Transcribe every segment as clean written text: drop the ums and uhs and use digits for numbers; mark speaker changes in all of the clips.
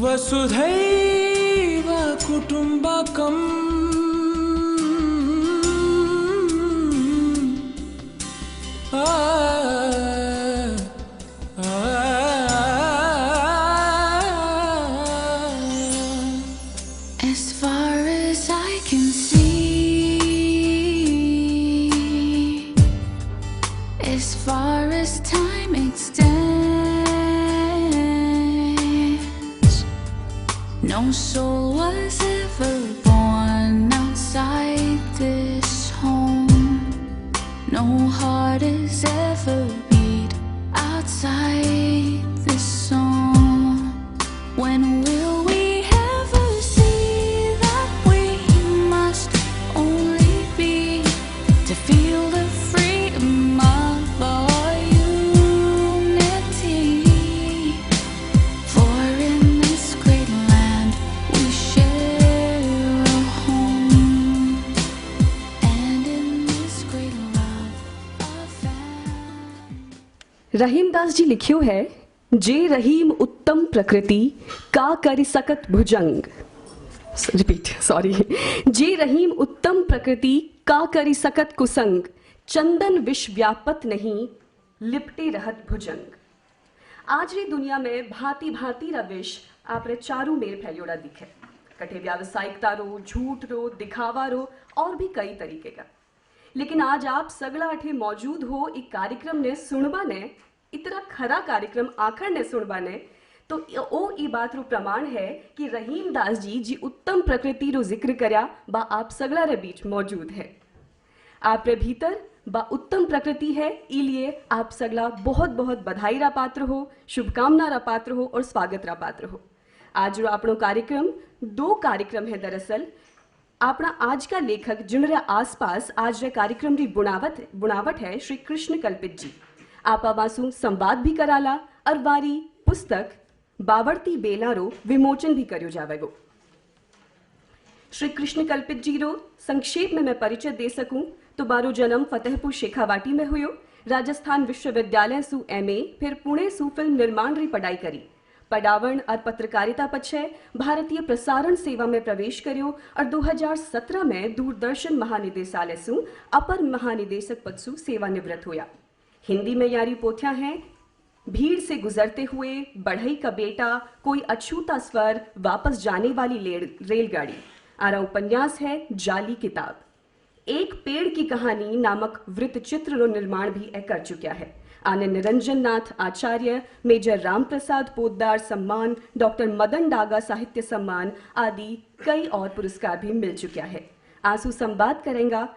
Speaker 1: वसुधैव कुटुम्बकम्
Speaker 2: As far as I can see, as far as time extends, no soul was ever born outside this home. No heart has ever beat outside this song. When will we ever see that we must only be to feel the freedom of our unity? For in this great land we share a home, and in this great love a family.
Speaker 3: રહીમદાસ જી લખ્યું है जे रहीम उत्तम प्रकृति का करि सकत भुजंग। Repeat, sorry. जे रहीम उत्तम प्रकृति का करि सकत कुसंग, चंदन विष व्यापत नहीं लिपटे रहत भुजंग। आज री दुनिया में भांति भांति रा विष आपरे चारू मेर फैलियोड़ा दिखे। कठे व्यावसायिकता रो, झूठ रो, दिखावा रो और भी कई तरीके का। लेकिन आज आप सगला अठे मौजूद हो एक कार्यक्रम ने सुनबा ने, इतना खरा कार्यक्रम आखर ने सुनबा ने, तो ओ ई बात रो प्रमाण है कि रहीमदास जी जी उत्तम प्रकृति रो जिक्र करया बा आप सगला रे बीच मौजूद है। आप रे भीतर बा उत्तम प्रकृति है, इलिए आप सगला बहुत बहुत बधाई रा पात्र हो, शुभकामना रा पात्र हो और स्वागत रा पात्र हो। आज रो आपनो कार्यक्रम दो कार्यक्रम है। दरअसल अपना आज का लेखक जिनरे आसपास आज रे कार्यक्रम री बुनावट है श्री कृष्ण कल्पित जी। आप वासु संवाद भी कराला और वारी पुस्तक बावर्ती बेला रो विमोचन भी करो जावेगो। श्री कृष्ण कल्पित जी रो संक्षेप में मैं परिचय दे सकूं तो बारो जन्म फतेहपुर शेखावाटी में हुयो। राजस्थान विश्वविद्यालय सु MA, फिर पुणे सु फिल्म निर्माण री पढ़ाई करी। पडावण और पत्रकारिता पछे भारतीय प्रसारण सेवा में प्रवेश करियो और 2017 में दूरदर्शन महानिदेशालय सु अपर महानिदेशक पद सु सेवानिवृत्त होया। हिंदी में यारी पोथियां हैं भीड़ से गुजरते हुए, बढ़ई का बेटा, कोई अछूता स्वर, वापस जाने वाली रेलगाड़ी। आरा उपन्यास है जाली किताब। एक पेड़ की कहानी नामक वृत्त चित्र रो निर्माण भी कर चुका है। आने निरंजन नाथ आचार्य, मेजर राम प्रसाद पोद्दार सम्मान, डॉक्टर मदन डागा साहित्य सम्मान आदि कई और पुरस्कार भी मिल चुका है। आंसू संवाद करेंगा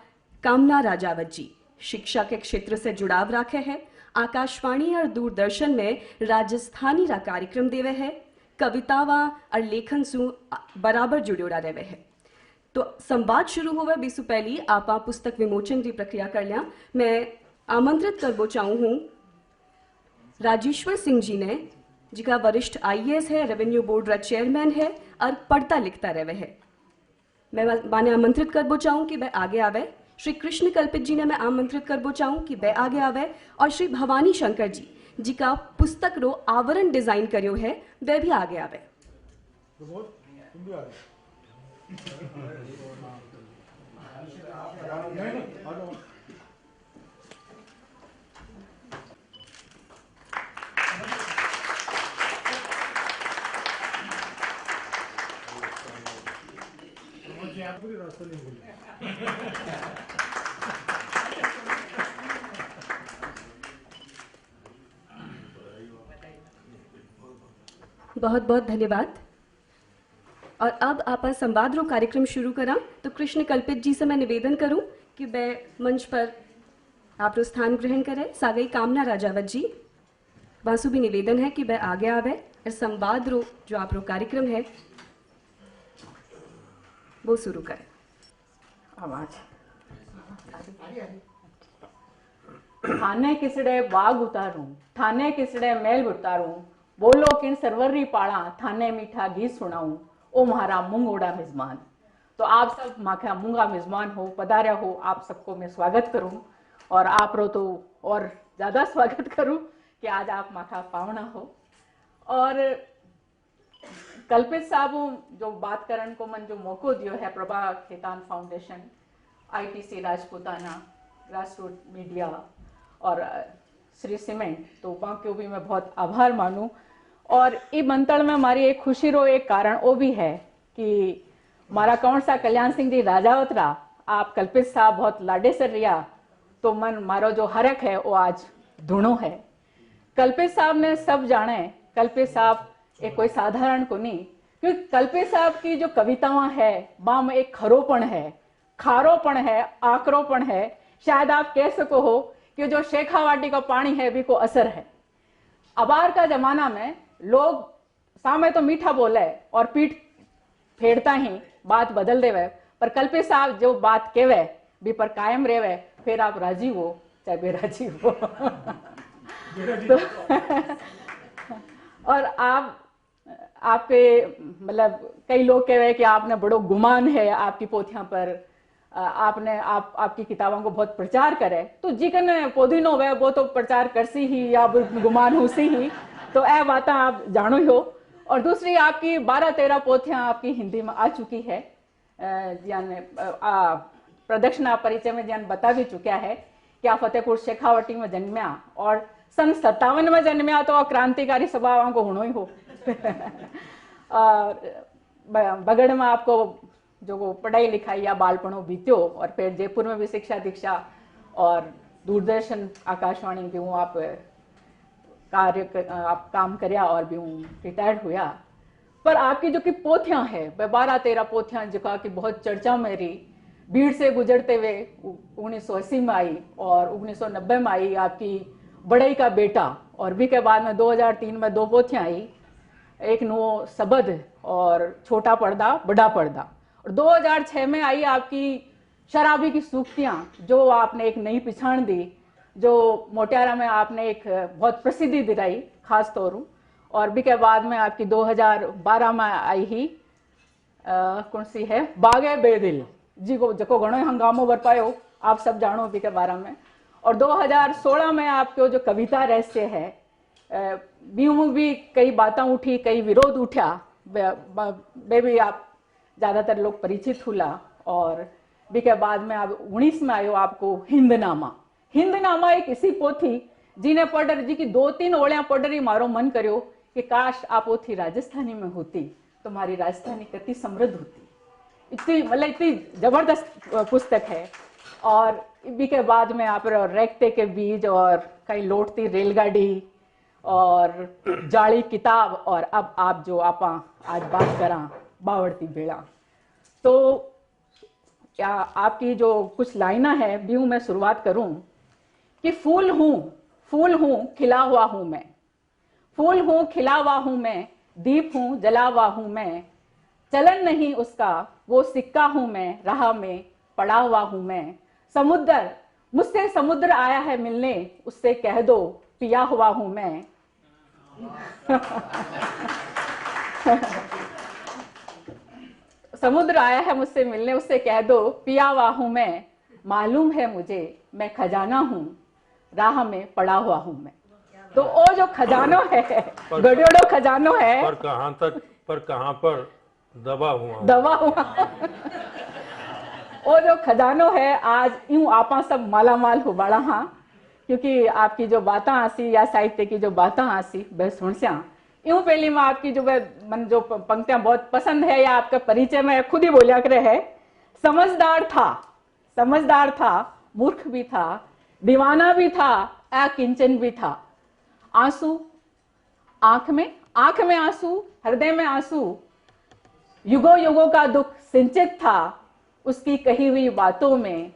Speaker 3: कामना राजावत जी। शिक्षा के क्षेत्र से जुड़ाव रखे है। आकाशवाणी और दूरदर्शन में राजस्थानी रा कार्यक्रम देवे है। कवितावा और लेखन सु बराबर जुड़ोड़ा रहे है। तो संवाद शुरू होवे बीसु पहली आपा पुस्तक विमोचन की प्रक्रिया कर लिया। मैं आमंत्रित करबो चाहूँ हूँ राजेश्वर सिंह जी ने, जिका वरिष्ठ IAS है, रेवेन्यू बोर्ड रा चेयरमैन है और पढ़ता लिखता रहे है। मैं माने आमंत्रित करबो चाहूँ कि वह आगे आवे। श्री कृष्ण कल्पित जी ने मैं आमंत्रित करबो चाहूँ कि वह आगे आवे और श्री भवानी शंकर जी, जिका पुस्तक रो आवरण डिजाइन करियो है, वह भी आगे आवे। बहुत बहुत धन्यवाद। और अब आप संवाद रो कार्यक्रम शुरू करा तो कृष्ण कल्पित जी से मैं निवेदन करूं कि वह मंच पर आप रो स्थान ग्रहण करें। सागई कामना राजावत जी, वासु भी निवेदन है कि वह आगे आवे और संवाद रो जो आप रो कार्यक्रम है वो शुरू करें।
Speaker 4: आवाज थाने किसड़े बाग उतारूं, थाने किसड़े मेल उतारूं, बोलो किन सरवरी पाड़ा, थाने मीठा गीत सुनाऊं, ओ म्हारा मूंगोड़ा मेजमान। तो आप सब माखा मूंगा मेजमान हो, पधार्या हो, आप सबको मैं स्वागत करूं और आप रो तो और ज्यादा स्वागत करूं कि आज आप माखा पावना हो। और कल्पित साहब जो बात करण को मन जो मौको दियो है Prabha Khetan foundation, ITC Rajputana, grass root media और श्री सीमेंट, तो वहाँ को भी मैं बहुत आभार मानूं। और ये मंतड़ में हमारी एक खुशी रो एक कारण वो भी है कि मारा कौन सा कल्याण सिंह जी राजावतरा आप कल्पित साहब बहुत लाडे से रिया, तो मन मारो जो हरक है वो आज धुनो है। कल्पित साहब ने सब जाने, कल्पित साहब एक कोई साधारण को नहीं, क्योंकि कल्पित साहब की जो कविताएं है वहां में एक खरोपन है, खारोपन है, आकरोपन है। शायद आप कह सको हो कि जो शेखावाटी का पानी है भी को असर है। अबार का जमाना में लोग सामने तो मीठा बोले और पीठ फेरता ही बात बदल देवे, पर कल्पित साहब जो बात कहवे भी पर कायम रेवे, फिर आप राजी हो चाहे बेराजी हो। तो और आपके मतलब कई लोग कह रहे हैं कि आपने बड़ो गुमान है आपकी पोथियां पर, आपने आपकी किताबों को बहुत प्रचार करे, तो जिकन पोधीनो वे वो तो प्रचार करसी ही या गुमान हुसी ही, तो ए बात आप जानो ही हो। और दूसरी आपकी 12-13 पोथियां आपकी हिंदी में आ चुकी है, जिन प्रदक्षिणा परिचय में जिन बता भी चुका है कि आप फतेहपुर शेखावटी में जन्मया और सन 57 में जन्मया, तो क्रांतिकारी स्वभाव को होना ही हो। बगड़ में आपको जो वो पढ़ाई लिखाई या बालपणो बीत्यो और फिर जयपुर में भी शिक्षा दीक्षा और दूरदर्शन आकाशवाणी भी हूँ आप आप काम करया और भी हूँ रिटायर्ड हुआ। पर आपकी जो कि पोथियां है वह 12-13 पोथियां जो कि बहुत चर्चा में रही, भीड़ से गुजरते हुए 1980 में आई और 1990 में आई आपकी बड़ई का बेटा, और भी के बाद में 2003 में 2 पोथियां आई, एक नो सबद और छोटा पर्दा बड़ा पर्दा। और 2006 में आई आपकी शराबी की सूक्तियां, जो आपने एक नई पहचान दी, जो मोटियारा में आपने एक बहुत प्रसिद्धि दिलाई खास तौर। और भी के बाद में आपकी 2012 में आई ही कौन सी है बागे बेदिल जी को जको घणो हंगामो बरपायो, आप सब जानो भी के बारे में। और 2016 में आपको जो कविता रहस्य है बीहू भी कई बातें उठी, कई विरोध उठा, वे भी आप ज़्यादातर लोग परिचित हुला। और भी के बाद में आप 19 में आयो आपको हिंदनामा। हिंदनामा एक ऐसी पोथी जिन्हें पढ़ जी की 2-3 ओलियां पढ़ रही मारो मन करो कि काश आप पोथी राजस्थानी में होती तो हमारी राजस्थानी कितनी समृद्ध होती। इतनी मतलब इतनी जबरदस्त पुस्तक है। और भी के बाद में आप रेखते के बीज और कई लौटती रेलगाड़ी और जाली किताब, और अब आप जो आप आज बात करा बावड़ती बेड़ा, तो क्या आपकी जो कुछ लाइना है भी मैं शुरुआत करूं कि फूल हूं खिला हुआ हूं मैं, फूल हूं खिला हुआ हूं मैं, दीप हूं जला हुआ हूं मैं, चलन नहीं उसका वो सिक्का हूं मैं, राह में पड़ा हुआ हूं मैं, समुद्र मुझसे समुद्र आया है मिलने, उससे कह दो पिया हुआ हूं मैं। समुद्र आया है मुझसे मिलने, उससे कह दो पिया हुआ हूं मैं, मालूम है मुझे मैं खजाना हूं, राह में पड़ा हुआ हूं मैं। तो वो जो खजानो है, गड़ोड़ो खजानो है,
Speaker 5: पर कहाँ तक, पर कहाँ पर दबा हुआ
Speaker 4: वो जो खजानो है आज यूं आपा सब माला माल हो बड़ा। हाँ, क्योंकि आपकी जो बातें आसी या साहित्य की जो बातें आसी वह सुन से यूं पहली में आपकी जो मन जो पंक्तियां बहुत पसंद है या आपका परिचय में खुद ही बोलिया करे है, समझदार था, मूर्ख भी था, दीवाना भी था, अकिंचन भी था, आंसू आंख में आंसू, हृदय में आंसू, युगों युगों का दुख सिंचित था उसकी कही हुई बातों में,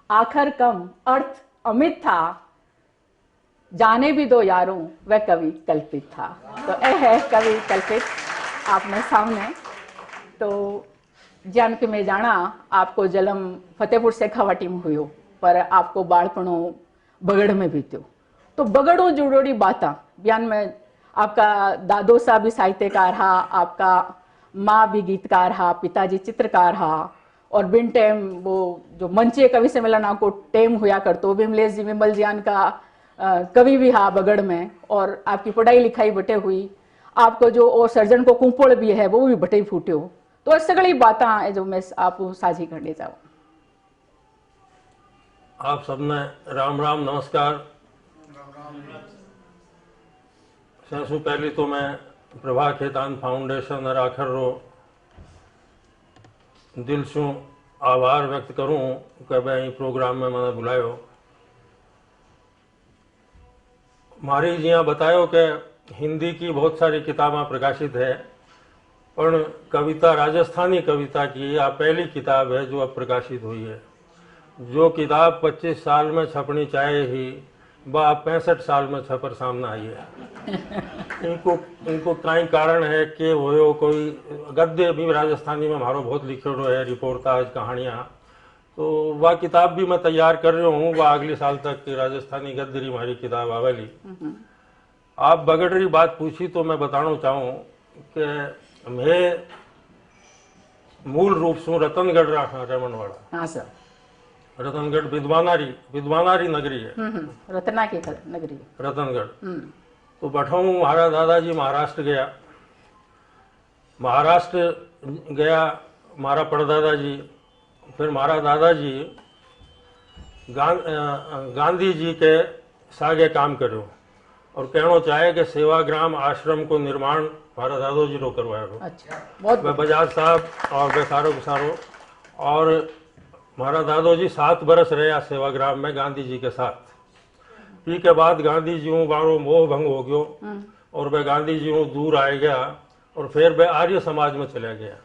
Speaker 4: आखिर कम अर्थ अमित था, जाने भी दो यारों वह कवि कल्पित था। तो यह है कवि कल्पित आपने सामने। तो जान के मैं जाना आपको जन्म फतेहपुर शेखावाटी में हुई, पर आपको बालपणो बगड़ में बीत्यो। तो बगड़ो जुड़ोड़ी बाता बयान में आपका दादो साहब भी साहित्यकार हा, आपका माँ भी गीतकार हा, पिताजी चित्रकार हा, और बिन टेम वो जो मंचीय कवि सम्मेलन आपको टेम हुआ करतो, विमलेश जी विमल जियान का कवि भी हा बगड़ में, और आपकी पढ़ाई लिखाई बटे हुई, आपको जो और सर्जन को कुंपड़ भी है वो भी बटे फूटे हो। तो सगळी बातां जो मैं आप साझी करने जाऊँ।
Speaker 5: आप सबने राम राम नमस्कार। सबसे पहले तो मैं प्रभा खेतान फाउंडेशन राखर रो दिल से आभार व्यक्त करूं कि भाई प्रोग्राम में मैंने बुलायो। मारी जिया बतायो कि हिंदी की बहुत सारी किताबें प्रकाशित है, पर कविता राजस्थानी कविता की यह पहली किताब है जो अब प्रकाशित हुई है। जो किताब 25 साल में छपनी चाहिए ही वह 65 साल में छपर सामने आई है। इनको कई कारण है कि वो कोई गद्य भी राजस्थानी में हमारो बहुत लिखे है, रिपोर्टाज कहानियाँ। तो वह किताब भी मैं तैयार कर रहा हूँ, वह अगले साल तक राजस्थानी गद्य हमारी किताब आवेली। आप बगड़री बात पूछी तो मैं बताना चाहूँ कि मैं मूल रूप से रतनगढ़ रहने वाला।
Speaker 4: हाँ सर।
Speaker 5: रतनगढ़ विद्वानारी नगरी है।
Speaker 4: रत्ना की नगरी
Speaker 5: रतनगढ़। तो बैठाऊँ हमारा दादाजी महाराष्ट्र गया, हमारा परदादा जी, फिर हमारा दादाजी गांधी जी के सागे काम करो और कहना चाहे कि सेवाग्राम आश्रम को निर्माण हमारा दादाजी रो करवाया।
Speaker 4: अच्छा, बहुत
Speaker 5: बजाज साहब और बेसारो बेसारो। और हमारा दादाजी 7 बरस रहे सेवाग्राम में गांधी जी के साथ। पी के बाद गांधी जी बारो मोह भंग हो गयो और वह गांधी जी दूर आ गया और फिर वह आर्य समाज में चला गया।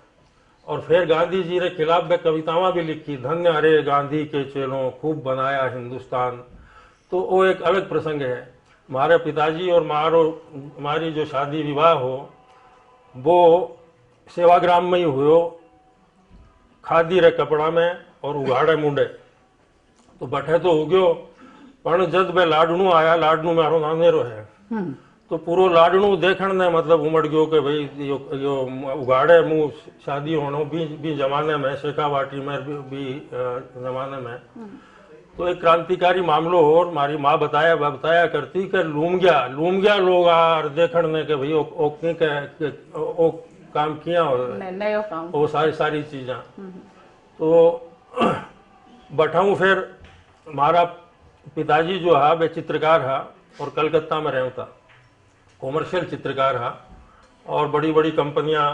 Speaker 5: और फिर गांधी जी के खिलाफ वह कवितावां भी लिखी, धन्य हरे गांधी के चेलों खूब बनाया हिंदुस्तान। तो वो एक अलग प्रसंग है। हमारे पिताजी और हमारी जो शादी विवाह हो वो सेवाग्राम में ही हुयो, खादी रे कपड़ा में और उघाड़े मुंडे। तो बठे तो हो गयो, पर जब वे लाडनू आया, लाडनू मारो नानेरो है, तो पूरो लाडनू देखण ने मतलब उमड़ गयो कि भाई यो उघाड़े मुँह शादी होनो भी जमाने में, शेखावाटी में भी जमाने में। तो एक क्रांतिकारी मामलो हो। और हमारी माँ बताया करती कि लूम गया लोग आर देखण ने के भाई ओ काम किया हो,
Speaker 4: नयो काम
Speaker 5: वो सारी चीज़ें। तो बैठाऊँ फिर हमारा पिताजी जो है वे चित्रकार है और कलकत्ता में रहता, कॉमर्शियल चित्रकार है और बड़ी बड़ी कंपनियां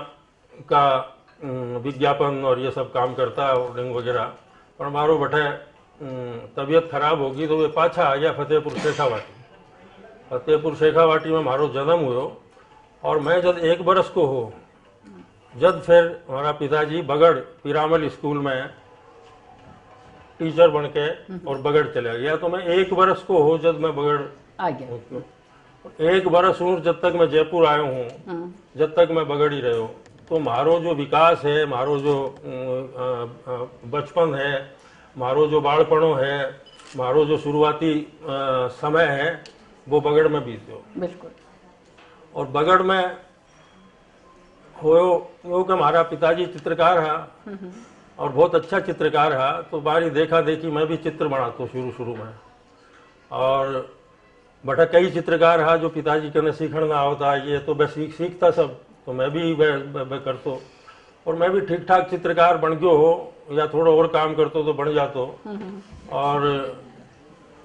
Speaker 5: का विज्ञापन और ये सब काम करता है, होर्डिंग वगैरह। पर हमारो बैठे तबीयत खराब होगी तो वे पाछा आ गया फतेहपुर शेखावाटी में हमारो जन्म हुआ। और मैं जब 1 बरस को हो जब फिर हमारा पिताजी बगड़ पिरामल स्कूल में टीचर बन के और बगड़ चला गया। तो मैं 1 बरस को हो जब मैं बगड़
Speaker 4: आ गया।
Speaker 5: 1 बरस हूँ जब तक मैं जयपुर आयो हूँ, जब तक मैं बगड़ ही रहो। तो मारो जो विकास है, मारो जो बचपन है, मारो जो बालपणो है, मारो जो शुरुआती समय है वो बगड़ में बीतो।
Speaker 4: बिल्कुल।
Speaker 5: और बगड़ में हो कि हमारा पिताजी चित्रकार है और बहुत अच्छा चित्रकार है। तो बारी देखा देखी मैं भी चित्र बनाता शुरू में। और बटा कई चित्रकार है जो पिताजी के सीखना ना होता है, ये तो मैं सीखता सब, तो मैं भी करता और मैं भी ठीक ठाक चित्रकार बन गयो हो, या थोड़ा और काम करतो तो बन जातो। और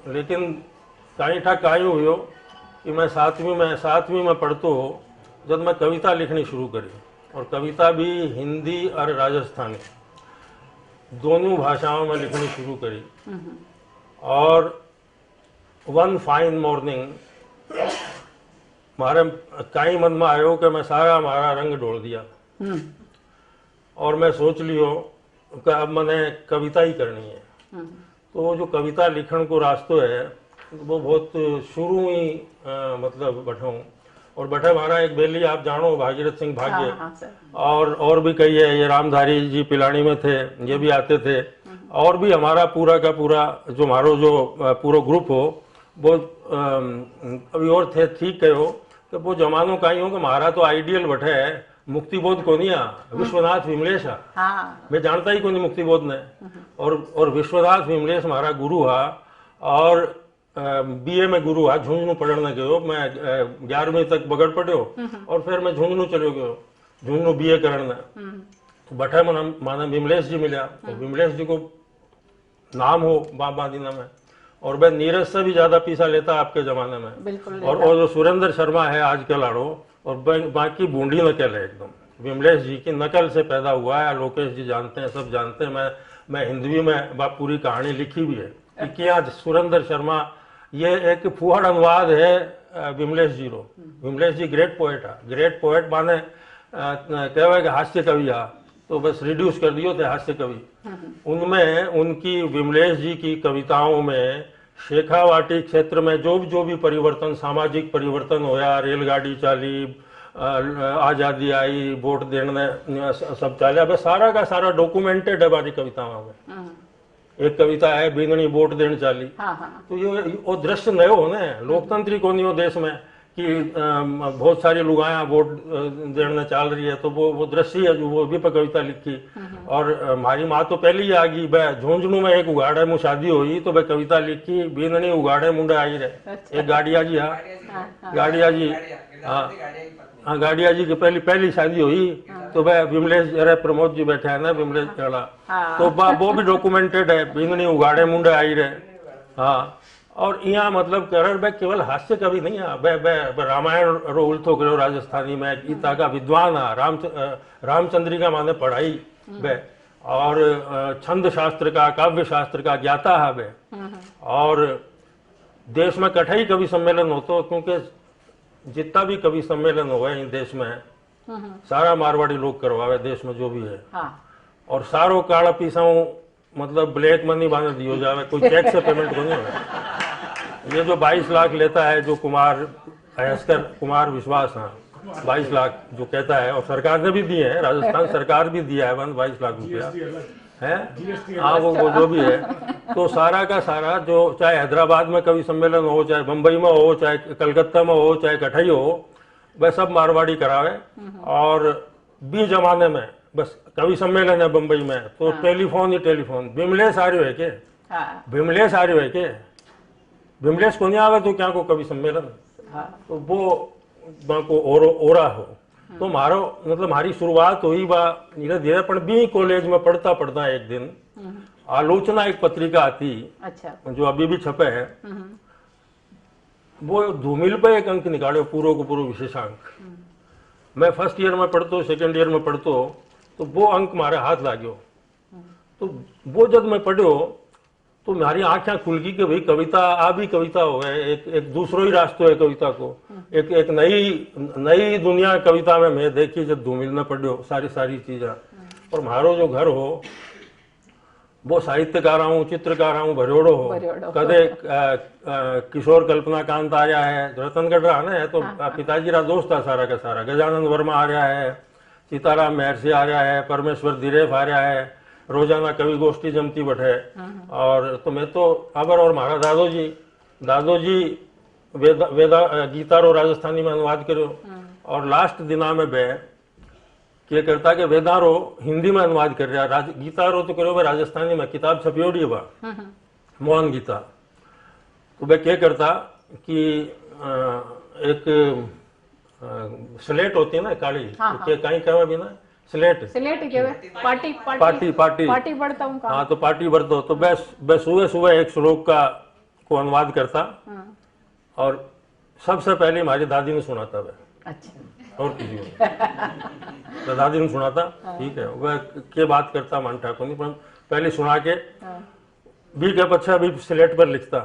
Speaker 5: लेकिन कहीं ठाक काई हुई कि मैं 7वीं में पढ़तो हो जब मैं कविता लिखनी शुरू करी। और कविता भी हिंदी और राजस्थानी दोनों भाषाओं में लिखनी शुरू करी। और वन फाइन मॉर्निंग हमारे कई मन में आयो कि मैं सारा हमारा रंग ढोल दिया और मैं सोच लियो कि अब मैंने कविता ही करनी है। तो जो कविता लिखण को रास्तो है वो बहुत शुरू ही मतलब बैठाऊँ। और बैठे हमारा एक बेली आप जानो भागीरथ सिंह भाग्य। और भी कई है, ये रामधारी जी पिलानी में थे, ये भी आते थे। और भी हमारा पूरा का पूरा जो हमारो जो पूरा ग्रुप हो वो अभी और थे, ठीक कहो कि वो जमानो का ही हो कि हमारा तो आइडियल बैठे है मुक्तिबोध कोनिया विश्वनाथ विमलेश। हाँ। मैं जानता ही कोनी मुक्तिबोध ने। और विश्वनाथ विमलेश हमारा गुरु है। और बीए में गुरु आ झुंझुनू पढ़ने गयो मैं 11वीं तक बगड़ पढ़ियो और फिर मैं झुंझुनू चलो गयो झुंझुनू बीए करने तो बैठे माने विमलेश जी मिला और विमलेश जी को नाम हो बाबा दीना में और वह नीरज से भी ज्यादा पैसा लेता आपके जमाने में
Speaker 4: बिल्कुल
Speaker 5: और जो सुरेंद्र शर्मा है आजकल आड़ो और बाकी बूंदी नकल है एकदम विमलेश जी की नकल से पैदा हुआ है लोकेश जी जानते हैं सब जानते हैं मैं हिंदी में पूरी कहानी लिखी भी है कि क्या सुरेंद्र शर्मा ये एक फुहड़ अनुवाद है विमलेश जी रो विमलेश जी ग्रेट पोएट माने कहवा कि हास्य कवि आ तो बस रिड्यूस कर दियो थे हास्य कवि उनमें उनकी विमलेश जी की कविताओं में शेखावाटी क्षेत्र में जो भी परिवर्तन सामाजिक परिवर्तन होया रेलगाड़ी चाली आज़ादी आई वोट देने सब चाले बस सारा का सारा डॉक्यूमेंटेड है हमारी कविताओं में एक कविता है बीननी वोट देने चाली तो ये वो दृश्य नयो हो ना लोकतंत्री को नहीं हो देश में कि बहुत सारी लुगाया वोट देने चल रही है तो वो दृश्य है जो वो भी पर कविता लिखी और हमारी माँ तो पहले ही आ गई वह झुंझुनू में एक उगाड़े मुँह शादी हुई तो वह कविता लिखी बीननी उगाड़े मुंडा आई रहे एक गाड़िया जी गाड़िया जी हाँ गाड़िया जी की पहली शादी हुई तो वह विमलेश अरे प्रमोद जी बैठे हैं ना विमलेश चढ़ा तो वो भी डॉक्यूमेंटेड है बीननी उगाड़े मुंडे आई रहे हाँ और यहाँ मतलब करण भाई केवल हास्य कवि नहीं है रामायण रो उल्थो करो राजस्थानी में गीता का विद्वान है रामचंद्रिका माने पढ़ाई वे और छंद शास्त्र का काव्य शास्त्र का ज्ञाता है वे और देश में कठई कवि सम्मेलन होतो क्योंकि जितना भी कवि सम्मेलन हुआ है इन देश में सारा मारवाड़ी लोग करवावे देश में जो भी है और सारो काला पीसाऊ मतलब ब्लैक मनी बाने दियो जावे कोई चेक से पेमेंट को नहीं हो ये जो 22 लाख लेता है जो कुमार विश्वास हाँ 22 लाख जो कहता है और सरकार ने भी दिए हैं राजस्थान सरकार भी दिया है 22 लाख रुपया है हाँ वो जो भी है तो सारा का सारा जो चाहे हैदराबाद में कवि सम्मेलन हो चाहे बम्बई में हो चाहे कलकत्ता में हो चाहे कठई हो वह सब मारवाड़ी करावे और बी जमाने में बस कवि सम्मेलन है बम्बई में तो टेलीफोन ही टेलीफोन विमलेश आ रहे है के विमलेश आ रहे है के विमलेश को नहीं आवे तो क्या को कवि सम्मेलन तो वो को ओरा हो तो मारो मतलब हमारी शुरुआत हुई बा धीरे धीरे पर बी कॉलेज में पढ़ता एक दिन आलोचना एक पत्रिका आती जो अभी भी छपे है वो धूमिल पे एक अंक निकाले पूरो को पूरो विशेषांक मैं फर्स्ट ईयर में पढ़तो सेकंड ईयर में पढ़तो तो वो अंक मारे हाथ लाग्यो तो वो जब मैं पढ़ो तो हमारी आंखें खुल गई कि भाई कविता आ भी कविता हो गए एक दूसरो ही रास्ता है कविता को एक नई दुनिया कविता में मैं देखी जब धूमिल में पढ़ो सारी चीजें और हमारो जो घर हो वो साहित्यकार हूँ चित्रकार हूँ भरियोड़ो हो कदे किशोर कल्पना कांत आ रहा है रतनगढ़ रहा है तो पिताजी रा दोस्त था सारा का सारा गजानंद वर्मा आ रहा है सीताराम महर्षि आ रहा है परमेश्वर दिरेफ आ रहा है रोजाना कवि गोष्ठी जमती बैठे और तो मैं तो अबर और हमारा दादोजी वेदा गीता रो राजस्थानी में अनुवाद करो और लास्ट दिना में बे क्या करता कि वेदारो हिंदी में अनुवाद कर रहा गीता रो तो करो राजस्थानी में किताब छपियोड़ी है मोहन गीता तो वह क्या करता कि एक स्लेट होती है ना काली तो कहीं कहे भी ना स्लेट पार्टी
Speaker 4: पढ़ता हूँ
Speaker 5: हाँ तो पार्टी भरता तो मैं सुबह एक श्लोक का को अनुवाद करता और सबसे पहले हमारी दादी ने सुनाता वह और किसी को तो दादी ने सुनाता ठीक है वह क्या बात करता मान ठाकुर नहीं पर पहले सुना के बी के पच्छा भी स्लेट पर लिखता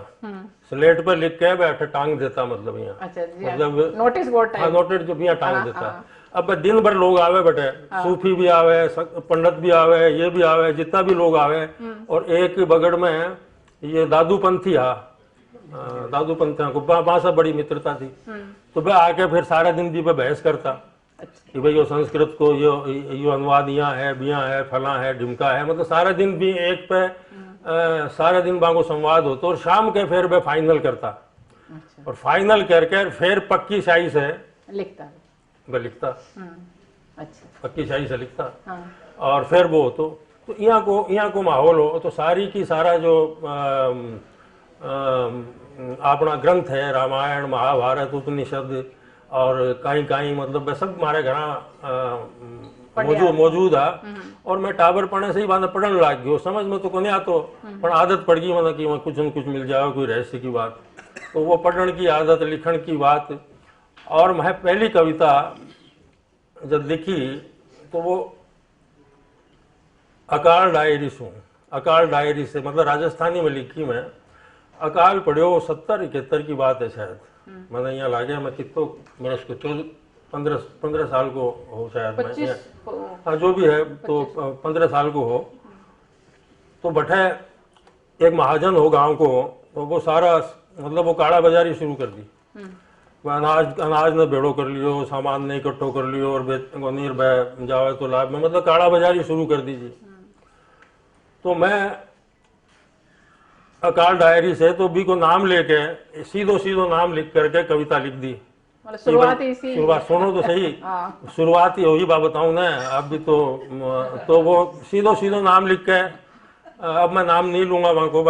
Speaker 5: स्लेट पर लिख के बैठे टांग देता मतलब यहाँ मतलब
Speaker 4: नोटिस बोर्ड
Speaker 5: हाँ नोटिस जो भी यहाँ टांग देता अब दिन भर लोग आवे बेटे सूफी भी आवे पंडित भी आवे ये भी आवे जितना भी लोग आवे और एक बगड़ में ये दादूपंथी को वहां बड़ी मित्रता थी तो वह आके फिर सारा दिन भी बहस करता कि भाई यो संस्कृत को यो अनुवाद यहाँ है बिया है फला है ढिमका है मतलब सारा दिन भी एक पे सारा दिन बांगो संवाद होता और शाम के फिर वह फाइनल करता और फाइनल करके फिर पक्की शाही से लिखता पक्की शाही से लिखता और फिर वो तो यहाँ को माहौल हो तो सारी की सारा जो अपना ग्रंथ है रामायण महाभारत उपनिषद और कहीं कहीं मतलब वे सब हमारे घर मौजूद है। और मैं टाबर पढ़ने से ही बाद पढ़ने लग गयो, समझ में तो को नहीं आतो पर आदत पड़ गई मतलब कि वहाँ कुछ न कुछ मिल जाए कोई रहस्य की बात, तो वो पढ़ने की आदत लिखण की बात। और मैं पहली कविता जब लिखी तो वो अकाल डायरी से, अकाल डायरी से मतलब राजस्थानी में लिखी मैं। अकाल पढ़ियो 70-71 की बात है शायद, मैंने यहाँ लागे मैं कितो बरस को 15 साल को हो शायद, मैं हाँ जो भी है तो 15 साल को हो। तो बठे एक महाजन हो गांव को, तो वो सारा मतलब वो काला बाजारी शुरू कर दी। वो अनाज ने भेड़ो कर लियो, सामान ने इकट्ठो कर लियो और नीर बह जावे तो लाभ में, मतलब काला बाजारी शुरू कर दीजिए। तो मैं अकाल डायरी से तो बी को नाम लेके सीधो नाम लिख करके कविता लिख दी।
Speaker 4: मतलब शुरुआत
Speaker 5: सुनो तो सही, शुरुआत ही होगी बात बताऊं ना अब भी। तो वो सीधो नाम लिख के, अब मैं नाम नहीं लूंगा वहाँ को,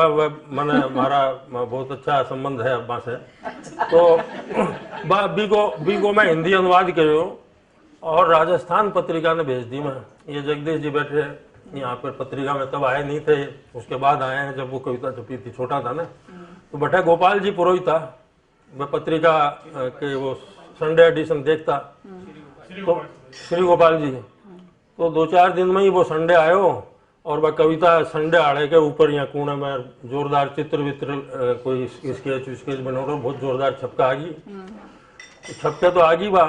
Speaker 5: मैंने हमारा बहुत अच्छा संबंध है अब्बा से। तो बी को मैं हिंदी अनुवाद करो और राजस्थान पत्रिका ने भेज दी। मैं ये जगदीश जी बैठे यहाँ पर पत्रिका में तब आए नहीं थे, उसके बाद आए हैं जब वो कविता छपी थी, छोटा था ना। तो बैठा गोपाल जी पुरोहित था, मैं पत्रिका के वो संडे एडिशन देखता, तो श्री गोपाल जी। तो 2-4 दिन में ही वो संडे आयो और वह कविता संडे आड़े के ऊपर यहाँ कोने में जोरदार चित्र वित्र कोई स्केच बनो रहा, बहुत जोरदार छपका आ गई। छपके तो आ गई बा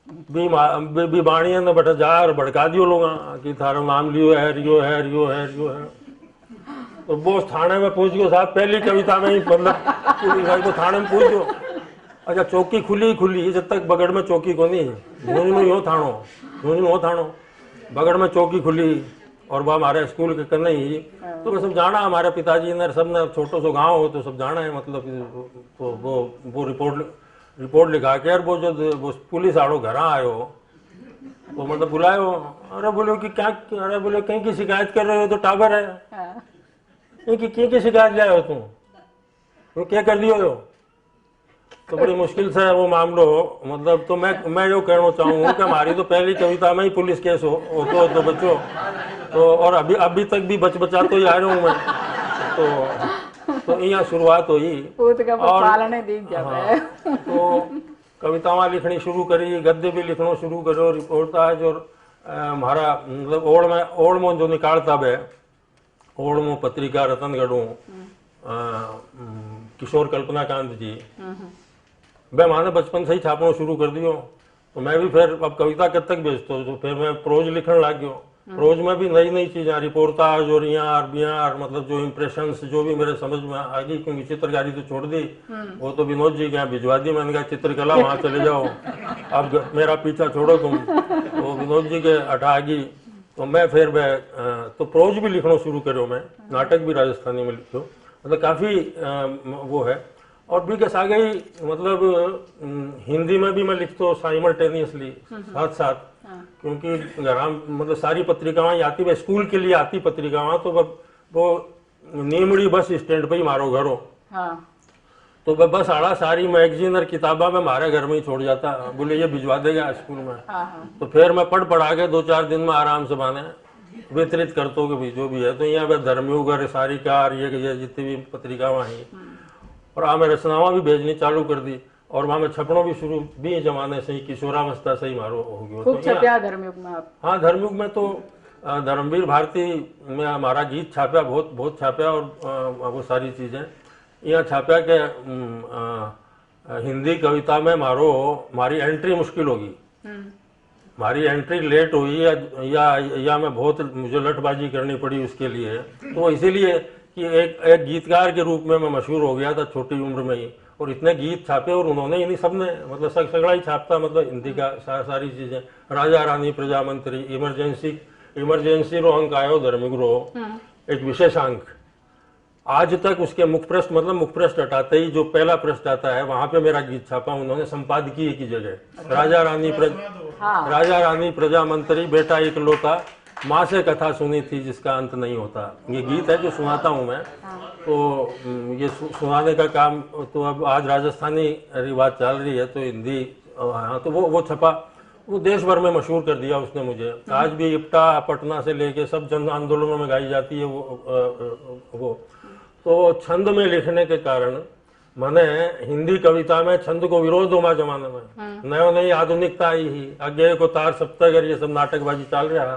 Speaker 5: बी बाणिया ने बटा जार भड़का दियो लोग कि थारो नाम लियो है रियो है रियो है रियो है। तो वो थाने में पूछ गयो साहब पहली कविता में ही मतलब तो थाने में पूछ गयो, अच्छा चौकी खुली जब तक बगड़ में चौकी को नहीं झूंझ में हो थानो बगड़ में चौकी खुली और वह हमारे स्कूल के करने ही। तो मैं सब जाना हमारे पिताजी ने सब ने छोटो सो गाँव हो तो सब जाना है मतलब। तो वो रिपोर्ट लिखा के और वो पुलिस आड़ो घर आयो तो मतलब बुलायो, अरे बोलो कि क्या, अरे बोले कहीं की शिकायत कर रहे हो, तो टाबर है की शिकायत लाए हो तुम, तो क्या कर दियो हो? तो बड़ी मुश्किल से वो मामलो मतलब। तो मैं यो कहना चाहूँ कि हमारी तो पहली कविता में ही पुलिस केस हो तो बच्चों तो, और अभी तक भी बचा तो ही आ रहा हूँ मैं। तो यहाँ शुरुआत हुई और हाँ, तो कवितावां लिखनी शुरू करी, गद्य भी लिखना शुरू करो, रिपोर्टाज और हमारा मतलब ओल्ड में जो निकालता बे ओल्ड में पत्रिका रतनगढ़ किशोर कल्पना कांत जी वे माने बचपन से ही छापना शुरू कर दियो। तो मैं भी फिर अब कविता कब तक भेजता तो फिर मैं प्रोज लिखने लग गयो। प्रोज में भी नई चीजें रिपोर्टाज और यहाँ मतलब जो इम्प्रेशंस जो भी मेरे समझ में आ गई, क्योंकि चित्रकारी तो छोड़ दी, वो तो विनोद जी के यहाँ भिजवा दी। मैंने कहा चित्रकला वहाँ चले जाओ, अब मेरा पीछा छोड़ो तुम। तो विनोद जी के हटा गई तो मैं फिर तो प्रोज भी लिखना शुरू करो, मैं नाटक भी राजस्थानी में लिखो, मतलब काफ़ी वो है। और भी कैसा गई मतलब हिंदी में भी मैं लिखता हूँ साइमल्टेनियसली साथ, क्योंकि मतलब सारी पत्रिकाएं आती, वह स्कूल के लिए आती पत्रिकाएं, तो वो नीमड़ी बस स्टैंड पे ही मारो घर हो। हाँ। तो वह बस आड़ा सारी मैगजीन और किताबा में हमारे घर में ही छोड़ जाता, बोले ये भिजवा देगा स्कूल में। हाँ। तो फिर मैं पढ़ा के 2-4 दिन में आराम से माने वितरित करता हूँ कि जो भी है। तो यहाँ पे धर्मयुग और सारिकार ये जितनी भी पत्रिकाएं हैं और मैं रचनावां भी भेजनी चालू कर दी और वहाँ में छपड़ों भी शुरू भी जमाने से ही किशोरावस्था से ही मारो हो गया।
Speaker 4: खूब छपया धर्मयुग में आप? हाँ,
Speaker 5: धर्मयुग में तो धर्मवीर भारती में हमारा गीत छापया, बहुत छापया और वो सारी चीजें यहाँ छापया के हिंदी कविता में हमारी एंट्री मुश्किल होगी, हमारी एंट्री लेट हुई या मैं बहुत मुझे लठबाजी करनी पड़ी उसके लिए। तो इसीलिए कि एक गीतकार के रूप में मैं मशहूर हो गया था छोटी उम्र में ही, और इतने गीत छापे और उन्होंने इन्हीं सबने मतलब सगड़ा ही छापता, मतलब हिंदी का सारी चीजें। राजा रानी प्रजामंत्री, इमरजेंसी रो अंक आयो धर्मयुग रो एक विशेष अंक, आज तक उसके मुख पृष्ठ हटाते ही जो पहला पृष्ठ आता है वहां पे मेरा गीत छापा उन्होंने संपादकीय की जगह। राजा रानी प्रजामंत्री बेटा इकलौता माँ से कथा सुनी थी जिसका अंत नहीं होता। ये गीत है जो सुनाता हूँ मैं। तो ये सुनाने का काम तो अब आज राजस्थानी रिवाज चल रही है, तो हिंदी हाँ, तो वो छपा, वो देश भर में मशहूर कर दिया उसने मुझे। आज भी इप्टा पटना से लेके सब जन आंदोलनों में गाई जाती है वो। तो छंद में लिखने के कारण मैंने हिंदी कविता में छंद को विरोध हुआ जमाने में, नयो नई आधुनिकता आई ही, अज्ञे को तार सप्तगर, ये सब नाटकबाजी चल रहा।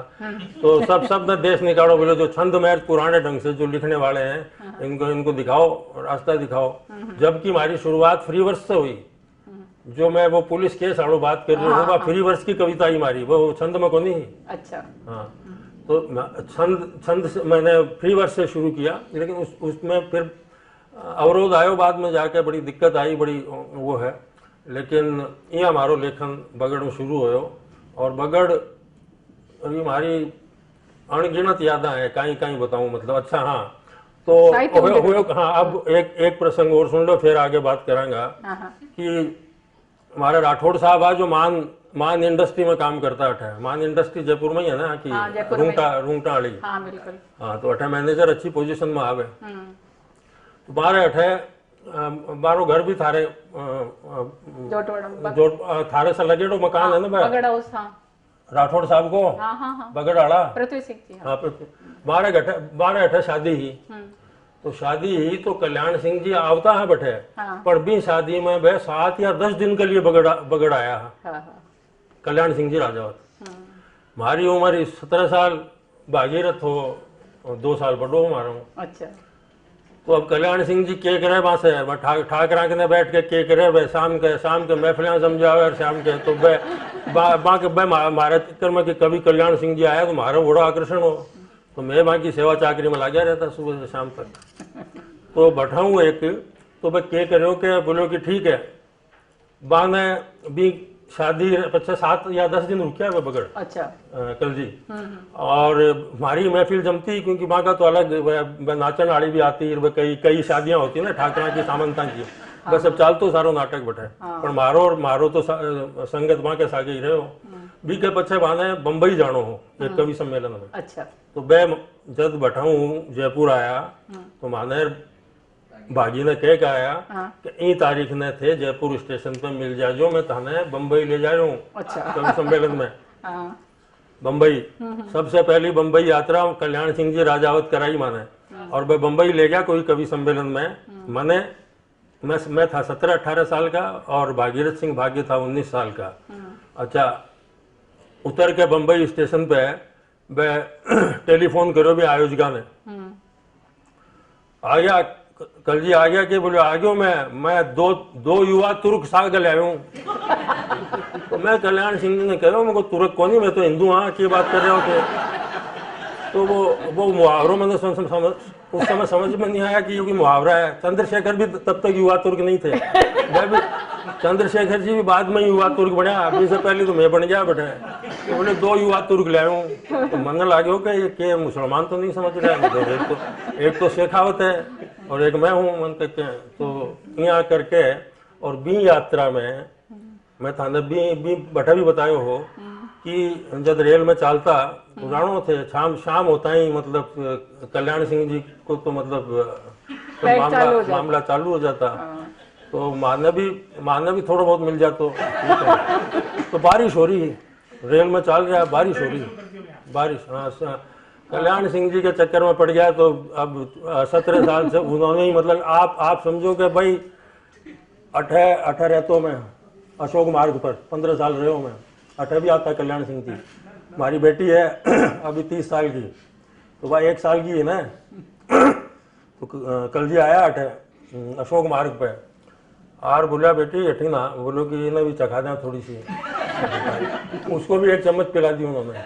Speaker 5: तो सब ने देश निकालो, बोले जो छंद में पुराने ढंग से जो लिखने वाले हैं इनको दिखाओ, रास्ता दिखाओ। जबकि हमारी शुरुआत फ्री वर्स से हुई, जो मैं वो पुलिस केस आड़ो बात कर रही हूँ, वो फ्री वर्स की कविता ही मारी, वो छंद में को नहीं।
Speaker 4: अच्छा।
Speaker 5: हाँ, तो छंद से मैंने फ्री वर्स से शुरू किया, लेकिन उसमें फिर अवरोध आयो, बाद में जाके बड़ी दिक्कत आई, बड़ी वो है। लेकिन ये हमारो लेखन बगड़ में शुरू होयो, और बगड़ अभी हमारी अनगिनत यादा है, कहीं कहीं बताऊं, मतलब अच्छा। हाँ, तो हाँ, अब एक प्रसंग और सुन लो, फिर आगे बात करांगा। कि हमारे राठौड़ साहब आज जो मान इंडस्ट्री में काम करता है, मान इंडस्ट्री जयपुर में ही है ना, कि रूंगटा वाली।
Speaker 4: हाँ बिल्कुल। हाँ,
Speaker 5: तो अठे मैनेजर अच्छी पोजीशन में आवे। बारह अठे बारो घर भी थारे थारे से लगेड़ो मकान है ना भाई, राठौड़ साहब को बगड़ाड़ा
Speaker 4: पृथ्वी सिंह जी।
Speaker 5: हाँ, बारह अठे शादी ही। तो शादी ही तो कल्याण सिंह जी आवता है बैठे, पर भी शादी में वह 7 या 10 दिन के लिए बगड़ आया है। कल्याण सिंह जी राजावत। हमारी उम्र 17 साल, भागीरथ हो 2 साल बड़ो हमारा। अच्छा। तो अब कल्याण सिंह जी के करे वहां से ठाकरा के बैठ के करे वे शाम के महफिलें समझावे, और शाम के तो हमारे चक्कर में कि कभी कल्याण सिंह जी आया तो हमारा बड़ा आकर्षण हो, तो मैं वहाँ की सेवा चाकरी में लगा रहता सुबह से शाम तक। तो बैठाऊँ एक, तो भाई के करो के बोलो कि ठीक है। बाने भी शादी 7 या 10 दिन रुकिया वे बगड़। अच्छा। कल जी। और हमारी महफिल जमती, क्योंकि वहाँ का तो अलग नाचन आड़ी भी आती है, कई शादियां होती है ना ठाकरा की, सामंता की। बस अब चाल तो सारो नाटक बैठे। पर मारो तो संगत वहाँ के सागे ही रहे हो। बी के पछे बाने बम्बई जानो हो एक कवि सम्मेलन में। अच्छा। तो मैं जब बैठाऊँ जयपुर आया, तो माने भागी ने कह आया कि ई तारीख ने थे जयपुर स्टेशन पे मिल जा, जो मैं थाने बम्बई ले जा रहा हूँ। अच्छा। कवि सम्मेलन में बम्बई, सबसे पहली बम्बई यात्रा कल्याण सिंह जी राजावत कराई माने, और मैं बम्बई ले गया कोई कवि सम्मेलन में। मैं था 17-18 साल का, और भागीरथ सिंह भाग्य था 19 साल का। अच्छा, उतर के बम्बई स्टेशन पे मैं टेलीफोन करो भी आयोजका ने, आ गया कल जी, आ गया कि बोले आ गयो, मैं दो युवा तुर्क साग ले आया हूँ। तो मैं कल्याण सिंह जी ने कहा मेरे को तुर्क कौन, मैं तो हिंदू। हाँ, की बात कर रहे हो थे? तो वो मुहावरों मैंने उस समय समझ में नहीं आया कि ये मुहावरा है। चंद्रशेखर भी तब तक युवा तुर्क नहीं थे, मैं भी चंद्रशेखर जी भी बाद में युवा तुर्क बना, अभी से पहले तो मैं बन गया बेटा। तो बोले 2 युवा तुर्क ले आऊँ, तो मन लागे हो कि मुसलमान तो नहीं समझ रहे हैं, एक तो शेखावत है और एक मैं हूँ मन कहते हैं। तो यहाँ करके और बी यात्रा में मैं थाने बी बटा भी बतायो हो कि जब रेल में चालता पुराणों थे, शाम होता ही मतलब कल्याण सिंह जी को तो मतलब मामला चालू हो जाता। तो माने भी थोड़ा बहुत मिल जाता। तो बारिश हो रही, रेल में चल रहा है, बारिश हो रही, बारिश। हाँ, कल्याण सिंह जी के चक्कर में पड़ गया। तो अब 17 साल से उन्होंने ही मतलब आप समझो कि भाई 18 रहतों में अशोक मार्ग पर 15 साल रहे हो मैं, 18 भी आता कल्याण सिंह जी। हमारी बेटी है अभी 30 साल की, तो भाई 1 साल की है ना। तो कल जी आया 18 अशोक मार्ग पे, और बोला बेटी हटी ना, बोलो कि ये ना भी चखा दें थोड़ी सी। उसको भी 1 चम्मच पिला दी उन्होंने।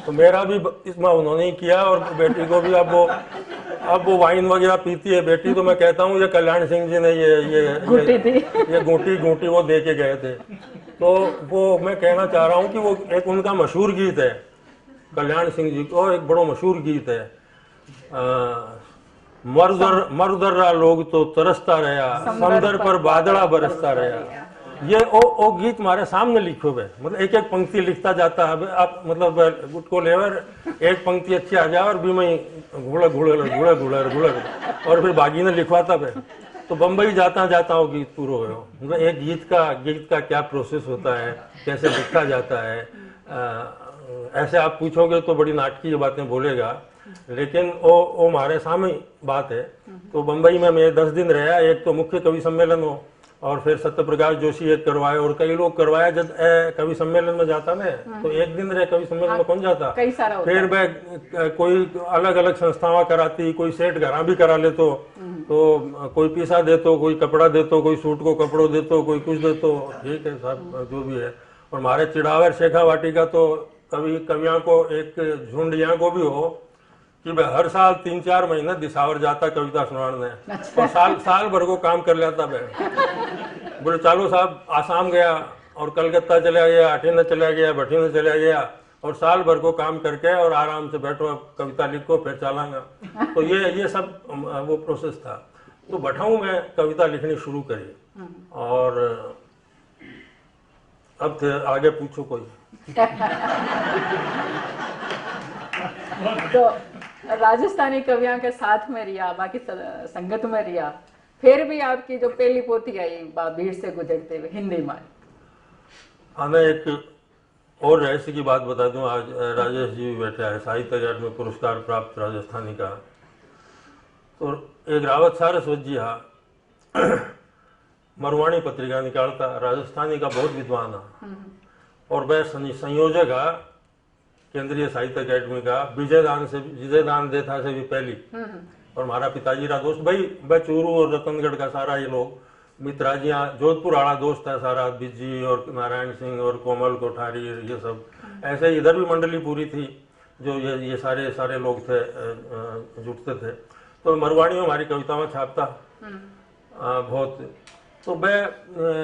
Speaker 5: तो मेरा भी इसमें उन्होंने ही किया, और बेटी को भी अब वो वाइन वगैरह पीती है बेटी। तो मैं कहता हूँ ये कल्याण सिंह जी ने ये घूंटी वो दे के गए थे। तो वो मैं कहना चाह रहा हूँ कि वो एक उनका मशहूर गीत है, कल्याण सिंह जी को एक बड़ा मशहूर गीत है, मर्दर्रा लोग तो तरसता रहा, समंदर पर बादड़ा बरसता रहा, ये ओ गीत मारे सामने लिखो बे, मतलब एक एक पंक्ति लिखता जाता है। आप मतलब गुट को लेवर एक पंक्ति अच्छी आ जाए और भी मैं घुड़ घुड़ घुड़ घुड़ घुड़ और फिर बागी ने लिखवाता बे। तो बम्बई जाता हो गीत पूरा हो। मतलब एक गीत का क्या प्रोसेस होता है, कैसे लिखा जाता है, ऐसे आप पूछोगे तो बड़ी नाटकीय बातें बोलेगा, लेकिन वो हमारे सामने बात है। तो बम्बई में मैं 10 दिन रहा, एक तो मुख्य कवि सम्मेलन हो और फिर सत्यप्रकाश जोशी एक करवाए और कई लोग करवाए। जब कवि सम्मेलन में जाता ना तो एक दिन रहे कवि सम्मेलन में कौन जाता,
Speaker 4: कई सारा होता
Speaker 5: फिर मैं कोई अलग अलग संस्थाएं कराती, कोई सेठ घरा भी करा ले तो कोई पैसा दे तो, कोई कपड़ा दे तो, कोई सूट को कपड़ों दे तो, कोई कुछ दे तो, ठीक है साहब जो भी है। और हमारे चिड़ावर शेखावाटी का तो कवियों को एक झुंड यहाँ को भी हो कि भाई हर साल 3-4 महीने दिसावर जाता कविता सुनाने और साल भर को काम कर लेता भाई। बोले चालो साहब आसाम गया और कलकत्ता चला गया, अठीने चला गया, भटीने चला गया और साल भर को काम करके और आराम से बैठो, कविता लिखो फिर चलांगा। तो ये सब वो प्रोसेस था। तो भटाऊ में कविता लिखनी शुरू करी और अब थे आगे पूछो कोई।
Speaker 4: तो राजस्थानी कवियों के साथ में रिया, बाकी संगत में रिया, फिर भी आपकी जो पहली पोथी आई भीड़ से गुजरते हुए हिंदी में।
Speaker 5: हाँ, एक और रहस्य की बात बता दूं। आज राजेश जी भी बैठे हैं, साहित्य अकादमी पुरस्कार प्राप्त राजस्थानी का। तो एक रावत सारस्वत जी हाँ मरवाणी पत्रिका निकालता, राजस्थानी का बहुत विद्वान है और वह संयोजक है केंद्रीय साहित्य अकादमी का, विजयदान देथा से भी पहली। और हमारा पिताजी का दोस्त भाई चूरू और रतनगढ़ का सारा ये लोग मित्राजियाँ, जोधपुर आड़ा दोस्त है सारा, बिजी और नारायण सिंह और कोमल कोठारी, ये सब ऐसे ही इधर भी मंडली पूरी थी जो ये सारे लोग थे, जुटते थे। तो मरवाड़ी में हमारी कविताओं छापता बहुत। तो मैं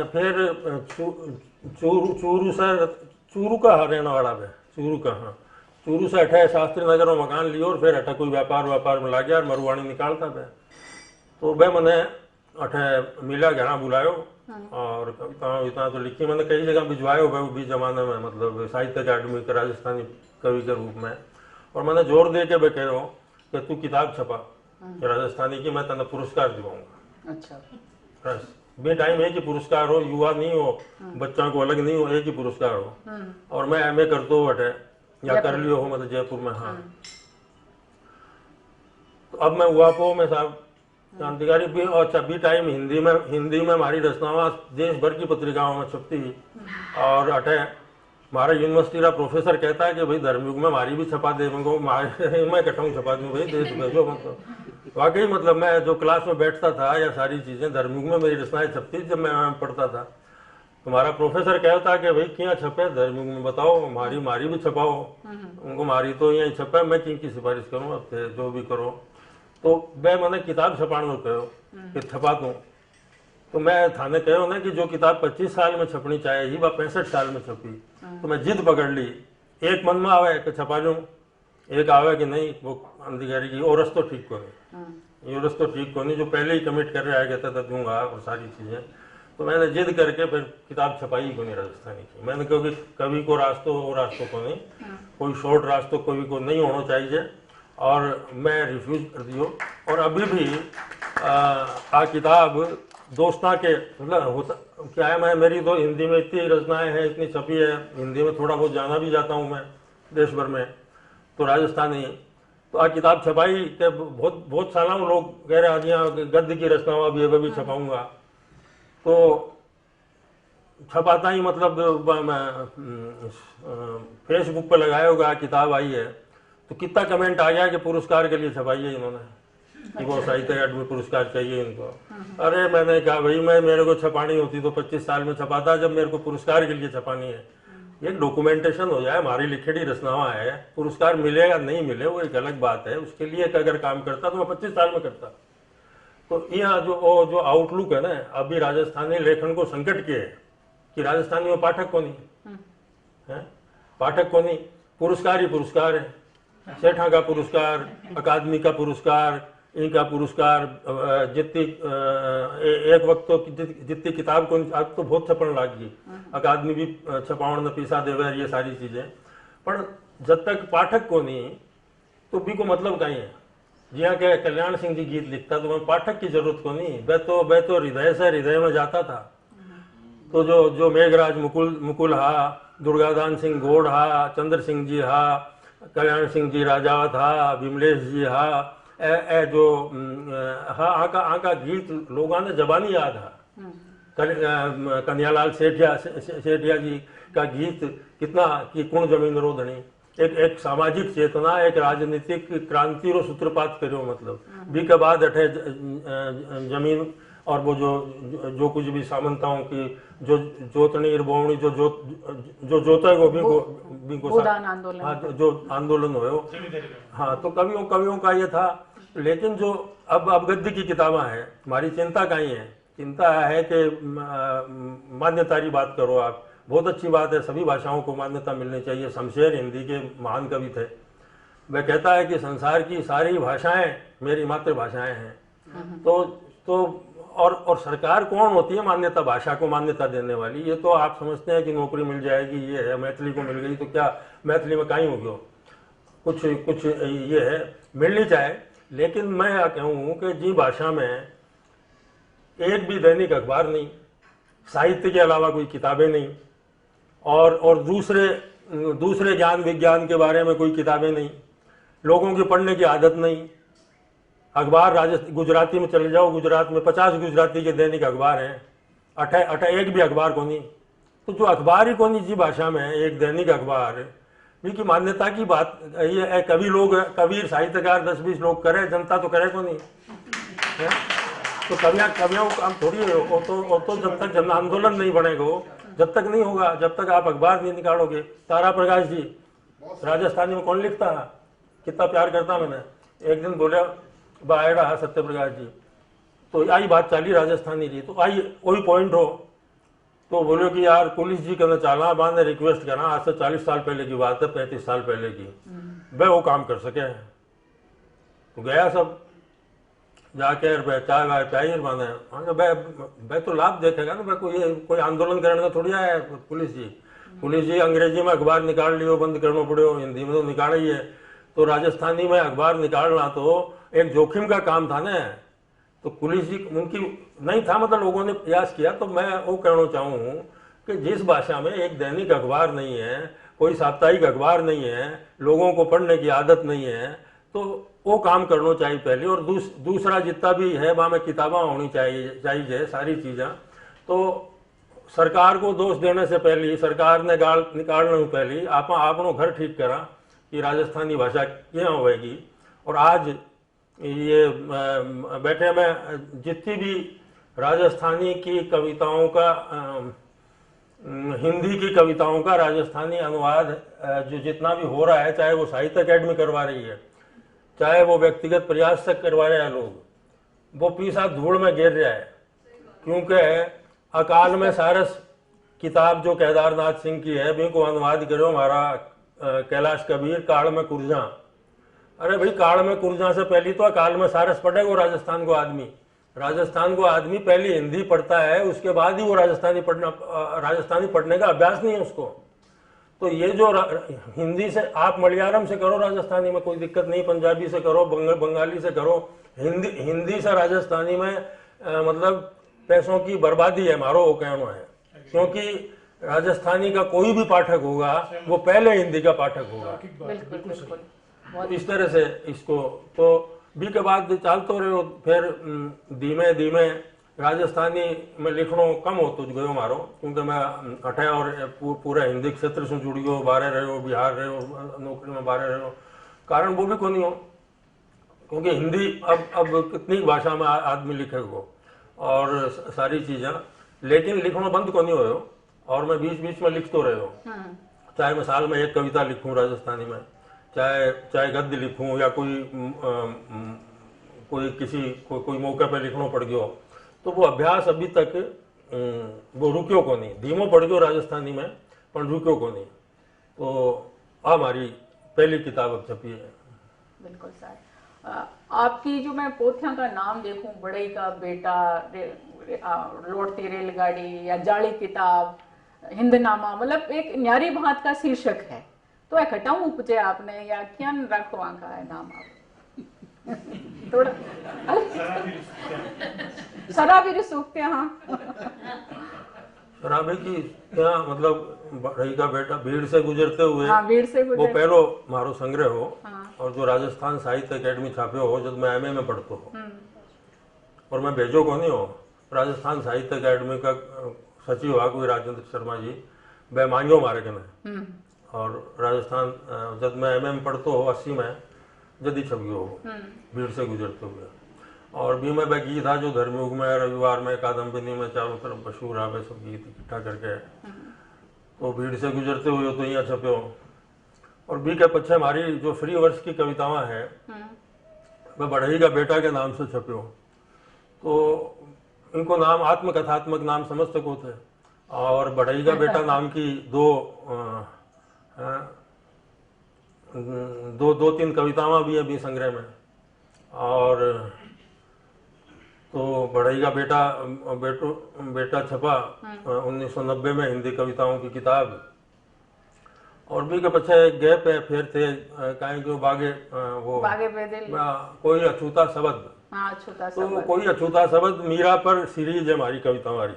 Speaker 5: फिर चूरू का रहने वाला है, चूरू का। हाँ, चूरू से हटे शास्त्री नगर में मकान लियो और फिर हटे कोई व्यापार में ला गया और मरवाड़ी निकालता मैं। तो वह मैंने अठे मिला घरा बुलायो और कविता तो लिखी मैंने कई जगह भिजवायो भाई भी जमाने में, मतलब साहित्य अकादमी के राजस्थानी कवि के रूप में। और मैंने जोर दे के मैं कह रहा हूँ कि तू किताब छपा राजस्थानी की, मैं तेना पुरस्कार दिलाऊंगा।
Speaker 4: अच्छा,
Speaker 5: बस बे टाइम एक ही पुरस्कार हो, युवा नहीं हो, बच्चों को अलग नहीं हो, एक ही पुरस्कार हो। और मैं एमए करते हो बटे या कर लियो हो मतलब जयपुर में। हाँ, तो अब मैं हुआ पो में साहब क्रांतिकारी भी। अच्छा बी टाइम हिंदी में हमारी रचनावां देश भर की पत्रिकाओं में छपती। और अटे हमारा यूनिवर्सिटी का प्रोफेसर कहता है कि भाई धर्मयुग में हमारी भी छपा दे। मैं कटाऊँ छपा दूँ भाई, देश भेजो। मतलब वाकई मतलब मैं जो क्लास में बैठता था या सारी चीज़ें धर्मयुग में मेरी रचनाएं छपती जब मैं पढ़ता था। तुम्हारा प्रोफेसर कहता कि भाई क्या छपे धर्मयुग में, बताओ मारी भी छपाओ। उनको मारी तो यही छपे, मैं की सिफारिश करूँ, अब जो भी करो। तो मैंने किताब छपाने को कहो कि छपा दूँ। तो मैं थाने कहो ना कि जो किताब 25 साल में छपनी चाहिए वह 65 साल में छपी। तो मैं जिद पकड़ ली, एक मन में आवे कि छपा लूँ, एक आवे कि नहीं वो अधिकारी की और रस तो ठीक को नहीं, ये रस तो ठीक को नहीं, जो पहले ही कमिट कर रहा है कहता था दूंगा और सारी चीज़ें। तो मैंने जिद करके फिर किताब छपाई को नहीं राजस्थानी की। मैंने कहा कि कवि को रास्तों को नहीं, कोई शॉर्ट रास्तों कवि को नहीं होना चाहिए। और मैं रिफ्यूज कर दियो। और अभी भी आ किताब दोस्ता के मतलब होता क्या है, मैं मेरी तो हिंदी में इतनी रचनाएं हैं, इतनी छपी है, हिंदी में थोड़ा बहुत जाना भी जाता हूँ मैं देश भर में, तो राजस्थानी। तो आ किताब छपाई के बहुत सालों लोग कह रहे आज यहाँ गद्य की रचनाओं भी छपाऊंगा। तो छपाता ही मतलब फेसबुक पर लगाया होगा किताब आई है तो कितना कमेंट आ गया कि पुरस्कार के लिए छपाई है इन्होंने, कि वो साहित्य अकादमी पुरस्कार चाहिए इनको। अरे मैंने कहा भाई मेरे को छपानी होती तो 25 साल में छपाता, जब मेरे को पुरस्कार के लिए छपानी है एक डॉक्यूमेंटेशन हो जाए, हमारी लिखी रचनावां है, पुरस्कार मिलेगा नहीं मिले वो एक अलग बात है। उसके लिए अगर काम करता तो मैं 25 साल में करता। तो यहाँ जो आउटलुक है ना अभी राजस्थानी लेखन को संकट के है कि राजस्थानी में पाठक को नहीं है, पाठक को नहीं, पुरस्कार ही पुरस्कार है। सेठा का पुरस्कार, अकादमी का पुरस्कार, इनका पुरस्कार जितनी एक वक्त तो जितनी किताब को आज तो बहुत छपन लग गई, अकादमी भी छपावण ने पीसा देवे ये सारी चीजें, पर जब तक पाठक को नहीं तो भी को मतलब कहीं है। जिया के कल्याण सिंह जी गीत लिखता तो मैं पाठक की जरूरत को नहीं, मैं तो हृदय से हृदय में जाता था। तो जो मेघराज मुकुल हा, दुर्गादान सिंह गोड़ हा, चंद्र सिंह जी हा, कल्याण सिंह जी राजावत हा, विमलेश जी हा, जो हाँ आका गीत लोगों ने जबानी याद है। कन्हैयालाल सेठिया जी का गीत कितना कि कुण जमीन रो धनी, एक सामाजिक चेतना, एक राजनीतिक क्रांति रो सूत्रपात करो, मतलब बी के बाद अठे जमीन और वो जो कुछ भी सामंताओं की जो जोतनी बोवनी जो जोता है भी को
Speaker 4: आंदोलन,
Speaker 5: हाँ जो आंदोलन हो, हाँ तो कवियों का ये था। लेकिन जो अब गद्य की किताबें हैं, हमारी चिंता कहीं है, चिंता है कि मान्यता की बात करो आप, बहुत अच्छी बात है, सभी भाषाओं को मान्यता मिलनी चाहिए। शमशेर हिंदी के महान कवि थे, वह कहता है कि संसार की सारी भाषाएं मेरी मातृभाषाएं हैं। तो और सरकार कौन होती है मान्यता, भाषा को मान्यता देने वाली? ये तो आप समझते हैं कि नौकरी मिल जाएगी, ये है, मैथिली को मिल गई तो क्या मैथिली में कहीं हो गया, कुछ ये है मिलनी चाहे। लेकिन मैं यह कहूँ कि जी भाषा में एक भी दैनिक अखबार नहीं, साहित्य के अलावा कोई किताबें नहीं, और दूसरे ज्ञान विज्ञान के बारे में कोई किताबें नहीं, लोगों की पढ़ने की आदत नहीं। अखबार गुजराती में चले जाओ, गुजरात में 50 गुजराती के दैनिक अखबार हैं, अठा एक भी अखबार को नहीं। तो जो अखबार ही को नहीं जी भाषा में एक दैनिक अखबार की मान्यता की बात ये कवि लोग, कबीर साहित्यकार 10-20 लोग करे, जनता तो करे को नहीं है? तो कवियों काम थोड़ी है तो जब तक जन आंदोलन नहीं बनेगा, जब तक नहीं होगा, जब तक आप अखबार नहीं निकालोगे। तारा प्रकाश जी राजस्थानी में कौन लिखता है, कितना प्यार करता मैंने, एक दिन बोला बायड़ा है सत्य प्रकाश जी, तो आई बात चाली राजस्थानी जी, तो आई वही पॉइंट हो, तो बोलो कि यार पुलिस जी कहना चाला बाद ने रिक्वेस्ट करना, आज से 40 साल पहले की बात है, 35 साल पहले की, वह वो काम कर सके। तो गया सब जाके चाय वाय प्याई माने भाई तो लाभ देखेगा ना, कोई आंदोलन करने का थोड़ी आया है पुलिस जी अंग्रेजी में अखबार निकाल लियो, बंद करना पड़ो, हिंदी में तो निकाला ही है। तो राजस्थानी में अखबार निकालना तो एक जोखिम का काम था ना, तो पुलिस जी उनकी नहीं था, मतलब लोगों ने प्रयास किया। तो मैं वो कहना चाहूँ कि जिस भाषा में एक दैनिक अखबार नहीं है, कोई साप्ताहिक अखबार नहीं है, लोगों को पढ़ने की आदत नहीं है, तो वो काम करना चाहिए पहले। और दूसरा जितना भी है वहाँ में किताबें होनी चाहिए सारी चीज़ें। तो सरकार को दोष देने से पहले, सरकार ने गाल निकालने से पहले आप अपनों घर ठीक करा कि राजस्थानी भाषा क्या होगी। और आज ये बैठे में जितनी भी राजस्थानी की कविताओं का, हिंदी की कविताओं का राजस्थानी अनुवाद जो जितना भी हो रहा है, चाहे वो साहित्य अकेडमी करवा रही है, चाहे वो व्यक्तिगत प्रयास से करवा रहे हैं लोग, वो पीसा धूल में गिर रहा है। क्योंकि अकाल में सारस किताब जो केदारनाथ सिंह की है, भी को अनुवाद करो हमारा कैलाश कबीर, काल में कुर्जा। अरे भाई काल में कुर्जा से पहले तो अकाल में सारस पढ़ेगा राजस्थान को आदमी पहले हिंदी पढ़ता है, उसके बाद ही वो राजस्थानी पढ़ने का अभ्यास नहीं है उसको। तो ये जो हिंदी से आप मलयालम से करो राजस्थानी में कोई दिक्कत नहीं, पंजाबी से करो, बंगाली से करो, हिंदी से राजस्थानी में मतलब पैसों की बर्बादी है, हमारा वो कहना है। क्योंकि राजस्थानी का कोई भी पाठक होगा वो पहले हिंदी का पाठक होगा।
Speaker 4: बिल्कुल।
Speaker 5: तो इस तरह से इसको तो बी के बाद चलते रहो, फिर धीमे धीमे राजस्थानी में लिखना कम होतो गयो हमारो, क्योंकि मैं अठे और पूरा हिंदी क्षेत्र से जुड़ी हो, बाहर रहो, बिहार रहो, नौकरी में बाहर रहो, कारण वो भी को नहीं हो। क्योंकि हिंदी अब कितनी भाषा में आदमी लिखेगा और सारी चीज़ें, लेकिन लिखना बंद को नहीं हो। और मैं बीच बीच में लिख तो रहे हो, चाहे मैं साल में एक कविता लिखूं राजस्थानी में, चाहे गद्य लिखूं या कोई मौके पे लिखना पड़ गयो, तो वो अभ्यास अभी तक वो रुक्यो को नहीं, धीमो पड़ गयो राजस्थानी में, पर रुक्यो को नहीं। तो हमारी पहली किताब अब छपी है।
Speaker 4: बिल्कुल सर। आपकी जो मैं पोथियां का नाम देखूं, बड़ई का बेटा, लौटती रेलगाड़ी या जाली किताब, हिंदनामा, मतलब एक न्यारी भांत का शीर्षक है। तो एक हटाऊं उपजे आपने या क्या रखो का है नाम आप थोड़ा शराबी सूखते हाँ
Speaker 5: शराबी की क्या मतलब बढ़ई का बेटा भीड़ से गुजरते हुए,
Speaker 4: हाँ, भीड़ से
Speaker 5: वो
Speaker 4: गुजर
Speaker 5: पहलो मारो संग्रह हो।
Speaker 4: हाँ।
Speaker 5: और जो राजस्थान साहित्य अकेडमी छाप्यो हो जब मैं एमए में पढ़तो हो, और मैं भेजो को नहीं हो राजस्थान साहित्य अकेडमी का सचिव हुआ कोई राजेंद्र शर्मा जी, वह मांगो मारे के ने। और राजस्थान जब मैं एमए में पढ़तो हो 80 में जदी छपियो हो भीड़ से गुजरते हुए। और भी में वह गीत था जो धर्मयुग में, रविवार में, कादम्बिनी में चारों तरफ मशहूर आ वे सब गीत इकट्ठा करके, तो भीड़ से गुजरते हुए तो यहाँ छप्यो। और बी के पीछे हमारी जो फ्री वर्ष की कविताएं हैं वह बढ़ई का बेटा के नाम से छप्यो। तो इनको नाम आत्मकथात्मक नाम समझ सको थे। और बढ़ई का बेटा नाम की दो तीन कविताएं भी है भी संग्रह में। और तो बढ़ई का बेटा छपा 1990 में हिंदी कविताओं की किताब। और भी के पीछे गैप है फिर थे कहीं जो बागे कोई अछूता शब्द।
Speaker 4: हाँ, अछूता
Speaker 5: तो
Speaker 4: शब्द।
Speaker 5: कोई अछूता शब्द मीरा पर सीरीज है हमारी कविता हमारी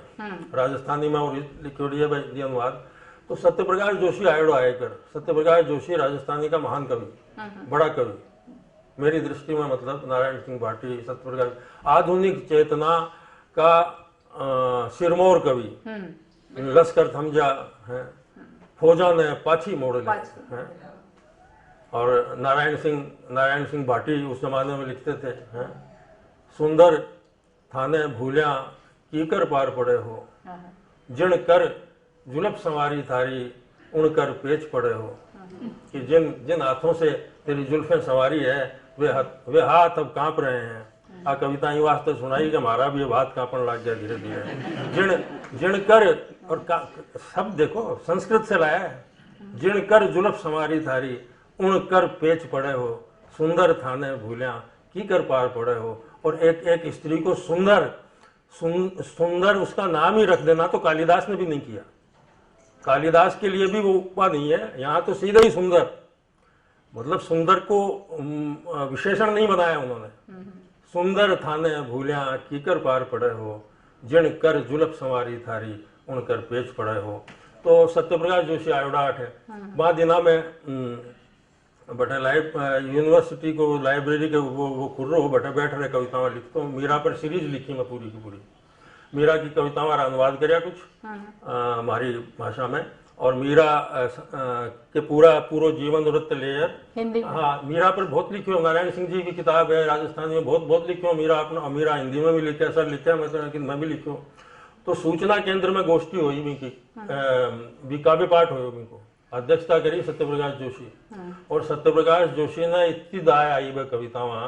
Speaker 5: राजस्थानी में और लिखी है हिंदी अनुवाद। तो सत्यप्रकाश जोशी आयडो आयकर, सत्यप्रकाश जोशी राजस्थानी का महान कवि, बड़ा कवि मेरी दृष्टि में, मतलब नारायण सिंह भाटी, सत्यप्रकाश, आधुनिक चेतना का सिरमौर कवि, लश्कर थमजा है, फौजा ने पाछी मोड़ ली है। और नारायण सिंह भाटी उस जमाने में लिखते थे हैं, सुंदर थाने भूलिया कीकर पार पड़े हो, जिन कर जुलफ संवारी थारी उनकर पेच पड़े हो। कि जिन हाथों से तेरी जुल्फें सवारी है वे हाथ अब कांप रहे हैं। आ कविता ही वास्ते सुनाई कि हमारा भी अब हाथ कांपने लग गया धीरे धीरे। जिन कर, और शब्द देखो संस्कृत से लाया है, जिन कर जुल्फ संवारी थारी उन कर पेच पड़े हो, सुंदर थाने भूलिया की कर पार पड़े हो। और एक स्त्री को सुंदर उसका नाम ही रख देना तो कालिदास ने भी नहीं किया। कालिदास के लिए भी वो उपमा नहीं है, यहाँ तो सीधा ही सुंदर, मतलब सुंदर को विशेषण नहीं बनाया उन्होंने। सुंदर थाने भूलिया कीकर पार पड़े हो, जिन कर जुलफ संवारी थारी उन कर पेच पड़े हो। तो सत्यप्रकाश जोशी आयोडाट है। बाद दिना में बटे यूनिवर्सिटी को लाइब्रेरी के वो खुर्रो हो बटे बैठ रहे कविताएं लिखते हो। मीरा पर सीरीज लिखी मैं पूरी की पूरी, मीरा की कविताओं का अनुवाद कराया कुछ हमारी भाषा में। और मीरा के पूरा जीवन वृत्त लेयर
Speaker 4: हिंदी।
Speaker 5: हाँ, मीरा पर बहुत लिखी हो। नारायण सिंह जी की किताब है राजस्थानी में, बहुत लिखी हो मीरा। अपना मीरा हिंदी में भी लिखा, सर लिखा मैं भी लिखी हूँ। तो सूचना केंद्र में गोष्ठी हुई मी की काव्य पाठ हुई मी को, अध्यक्षता करी सत्यप्रकाश जोशी। और सत्यप्रकाश जोशी ने इतनी दाय आई वह कवितावां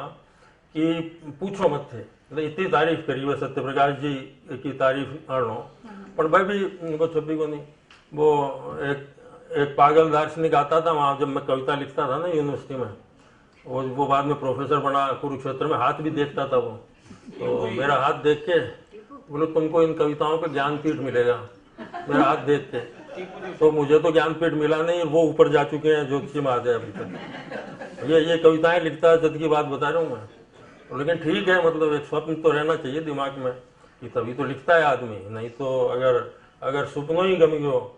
Speaker 5: कि पूछो मत थे, मतलब इतनी तारीफ करी वह सत्यप्रकाश जी की तारीफ आनो। पर मैं भी वो छपी को नहीं। वो एक पागल दार्शनिक आता था वहाँ जब मैं कविता लिखता था ना यूनिवर्सिटी में, वो बाद में प्रोफेसर बना कुरुक्षेत्र में, हाथ भी देखता था वो। तो मेरा हाथ देख के बोले तुमको इन कविताओं पे ज्ञानपीठ मिलेगा। मेरा हाथ देख के तो मुझे तो ज्ञानपीठ मिला नहीं, वो ऊपर जा चुके हैं ज्योतिषी महादेव अभी तक। ये कविताएं लिखता है जद की बात बता रहा हूँ मैं। तो लेकिन ठीक है, मतलब एक स्वप्न तो रहना चाहिए दिमाग में कि तभी तो लिखता है आदमी, नहीं तो अगर सुपनो ही गम गयो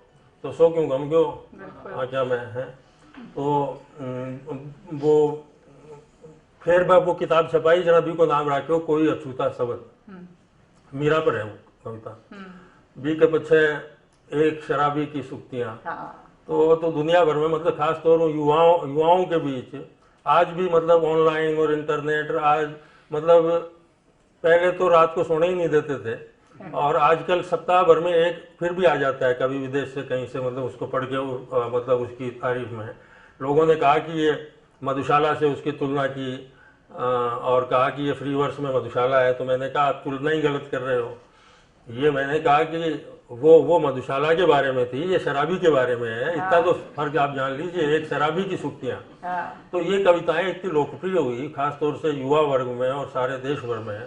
Speaker 5: तो सो क्यों गम गयो। हाँ क्या मैं है। तो वो फिर वो किताब छपाई जरा भी को नाम रखो कोई अछूता शब्द, मीरा पर है वो कविता। बी के पीछे एक शराबी की सुक्तियां। तो दुनिया भर में, मतलब खास तौर पर युवाओं के बीच आज भी, मतलब ऑनलाइन और इंटरनेट आज, मतलब पहले तो रात को सोने ही नहीं देते थे, और आजकल सप्ताह भर में एक फिर भी आ जाता है कभी विदेश से कहीं से, मतलब उसको पढ़ के मतलब उसकी तारीफ में लोगों ने कहा कि ये मधुशाला से उसकी तुलना की, और कहा कि ये फ्री वर्स में मधुशाला है। तो मैंने कहा आप तुलना ही गलत कर रहे हो। ये मैंने कहा कि वो मधुशाला के बारे में थी, ये शराबी के बारे में है। इतना तो फर्क आप जान लीजिए, एक शराबी की सुक्तियाँ। तो ये कविताएं इतनी लोकप्रिय हुई खासतौर से युवा वर्ग में और सारे देश भर में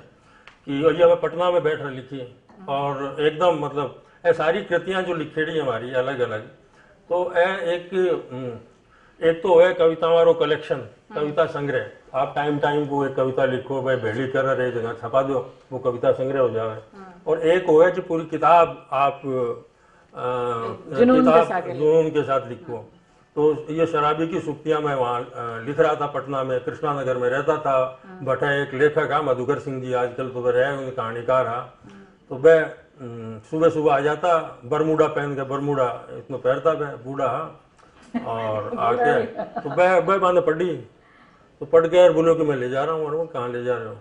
Speaker 5: कि और ये मैं पटना में बैठ कर लिखी और एकदम मतलब ये सारी कृतियाँ जो लिखेड़ी हमारी अलग अलग। तो एक तो है कविता वालों कलेक्शन, कविता संग्रह। आप टाइम को एक कविता लिखो, भाई भेड़ी कर रहे जगह छपा दो, वो कविता संग्रह हो जाए। और एक हो है कि पूरी किताब आप जुनून के साथ लिखो। तो ये शराबी की सुक्तियाँ मैं वहाँ लिख रहा था पटना में, कृष्णा नगर में रहता था। भट्टा एक लेखक है मधुकर सिंह जी, आजकल तो वह रहे, उनके कहानीकार है। तो वह सुबह सुबह आ जाता, बरमूडा पहन के, बरमूडा इतना पहनता वह बूढ़ा, और आके तो वह बांधे पढ़ी, तो पढ़ के और बोलो कि मैं ले जा रहा हूँ। और वो कहाँ ले जा रहे हो?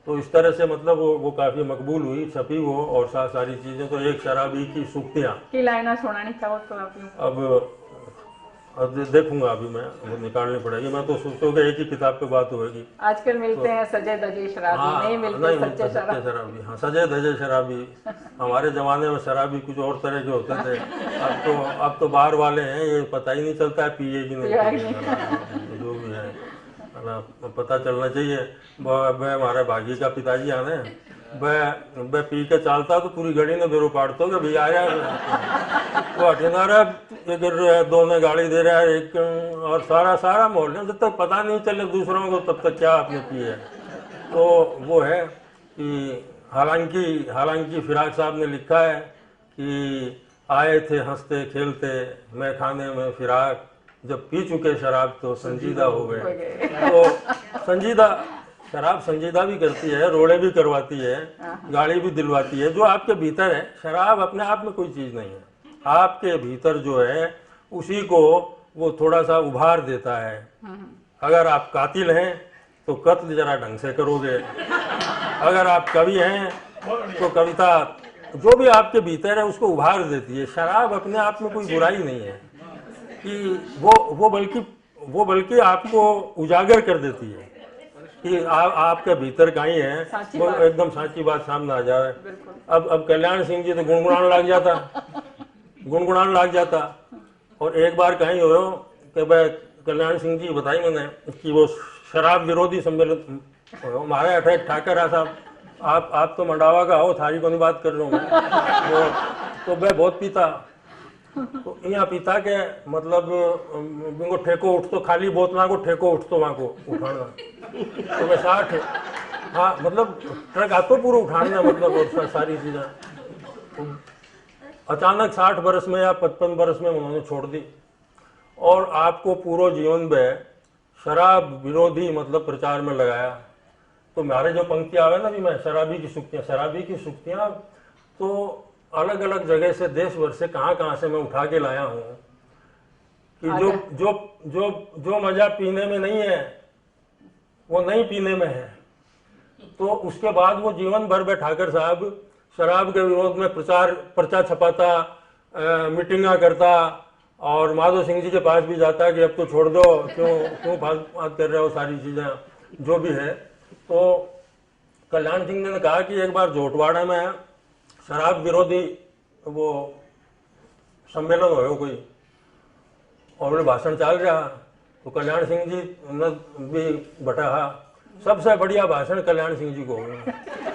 Speaker 5: तो इस तरह से मतलब वो काफी मकबूल हुई, छपी वो, और सारी चीजें। तो एक शराबी की सुक्तियाँ
Speaker 4: की लाइना सुनानी चाहो तो आप?
Speaker 5: अब देखूंगा, अभी मैं वो निकालनी पड़ेगी। मैं तो सोचूं कि एक ही किताब पे बात होगी।
Speaker 4: आजकल मिलते हैं सजे धजे शराबी,
Speaker 5: हाँ,
Speaker 4: नहीं मिलते सच्चे
Speaker 5: शराबी। हाँ, सजे धजे शराबी। हमारे जमाने में शराबी कुछ और तरह के होते थे। अब तो बाहर वाले हैं, ये पता ही नहीं चलता है पिए कि नहीं, जो भी है पता चलना चाहिए। वह हमारे भागी का पिताजी आने, वह पी के चालता तो पूरी गड़ी ने बेरो पाड़ता कि भैया आ रहा वो हटेना रहा, दो ने गाड़ी दे रहा है एक, और सारा मोहल्ले जब तक पता नहीं चले दूसरों को तब तक क्या आपने पी है। तो वो है कि हालांकि फिराक साहब ने लिखा है कि आए थे हंसते खेलते मैं खाने में फिराक, जब पी चुके शराब तो संजीदा हो गए। तो शराब संजीदा भी करती है, रोड़े भी करवाती है, गाड़ी भी दिलवाती है। जो आपके भीतर है, शराब अपने आप में कोई चीज नहीं है, आपके भीतर जो है उसी को वो थोड़ा सा उभार देता है। अगर आप कातिल हैं तो कत्ल जरा ढंग से करोगे, अगर आप कवि हैं तो कविता जो भी आपके भीतर है उसको उभार देती है। शराब अपने आप में कोई बुराई नहीं है कि वो बल्कि आपको उजागर कर देती है कि आपके भीतर कहीं है, वो एकदम साची बात सामने आ जाए। अब कल्याण सिंह जी तो गुनगुनाने लग जाता। और एक बार कहीं हो कि भाई कल्याण सिंह जी बताई मैंने कि वो शराब विरोधी सम्मेलन हमारे अठेठ ठाकर है साहब, आप तो मंडावा का हो, थारी को नहीं बात कर रहा हूँ। तो वह बहुत पीता, तो यहाँ पीता के मतलब ठेको उठ तो खाली बोतला को ठेको उठ तो वहाँ को उठाना, तो मैं 60, हाँ मतलब ट्रक आतो पूरा उठाना, मतलब और सारी चीजें। अचानक 60 बरस में या 55 बरस में उन्होंने छोड़ दी, और आपको पूरा जीवन में शराब विरोधी मतलब प्रचार में लगाया। तो हमारे जो पंक्ति आवे ना भी, मैं शराबी की सुक्तियाँ तो अलग अलग जगह से, देश भर से, कहाँ से मैं उठा के लाया हूँ कि जो मजा पीने में नहीं है वो नहीं पीने में है। तो उसके बाद वो जीवन भर में ठाकर साहब शराब के विरोध में पर्चा छपाता, मीटिंगा करता, और माधव सिंह जी के पास भी जाता कि अब तो छोड़ दो, क्यों बात कर रहे हो, सारी चीजें जो भी है। तो कल्याण सिंह ने कहा कि एक बार जोटवाड़ा में शराब विरोधी वो सम्मेलन हो कोई, और भाषण चल रहा, तो कल्याण सिंह जी ने भी बटा, सबसे बढ़िया भाषण कल्याण सिंह जी को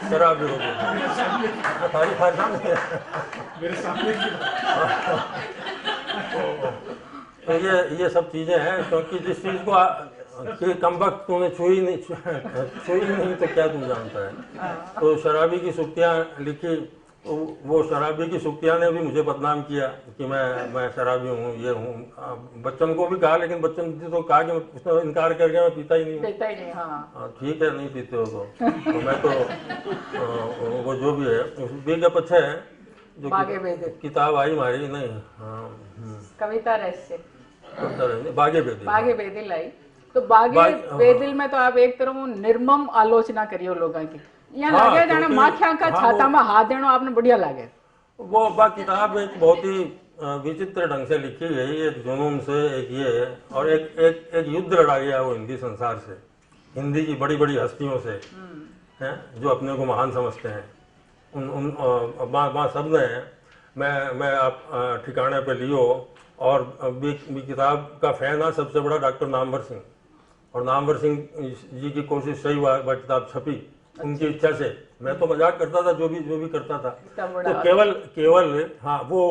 Speaker 5: शराब विरोधी। मेरे सामने तो ये सब चीजें हैं, क्योंकि जिस चीज को कम वक्त तूने छुई नहीं तो क्या तू जानता है। तो शराबी की सुक्तियाँ लिखी, तो वो शराबी की सुक्तियाँ ने भी मुझे बदनाम किया कि मैं शराबी हूँ, ये हूँ। बच्चन को भी कहा, लेकिन बच्चन जी तो कहा कि उसने इनकार करके मैं पीता ही नहीं। हाँ ठीक है, नहीं पीते हो तो मैं तो वो जो भी है उसके के पीछे है जो किताब आई हमारी, नहीं
Speaker 4: कविता रहस्य
Speaker 5: बागे
Speaker 4: बेदिल आई। तो बागे बेदिल में तो आप एक तरह निर्मम आलोचना करियो लोगों की, यहाँ लगे जाने माखिया का छाता में हाथ देना आपने बढ़िया लगे।
Speaker 5: वो किताब एक बहुत ही विचित्र ढंग से लिखी गई, एक जुनून से, एक ये है, और एक युद्ध लड़ा गया वो हिंदी संसार से, हिंदी की बड़ी बड़ी हस्तियों से हैं जो अपने को महान समझते हैं। उन सब ने मैं आप ठिकाने पे लियो। और भी किताब का फैन है सबसे बड़ा डॉक्टर नामवर सिंह, और नामवर सिंह जी की कोशिश सही हुआ वह किताब छपी उनकी इच्छा से। मैं तो मजाक करता था जो भी करता था, तो केवल हाँ वो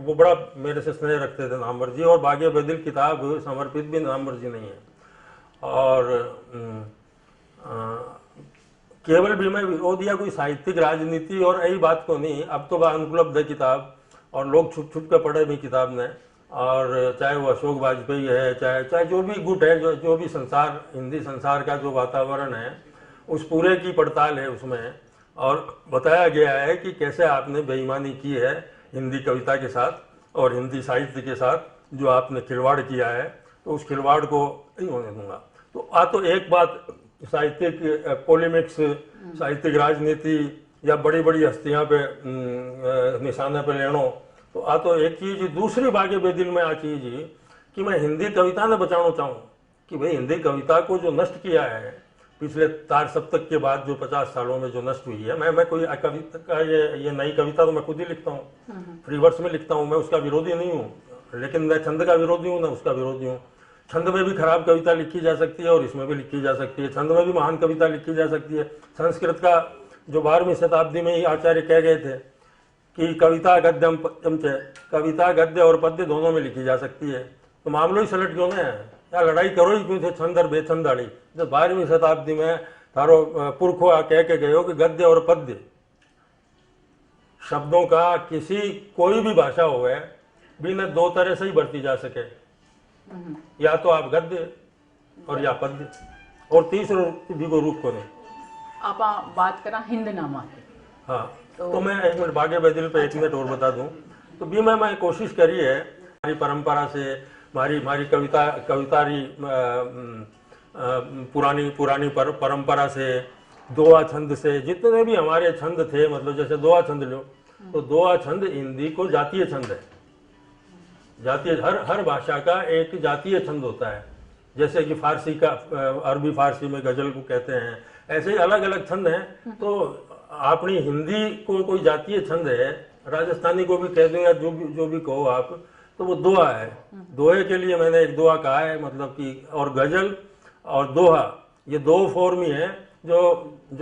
Speaker 5: बड़ा मेरे से स्नेह रखते थे नामवर जी, और बागे बदिल किताब समर्पित भी नामवर जी नहीं है। और केवल भी मैं विरोध या कोई साहित्यिक राजनीति और यही बात को नहीं, अब तो वह अनुपलब्ध है किताब और लोग छुप छुप के पढ़े भी किताब ने। और चाहे वो अशोक वाजपेयी है, चाहे जो भी गुट है, जो भी संसार, हिंदी संसार का जो वातावरण है उस पूरे की पड़ताल है उसमें, और बताया गया है कि कैसे आपने बेईमानी की है हिंदी कविता के साथ और हिंदी साहित्य के साथ, जो आपने खिलवाड़ किया है, तो उस खिलवाड़ को नहीं होने दूंगा। तो एक बात साहित्यिक पोलेमिक्स, साहित्यिक राजनीति या बड़ी बड़ी हस्तियां पे निशाने पे लेनो, तो एक चीज। दूसरी बागे बेदिल में आ चीज कि मैं हिंदी कविता ने बचाना चाहूँ कि भाई हिंदी कविता को जो नष्ट किया है पिछले 4 सप्तक के बाद, जो 50 सालों में जो नष्ट हुई है, मैं कोई कविता का ये नई कविता तो मैं खुद ही लिखता हूँ, फ्री वर्स में लिखता हूँ, मैं उसका विरोधी नहीं हूँ, लेकिन मैं छंद का विरोधी हूँ ना उसका विरोधी हूँ। छंद में भी खराब कविता लिखी जा सकती है और इसमें भी लिखी जा सकती है, छंद में भी महान कविता लिखी जा सकती है। संस्कृत का जो 12वीं शताब्दी में ही आचार्य कह गए थे कि कविता गद्यम पद्यम च, कविता गद्य और पद्य दोनों में लिखी जा सकती है। तो मामलो ही सलट क्यों है, या लड़ाई करो ही क्यों थे छंद और बेछंद वाली। जब 12वीं शताब्दी में थारो पुरखो कह के गए हो कि गद्य और पद्य शब्दों का किसी कोई भी भाषा हो गए बिना 2 तरह से ही बरती जा सके, या तो आप गद्य और या पद्य, और तीसरे भी को रूप को नहीं।
Speaker 4: आप बात करा हिंदनामा की।
Speaker 5: हाँ, तो मैं 1 मिनट बागे बेदिल पे 1 मिनट और बता दूं। तो भी मैं कोशिश करी है हमारी परंपरा से, हमारी कवितारी पुरानी परंपरा से, दोहा छंद से, जितने भी हमारे छंद थे, मतलब जैसे दोहा छंद लो, तो दोहा छंद हिंदी को जातीय छंद है। जातीय हर भाषा का एक जातीय छंद होता है, जैसे कि फारसी का अरबी फारसी में गजल को कहते हैं, ऐसे ही अलग अलग छंद हैं। तो अपनी हिंदी को कोई जातीय छंद है, राजस्थानी को भी कह दो या जो भी कहो आप, तो वो दोहा है। दोहे के लिए मैंने एक दोहा कहा है, मतलब कि, और गजल और दोहा ये 2 फॉर्म ही है जो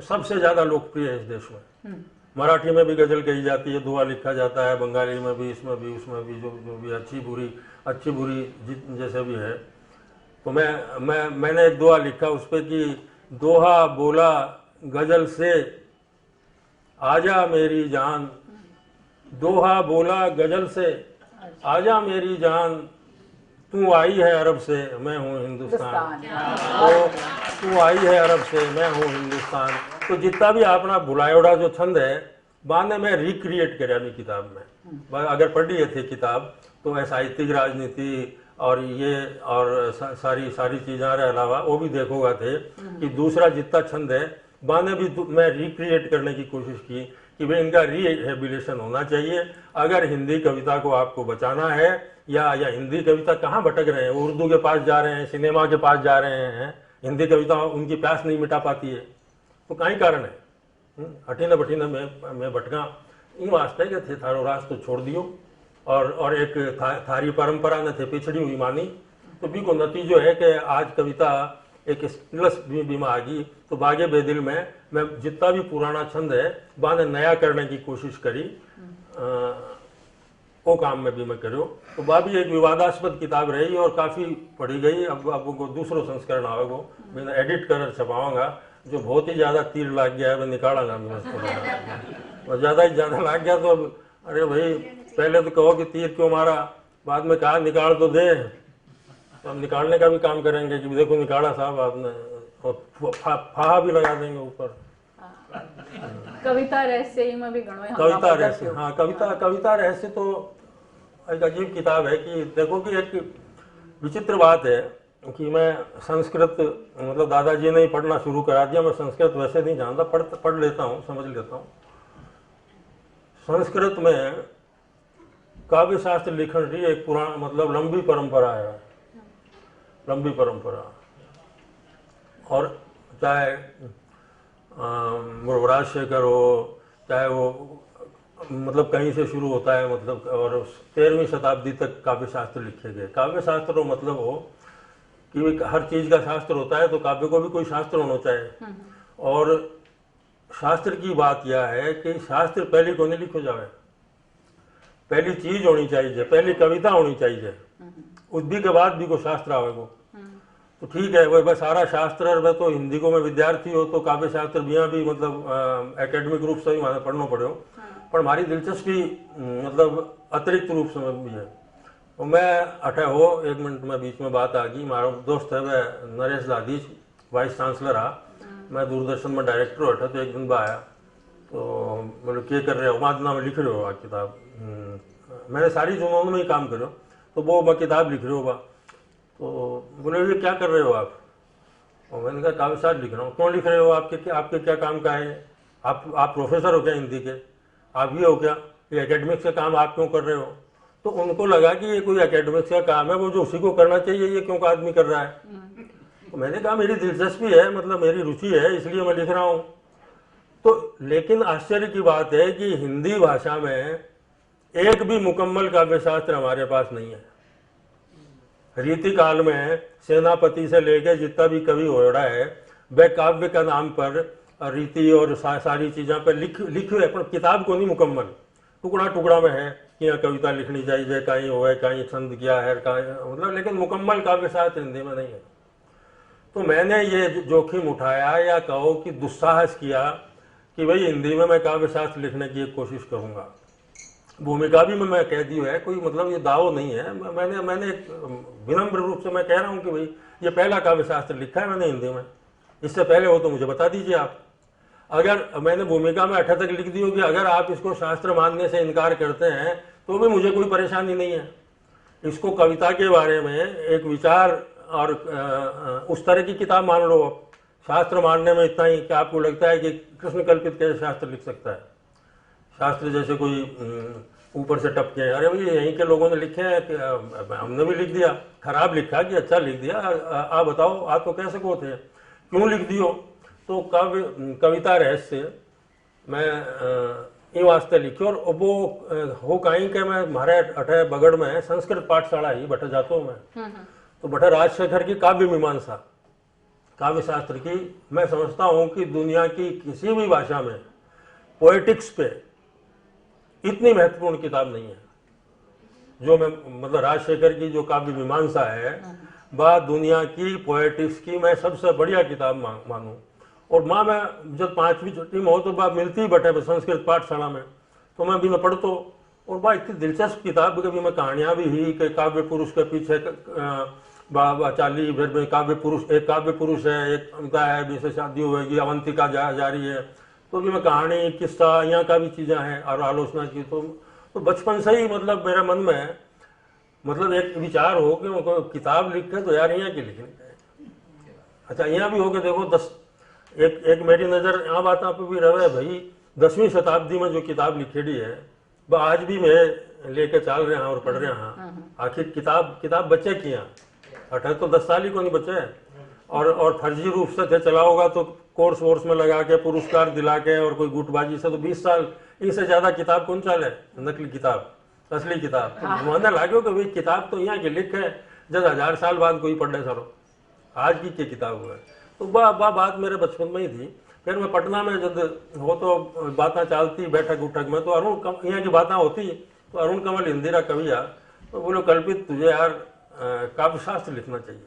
Speaker 5: सबसे ज्यादा लोकप्रिय है इस देश में। मराठी में भी गजल कही जाती है, दोहा लिखा जाता है, बंगाली में भी, इसमें भी, उसमें भी, जो भी अच्छी बुरी जैसे भी है। तो मैंने एक दोहा लिखा उस पर कि दोहा बोला गजल से आजा मेरी जान, दोहा बोला गजल से आजा मेरी जान, तू आई है अरब से मैं हूँ हिंदुस्तान। तो तू आई है अरब से मैं हूँ हिंदुस्तान। तो जितना भी अपना भुलायोड़ा जो छंद है बाद में रिक्रिएट करे अपनी किताब में। अगर पढ़ी है थी किताब तो वह साहित्यिक राजनीति और ये और सारी चीज़ों के अलावा वो भी देखोगा थे कि दूसरा जितना छंद है बाने भी मैं रिक्रिएट करने की कोशिश की कि भाई इनका रिहेबिलिटेशन होना चाहिए। अगर हिंदी कविता को आपको बचाना है या हिंदी कविता कहाँ भटक रहे हैं, उर्दू के पास जा रहे हैं, सिनेमा के पास जा रहे हैं, हिंदी कविता उनकी प्यास नहीं मिटा पाती है, तो कहीं कारण है। हटीने बटीने में भटका इन वास्ते के थे थारो रास्तो छोड़ दियो और एक थारी परंपरा ने थे पिछड़ी हुई मानी। तो भी को नतीजो है कि आज कविता एक स्किलस भी में आ गई। तो बागे बेदिल में मैं जितना भी पुराना छंद है बाने नया करने की कोशिश करी, वो काम में भी मैं करो। तो बा भी एक विवादास्पद किताब रही और काफ़ी पढ़ी गई। अब वो दूसरो संस्करण आवेगो, मैं एडिट कर छपाऊंगा, जो बहुत ही ज़्यादा तीर लाग गया है मैं निकालांगा भी उसको। और ज़्यादा ही ज़्यादा लाग गया तो अरे भाई पहले तो कहो कि तीर क्यों मारा, बाद में कहा निकाल तो दे। तो हम निकालने का भी काम करेंगे कि देखो निकाला साहब आपने, और फाहा भी लगा देंगे ऊपर।
Speaker 4: कविता रहस्य में भी घणो
Speaker 5: कविता रहस्य, हाँ कविता रहस्य तो एक अजीब किताब है कि देखो कि एक विचित्र बात है कि मैं संस्कृत मतलब दादाजी ने ही पढ़ना शुरू करा दिया। मैं संस्कृत वैसे नहीं जानता, पढ़ लेता हूँ, समझ लेता हूँ। संस्कृत में काव्य शास्त्र लिखण की एक पुराना मतलब लंबी परंपरा है, लंबी परंपरा। और चाहे राजशेखर हो, चाहे वो मतलब कहीं से शुरू होता है, मतलब और 13वीं शताब्दी तक काव्य शास्त्र लिखे गए। काव्य शास्त्र तो मतलब हो कि हर चीज का शास्त्र होता है, तो काव्य को भी कोई शास्त्र होना चाहिए। और शास्त्र की बात यह है कि शास्त्र पहले को नहीं लिखो जावे, पहली चीज होनी चाहिए, पहली कविता होनी चाहिए, उद्दी के बाद भी को शास्त्र आवे को। तो ठीक है, वह सारा शास्त्र वह तो हिंदी को मैं विद्यार्थी हो तो काव्य शास्त्र भी मतलब एकेडमिक रूप से भी माने पढ़ना पड़े हो, पर हमारी दिलचस्पी मतलब अतिरिक्त रूप से भी है। तो मैं अठे हो 1 मिनट में बीच में बात आ गई, हमारा दोस्त है वह नरेश दादी वाइस चांसलर आ, मैं दूरदर्शन में डायरेक्टर हटा, तो एक दिन बा आया तो बोले क्या कर रहे हो, मादना में लिख रहे हो आप किताब। मैंने सारी जुनून में ही काम करो, तो वो मैं किताब लिख रहे हो बा, तो बोले ये क्या कर रहे हो आप। और मैंने कहा काव्य शास्त्र लिख रहा हूँ। क्यों लिख रहे हो, आपके क्या काम का है, आप प्रोफेसर हो क्या हिंदी के, आप ये हो क्या, ये एकेडमिक्स का काम आप क्यों कर रहे हो। तो उनको लगा कि ये कोई एकेडमिक्स का काम है, वो जो उसी को करना चाहिए, ये क्यों का आदमी कर रहा है। तो मैंने कहा मेरी दिलचस्पी है, मतलब मेरी रुचि है, इसलिए मैं लिख रहा हूँ। तो लेकिन आश्चर्य की बात है कि हिंदी भाषा में एक भी मुकम्मल काव्य शास्त्र हमारे पास नहीं है। रीति काल में सेनापति से लेकर जितना भी कवि हो रहा है, वह काव्य का नाम पर रीति और सारी चीज़ों पर लिखे है, पर किताब को नहीं मुकम्मल, टुकड़ा टुकड़ा में है कि यहाँ कविता लिखनी चाहिए, कहीं हो है, कहीं छंद क्या है, कहीं मतलब, लेकिन मुकम्मल काव्य शास्त्र हिंदी में नहीं है। तो मैंने ये जोखिम उठाया या कहो कि दुस्साहस किया कि भाई हिंदी में मैं काव्य शास्त्र लिखने की एक कोशिश करूँगा। भूमिका भी मैं कह दी है, कोई मतलब ये दाव नहीं है। मैंने एक विनम्र रूप से मैं कह रहा हूँ कि भाई ये पहला काव्य शास्त्र लिखा है मैंने हिंदी में, इससे पहले हो तो मुझे बता दीजिए आप। अगर मैंने भूमिका में 8 तक लिख दी होगी, अगर आप इसको शास्त्र मानने से इनकार करते हैं तो भी मुझे कोई परेशानी नहीं है। इसको कविता के बारे में एक विचार और उस तरह की किताब मान लो। आप शास्त्र मानने में इतना ही कि आपको लगता है कि कृष्ण कल्पित कैसे शास्त्र लिख सकता है, शास्त्र जैसे कोई ऊपर से टपके हैं, अरे भाई यहीं के लोगों ने लिखे हैं कि हमने भी लिख दिया, खराब लिखा कि अच्छा लिख दिया, आप बताओ आप तो कह सको थे क्यों लिख दियो। तो कविता रहस्य मैं ये वास्ते लिखी। और वो हो कहीं के मैं हमारे अठे बगड़ में संस्कृत पाठशाला ही बटे जाता हूँ मैं, तो बटे राजशेखर की काव्य मीमांसा काव्य शास्त्र की मैं समझता हूँ कि दुनिया की किसी भी भाषा में पोएटिक्स पे इतनी महत्वपूर्ण किताब नहीं है। जो मैं मतलब राजशेखर की जो काव्य मीमांसा है वह दुनिया की पोएटिक्स की मैं सबसे बढ़िया किताब मानूं। और माँ मैं जब 5वीं छुट्टी में हो तो बात मिलती ही बटे संस्कृत पाठशाला में, तो मैं भी मैं पढ़तो। और बा इतनी दिलचस्प किताब, कभी मैं कहानियाँ भी ही कि काव्य पुरुष के पीछे चाली फिर में काव्य पुरुष, एक काव्य पुरुष है, एक कविता है, भी से शादी होगी, अवंतिका जारी है, तो भी मैं कहानी किस्सा यहाँ का भी चीज़ें हैं और आलोचना की। तो बचपन से ही मतलब मेरे मन में मतलब एक विचार हो कि किताब लिखे तो यार यहाँ की लिखनी चाहिए। अच्छा यहाँ भी हो के देखो एक मेरी नज़र यहाँ बात पर भी रहे भाई, 10वीं शताब्दी में जो किताब लिखेड़ी है वह आज भी मैं लेके चल रहे हैं और पढ़ रहे हैं। आखिर किताब बच्चे की हैं, 18 तो 10 साल ही को नहीं बचे। और फर्जी रूप से थे चला होगा तो कोर्स वोर्स में लगा के पुरस्कार दिला के और कोई गुटबाजी से तो 20 साल, इससे ज़्यादा किताब कौन चाले, नकली किताब असली किताब। तो मैंने लागो कि भाई किताब तो यहाँ की लिख है जब 1000 साल बाद कोई पढ़े सरो, आज की क्या किताब हुआ है। तो बात मेरे बचपन में ही थी। फिर मैं पटना में जब हो तो बातें चलती बैठक उठक में, तो अरुण यहाँ की बातें होती, तो अरुण कमल इंदिरा कविया तो बोलो कल्पित तुझे यार काव्य शास्त्र लिखना चाहिए।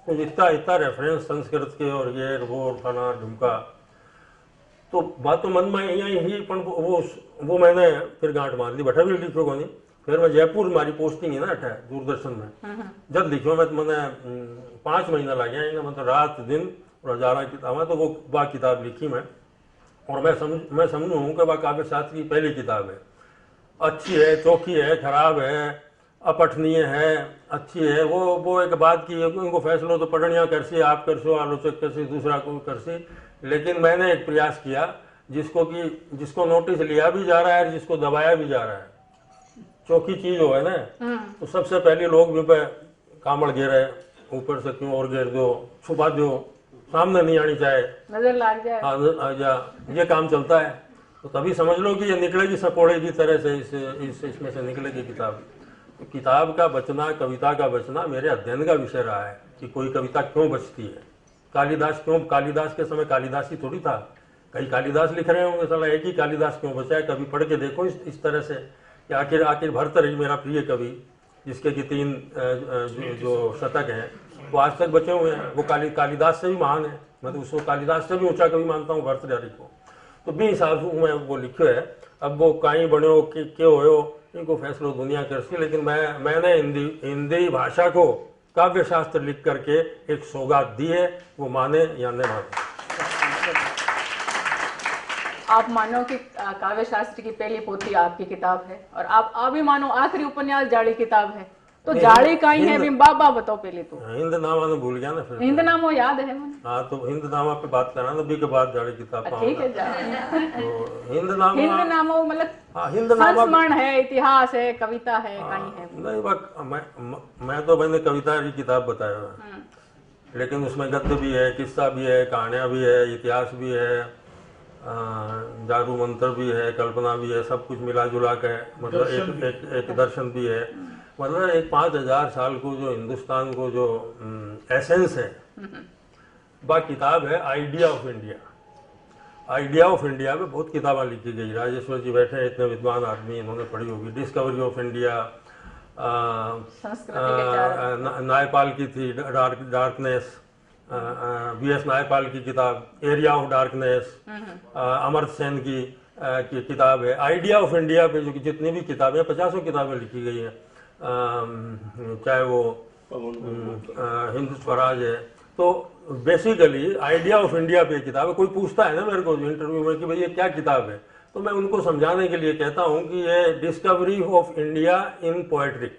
Speaker 5: तो इतना रेफरेंस संस्कृत के और ये वो फना ढुमका, तो बात तो मन में यहाँ ही पण वो मैंने फिर गांठ मार दी, बैठा भी लिखो को नहीं। फिर मैं जयपुर हमारी पोस्टिंग है ना अठा दूरदर्शन में, जब लिखो मैंने 5 महीना लग गया, मतलब रात दिन और 1000 किताबें, तो वो किताब लिखी मैं। और मैं समझूँ कि वह काव्य शास्त्र की पहली किताब है, अच्छी है, चौखी है, खराब है, अपठनीय है, अच्छी है, वो एक बात की उनको फैसलो तो पढ़निया करसी, आप करसो, आलोचक करसी, दूसरा कोई करसी। लेकिन मैंने एक प्रयास किया जिसको नोटिस लिया भी जा रहा है, जिसको दबाया भी जा रहा है। चौकी चीज हो है ना, तो सबसे पहले लोग भी पे कामड़ गिरे, ऊपर से क्यों और गिर दो, छुपा दो, सामने नहीं आनी चाहे,
Speaker 4: नजर लग जाए,
Speaker 5: आ जा, ये काम चलता है। तो तभी समझ लो कि ये निकलेगी सकोड़े की तरह से इसमें से निकलेगी किताब। तो किताब का बचना, कविता का बचना मेरे अध्ययन का विषय रहा है कि कोई कविता क्यों बचती है। कालिदास के समय कालिदास ही थोड़ी था, कई कालिदास लिख रहे होंगे, साला एक ही कालिदास क्यों बचा है। कभी पढ़ के देखो इस तरह से कि आखिर भर्तृहरि मेरा प्रिय कवि, जिसके कि 3 जो शतक हैं वो आज तक बचे हुए हैं, वो कालिदास से भी महान है। मैं तो उसको कालिदास से भी ऊंचा कवि मानता हूँ भर्तृहरि को। तो भी हिसाब से मैं वो लिखो है। अब वो काई बनो कि क्यों हो इनको फैसलो दुनिया करती, लेकिन मैंने हिंदी भाषा को काव्य शास्त्र लिख करके एक सौगात दी है, वो माने या न माने।
Speaker 4: आप मानो कि काव्य शास्त्र की पहली पोथी आपकी किताब है, और आप भी मानो आखिरी उपन्यास जाड़ी किताब है। तो जाड़ी का ही है भी बाबा बताओ पहले तो।
Speaker 5: हिंद नामा तो भूल गया ना फिर।
Speaker 4: हिंद नाम वो याद है मुझे।
Speaker 5: हाँ तो हिंद नामा पे बात करना ना, भी के बाद जाड़ी किताब।
Speaker 4: ठीक है
Speaker 5: तो हिंद
Speaker 4: नामा वो मतलब संस्मरण है, इतिहास है, कविता है, कहीं है
Speaker 5: नहीं। मैं तो मैंने कविता की किताब बताया है, लेकिन उसमें गद्य भी है, किस्सा भी है, कहानियां भी है, इतिहास भी है, जादू मंत्र भी है, कल्पना भी है, सब कुछ मिला जुला के मतलब एक दर्शन भी है। मतलब एक 5000 साल को जो हिंदुस्तान को जो एसेंस है, वह किताब है idea of India. Idea of India पे बहुत किताबें लिखी गई। राजेश्वर जी बैठे हैं, इतने विद्वान आदमी, इन्होंने पढ़ी होगी। डिस्कवरी ऑफ इंडिया, नायपाल की थी डार्कनेस, BS नायपाल की किताब area of darkness, Amartya Sen की किताब है। आइडिया ऑफ इंडिया पे जो जितनी भी किताबें 50 किताबें लिखी गई हैं, चाहे वो हिंद स्वराज है। तो बेसिकली आइडिया ऑफ इंडिया पे किताब है। कोई पूछता है ना मेरे को इंटरव्यू में कि भाई ये क्या किताब है, तो मैं उनको समझाने के लिए कहता हूँ कि ये discovery of India in poetry,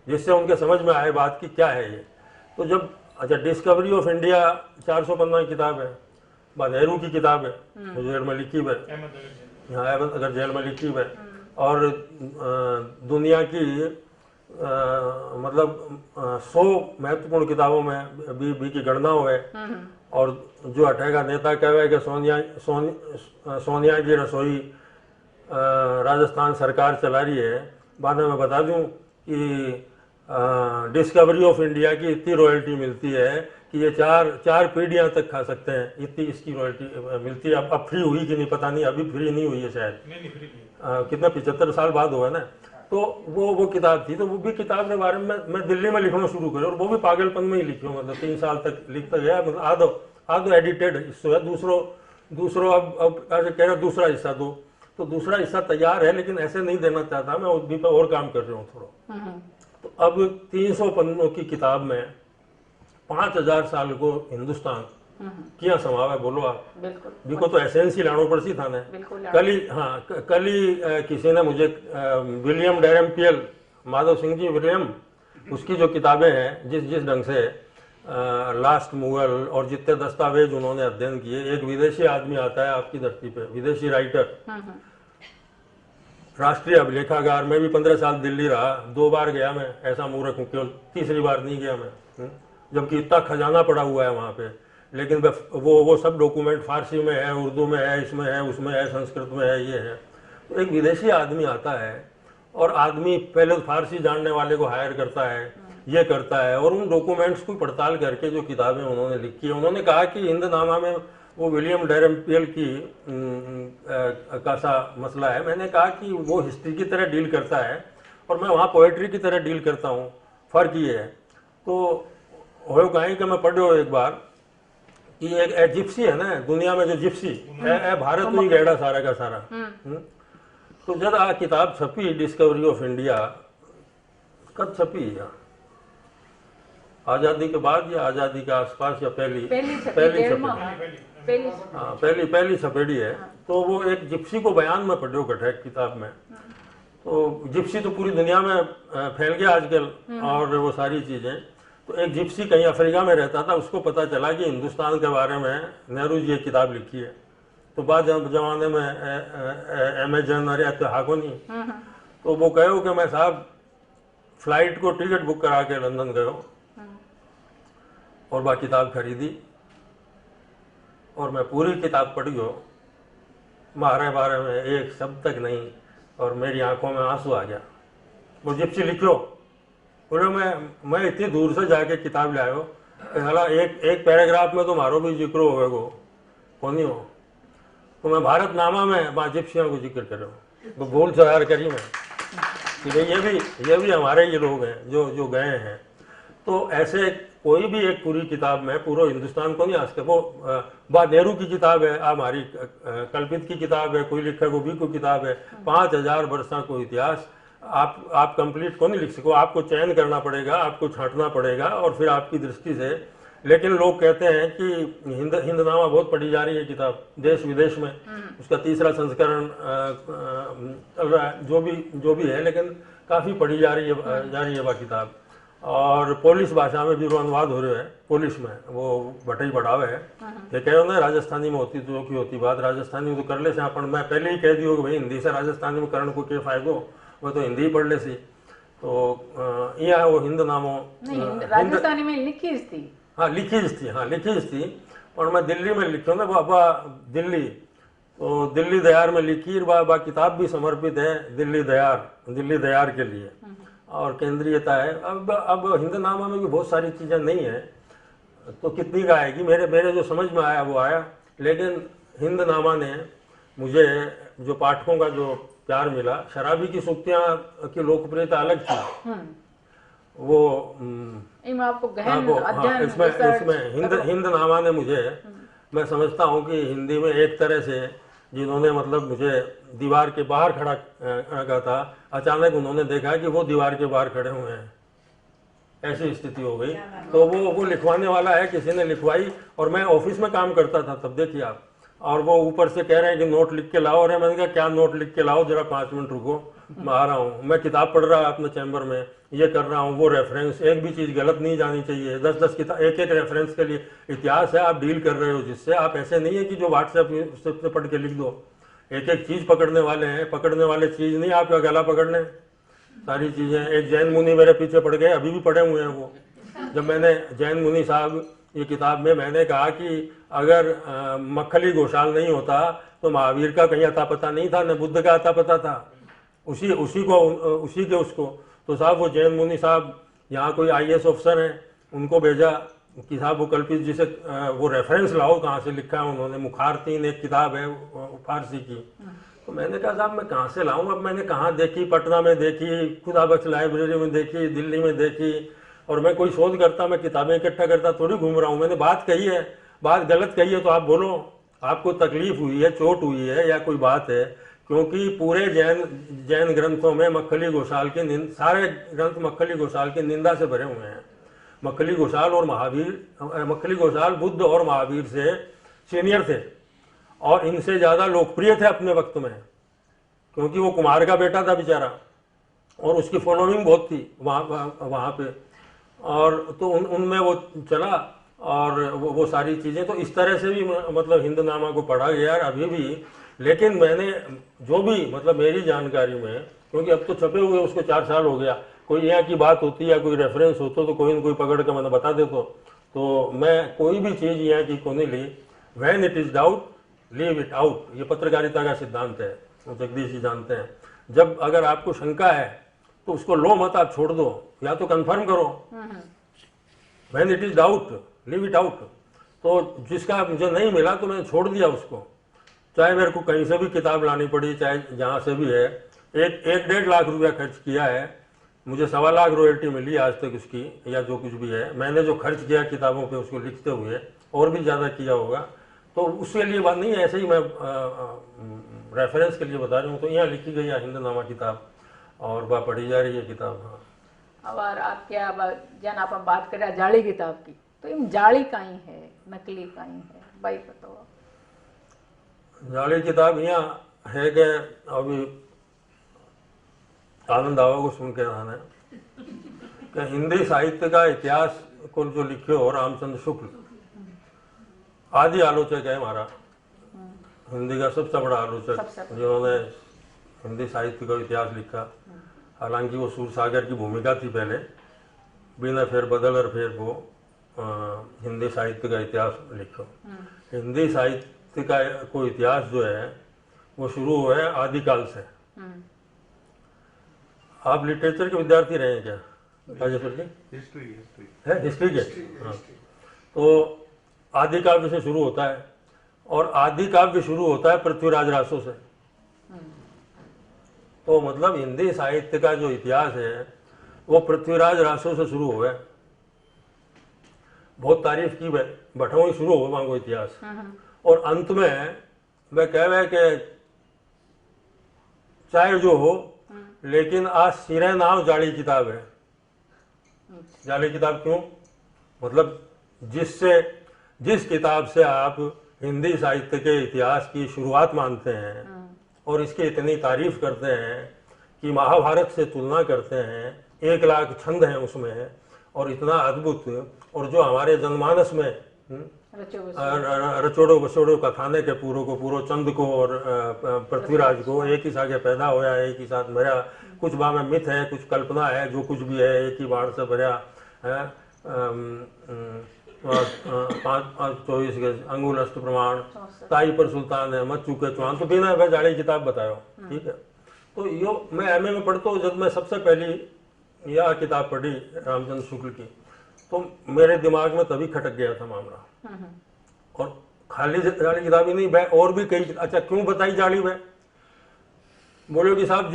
Speaker 5: जिससे उनके समझ में आए बात की क्या है ये। तो जब अच्छा डिस्कवरी ऑफ इंडिया 400 पन्ना की किताब है, नेहरू की किताब है, जेल में लिखी है, यहाँ अगर जेल में लिखी है, और दुनिया की मतलब 100 महत्वपूर्ण किताबों में बी की गणना हुए, और जो हटेगा नेता कहे कि सोनिया की रसोई राजस्थान सरकार चला रही है। बाद में मैं बता दूं कि डिस्कवरी ऑफ इंडिया की इतनी रॉयल्टी मिलती है कि ये चार पीढ़ियां तक खा सकते हैं, इतनी इसकी रॉयल्टी मिलती है। अब फ्री हुई कि नहीं पता नहीं, अभी फ्री नहीं हुई है शायद, कितना 75 साल बाद हुआ ना। तो वो किताब थी। तो वो भी किताब के बारे में मैं दिल्ली में लिखना शुरू करूँ, और वो भी पागलपन में ही लिखी हूँ। मतलब 3 साल तक लिखता गया। मतलब आधो एडिटेड हिस्सा है, दूसरो अब ऐसे कह रहे दूसरा हिस्सा दो, तो दूसरा हिस्सा तैयार है, लेकिन ऐसे नहीं देना चाहता मैं, उस भी पर और काम कर रहा हूँ थोड़ा। तो अब 300 पन्नों की किताब में 5000 साल को हिंदुस्तान क्या समावे बोलो आप। बिल्कुल तो एसेंस ही लानो पड़सी था ने। कल ही किसी ने मुझे विलियम डेरेम्पियल, माधव सिंह जी विलियम, उसकी जो किताबें हैं जिस ढंग से लास्ट मुगल और जितने दस्तावेज उन्होंने अध्ययन किए। एक विदेशी आदमी आता है आपकी धरती पे, विदेशी राइटर, राष्ट्रीय अभिलेखागार में भी 15 साल दिल्ली रहा, 2 बार गया मैं, ऐसा मूर्ख हूँ, केवल तीसरी बार नहीं गया मैं, जबकि इतना खजाना पड़ा हुआ है वहाँ पे। लेकिन वो सब डॉक्यूमेंट फारसी में है, उर्दू में है, इसमें है, उसमें है, संस्कृत में है, ये है। तो एक विदेशी आदमी आता है, और आदमी पहले फारसी जानने वाले को हायर करता है, ये करता है, और उन डॉक्यूमेंट्स को पड़ताल करके जो किताबें उन्होंने लिखी है। उन्होंने कहा कि हिंदनामा में वो विलियम डेरेम्पियल की का सा मसला है। मैंने कहा कि वो हिस्ट्री की तरह डील करता है, और मैं वहाँ पोएट्री की तरह डील करता हूँ, फ़र्क ये है। तो हो कहीं कि मैं पढ़ो एक बार कि एक जिप्सी है ना दुनिया में, जो जिप्सी भारत में ही गहरा सारा का सारा। तो जब आ किताब छपी डिस्कवरी ऑफ इंडिया, कब छपी या आज़ादी के बाद या आज़ादी के आसपास या पहली छपेड़ी है। तो वो एक जिप्सी को बयान में पढ़ो कटे किताब में। तो जिप्सी तो पूरी दुनिया में फैल गया आजकल, और वो सारी चीज़ें। तो एक जिप्सी कहीं अफ्रीका में रहता था, उसको पता चला कि हिंदुस्तान के बारे में नेहरू जी एक किताब लिखी है। तो बाद जमाने में अमेजन और इतिहाको नहीं, तो वो कहो कि मैं साहब फ्लाइट को टिकट बुक करा के लंदन गयो, और वह किताब खरीदी, और मैं पूरी किताब पढ़ी हो। हमारे बारे में एक शब्द तक नहीं, और मेरी आंखों में आंसू आ गया। वो जिप्सी लिखो, बोले मैं इतनी दूर से जाके किताब ले आयो, साला एक पैराग्राफ में तो मारो भी जिक्र होगा को नहीं हो, तो मैं भारतनामा में वहाँ जिप्सियों को जिक्र कर रहा हूँ। तो भूल से यार करी मैं कि भाई ये भी हमारे ये लोग हैं जो गए हैं। तो ऐसे कोई भी एक पूरी किताब में पूरा हिंदुस्तान को नहीं आ सकता। वो बात नेहरू की किताब है, हमारी कल्पित की किताब है, कोई लिखा वो भी कोई किताब है, 5000 वर्षों को इतिहास आप कंप्लीट को नहीं लिख सको, आपको चयन करना पड़ेगा, आपको छांटना पड़ेगा, और फिर आपकी दृष्टि से। लेकिन लोग कहते हैं कि हिंदनामा बहुत पढ़ी जा रही है किताब देश विदेश में, उसका 3रा संस्करण चल रहा है, जो भी है, लेकिन काफ़ी पढ़ी जा रही है वह किताब। और पोलिश भाषा में भी वो अनुवाद हो रहे हैं, पोलिश में वो बटाई बढ़ावे है। ये कहो ना राजस्थानी में होती तो की होती बात, राजस्थानी तो कर ले से अपन, मैं पहले ही कह दियो कि भाई हिंदी से राजस्थानी में करण को क्या फायदो, वो तो हिंदी ही पढ़ ले सी। तो यहाँ वो हिंदनामो
Speaker 4: राजस्थानी में लिखी थी,
Speaker 5: हाँ लिखी थी, और मैं दिल्ली में लिखी ना बाबा दिल्ली, तो दिल्ली दयार में लिखी, बाबा किताब भी समर्पित है दिल्ली दयार के लिए, और केंद्रीयता है। अब हिंदनामा में भी बहुत सारी चीज़ें नहीं है, तो कितनी का आएगी, मेरे जो समझ में आया वो आया। लेकिन हिंदनामा ने मुझे जो पाठकों का जो प्यार मिला, शराबी की सूक्तियाँ की लोकप्रियता अलग थी, वो
Speaker 4: आपको गहन
Speaker 5: हाँ, इसमें हिंदनामा ने मुझे, मैं समझता हूँ कि हिंदी में एक तरह से जिन्होंने मतलब मुझे दीवार के बाहर खड़ा कहा था, अचानक उन्होंने देखा कि वो दीवार के बाहर खड़े हुए हैं, ऐसी स्थिति हो गई। तो वो लिखवाने वाला है, किसी ने लिखवाई, और मैं ऑफिस में काम करता था तब, देखिए आप, और वो ऊपर से कह रहे हैं कि नोट लिख के लाओ। और मैंने कहा क्या नोट लिख के लाओ, जरा 5 मिनट रुको, मैं आ रहा हूँ, मैं किताब पढ़ रहा अपने चैम्बर में, ये कर रहा हूँ, वो रेफरेंस, एक भी चीज़ गलत नहीं जानी चाहिए, 10-10 किताब एक रेफरेंस के लिए इतिहास है, आप डील कर रहे हो जिससे, आप ऐसे नहीं है कि जो व्हाट्सएप से पढ़ के लिख दो, एक चीज़ पकड़ने वाले हैं, पकड़ने वाले चीज़ नहीं आपका गला पकड़ लें, सारी चीज़ें। एक जैन मुनि मेरे पीछे पड़ गए, अभी भी पड़े हुए हैं वो। जब मैंने जैन मुनि साहब ये किताब में मैंने कहा कि अगर मक्खली घोषाल नहीं होता तो महावीर का कहीं अता पता नहीं था, न बुद्ध का अता पता था, उसी के उसको। तो साहब वो जैन मुनि साहब यहाँ कोई IAS अफसर हैं, उनको भेजा कि साहब वो कल्पित जी से वो रेफरेंस लाओ, कहाँ से लिखा है उन्होंने। मुखारतीन एक किताब है फारसी की, तो मैंने कहा साहब मैं कहाँ से लाऊं। अब मैंने कहाँ देखी, पटना में देखी, खुदा बख्श लाइब्रेरी में देखी, दिल्ली में देखी, और मैं कोई शोध करता, मैं किताबें इकट्ठा करता थोड़ी घूम रहा हूँ। मैंने बात कही है, बात गलत कही है तो आप बोलो, आपको तकलीफ हुई है, चोट हुई है या कोई बात है, क्योंकि पूरे जैन ग्रंथों में मक्खली घोषाल के सारे ग्रंथ मक्खली घोषाल की निंदा से भरे हुए हैं। मक्खली घोषाल और महावीर, मक्खली घोषाल बुद्ध और महावीर से सीनियर थे और इनसे ज़्यादा लोकप्रिय थे अपने वक्त में, क्योंकि वो कुमार का बेटा था बेचारा, और उसकी फॉलोइंग बहुत थी वहाँ पे, और तो उनमें वो चला, और वो सारी चीज़ें। तो इस तरह से भी मतलब हिंदनामा को पढ़ा गया अभी भी। लेकिन मैंने जो भी मतलब मेरी जानकारी में, क्योंकि अब तो छपे हुए उसको 4 साल हो गया, कोई यहाँ की बात होती या कोई रेफरेंस होता तो कोई न कोई पकड़ के मैंने बता देता। तो मैं कोई भी चीज़ यहाँ की को नहीं ली। When it is doubt leave it out, ये पत्रकारिता का सिद्धांत है, वो जगदीश जी जानते हैं। जब अगर आपको शंका है तो उसको लो मत, आप छोड़ दो, या तो कंफर्म करो। When it is doubt leave it out. तो जिसका मुझे नहीं मिला तो मैंने छोड़ दिया उसको, चाहे मेरे को कहीं से भी किताब लानी पड़ी, चाहे जहाँ से भी है। 1-1.5 लाख रुपया खर्च किया है, मुझे 1.25 लाख रॉयल्टी मिली आज तक उसकी, या जो कुछ भी है मैंने जो खर्च किया किताबों पे उसको लिखते हुए, और भी ज़्यादा किया होगा। तो उसके लिए बात नहीं है, ऐसे ही मैं रेफरेंस के लिए बता रही हूँ। तो यहाँ लिखी गई है हिंदनामा किताब, और वह पढ़ी जा रही है किताब। हाँ,
Speaker 4: और आप क्या जन आप बात करें जाली किताब की, तो इन जाली कहीं है, नकली कहीं है, भाई बताओ।
Speaker 5: जाली किताब यहाँ है कि अभी आनंद आवा को सुन के आना है कि हिंदी साहित्य का इतिहास को जो लिखे हो रामचंद्र शुक्ल, आदि आलोचक है हमारा, हिंदी का सबसे बड़ा आलोचक जिन्होंने हिंदी साहित्य का इतिहास लिखा। हालांकि वो सूरसागर की भूमिका थी पहले, बिना फेर बदल और फिर वो हिंदी साहित्य का इतिहास लिखो। हिंदी साहित्य का कोई इतिहास जो है वो शुरू हुआ है आदिकाल से। आप लिटरेचर के विद्यार्थी रहे हैं क्या राजेश्वर जी? हिस्ट्री के। हाँ, तो आदि काव्य से शुरू होता है और आदि काव्य शुरू होता है पृथ्वीराज रासो से। तो मतलब हिंदी साहित्य का जो इतिहास है वो पृथ्वीराज रासो से शुरू हुआ है। बहुत तारीफ की भटोई शुरू हुआ वहां को इतिहास, और अंत में वह कह रहे कि चाहे जो हो लेकिन आज सिरे नाव जाली किताब है। जाली किताब क्यों? मतलब जिस किताब से आप हिंदी साहित्य के इतिहास की शुरुआत मानते हैं और इसकी इतनी तारीफ करते हैं कि महाभारत से तुलना करते हैं, 1 लाख छंद हैं उसमें और इतना अद्भुत, और जो हमारे जनमानस में रचोड़ो बसोड़ो कथाने के पूरो चंद को और पृथ्वीराज को एक ही साथ पैदा होया, एक ही साथ मरा, कुछ बा में मिथ है, कुछ कल्पना है, जो कुछ भी है एक ही बाढ़ से भरा है। 24 गज अंगुल अष्ट प्रमाण ताई पर सुल्तान है मत चुके चौहान, तो बिना वह जाली किताब बताओ। ठीक है, तो यो मैं एमए में पढ़ता हूँ, जब मैं सबसे पहली यह किताब पढ़ी रामचंद्र शुक्ल की, तो मेरे दिमाग में तभी खटक गया था मामला। और खाली जाली किताब ही नहीं, और भी कई। अच्छा, क्यों बताई जाली वह? बोलो कि साहब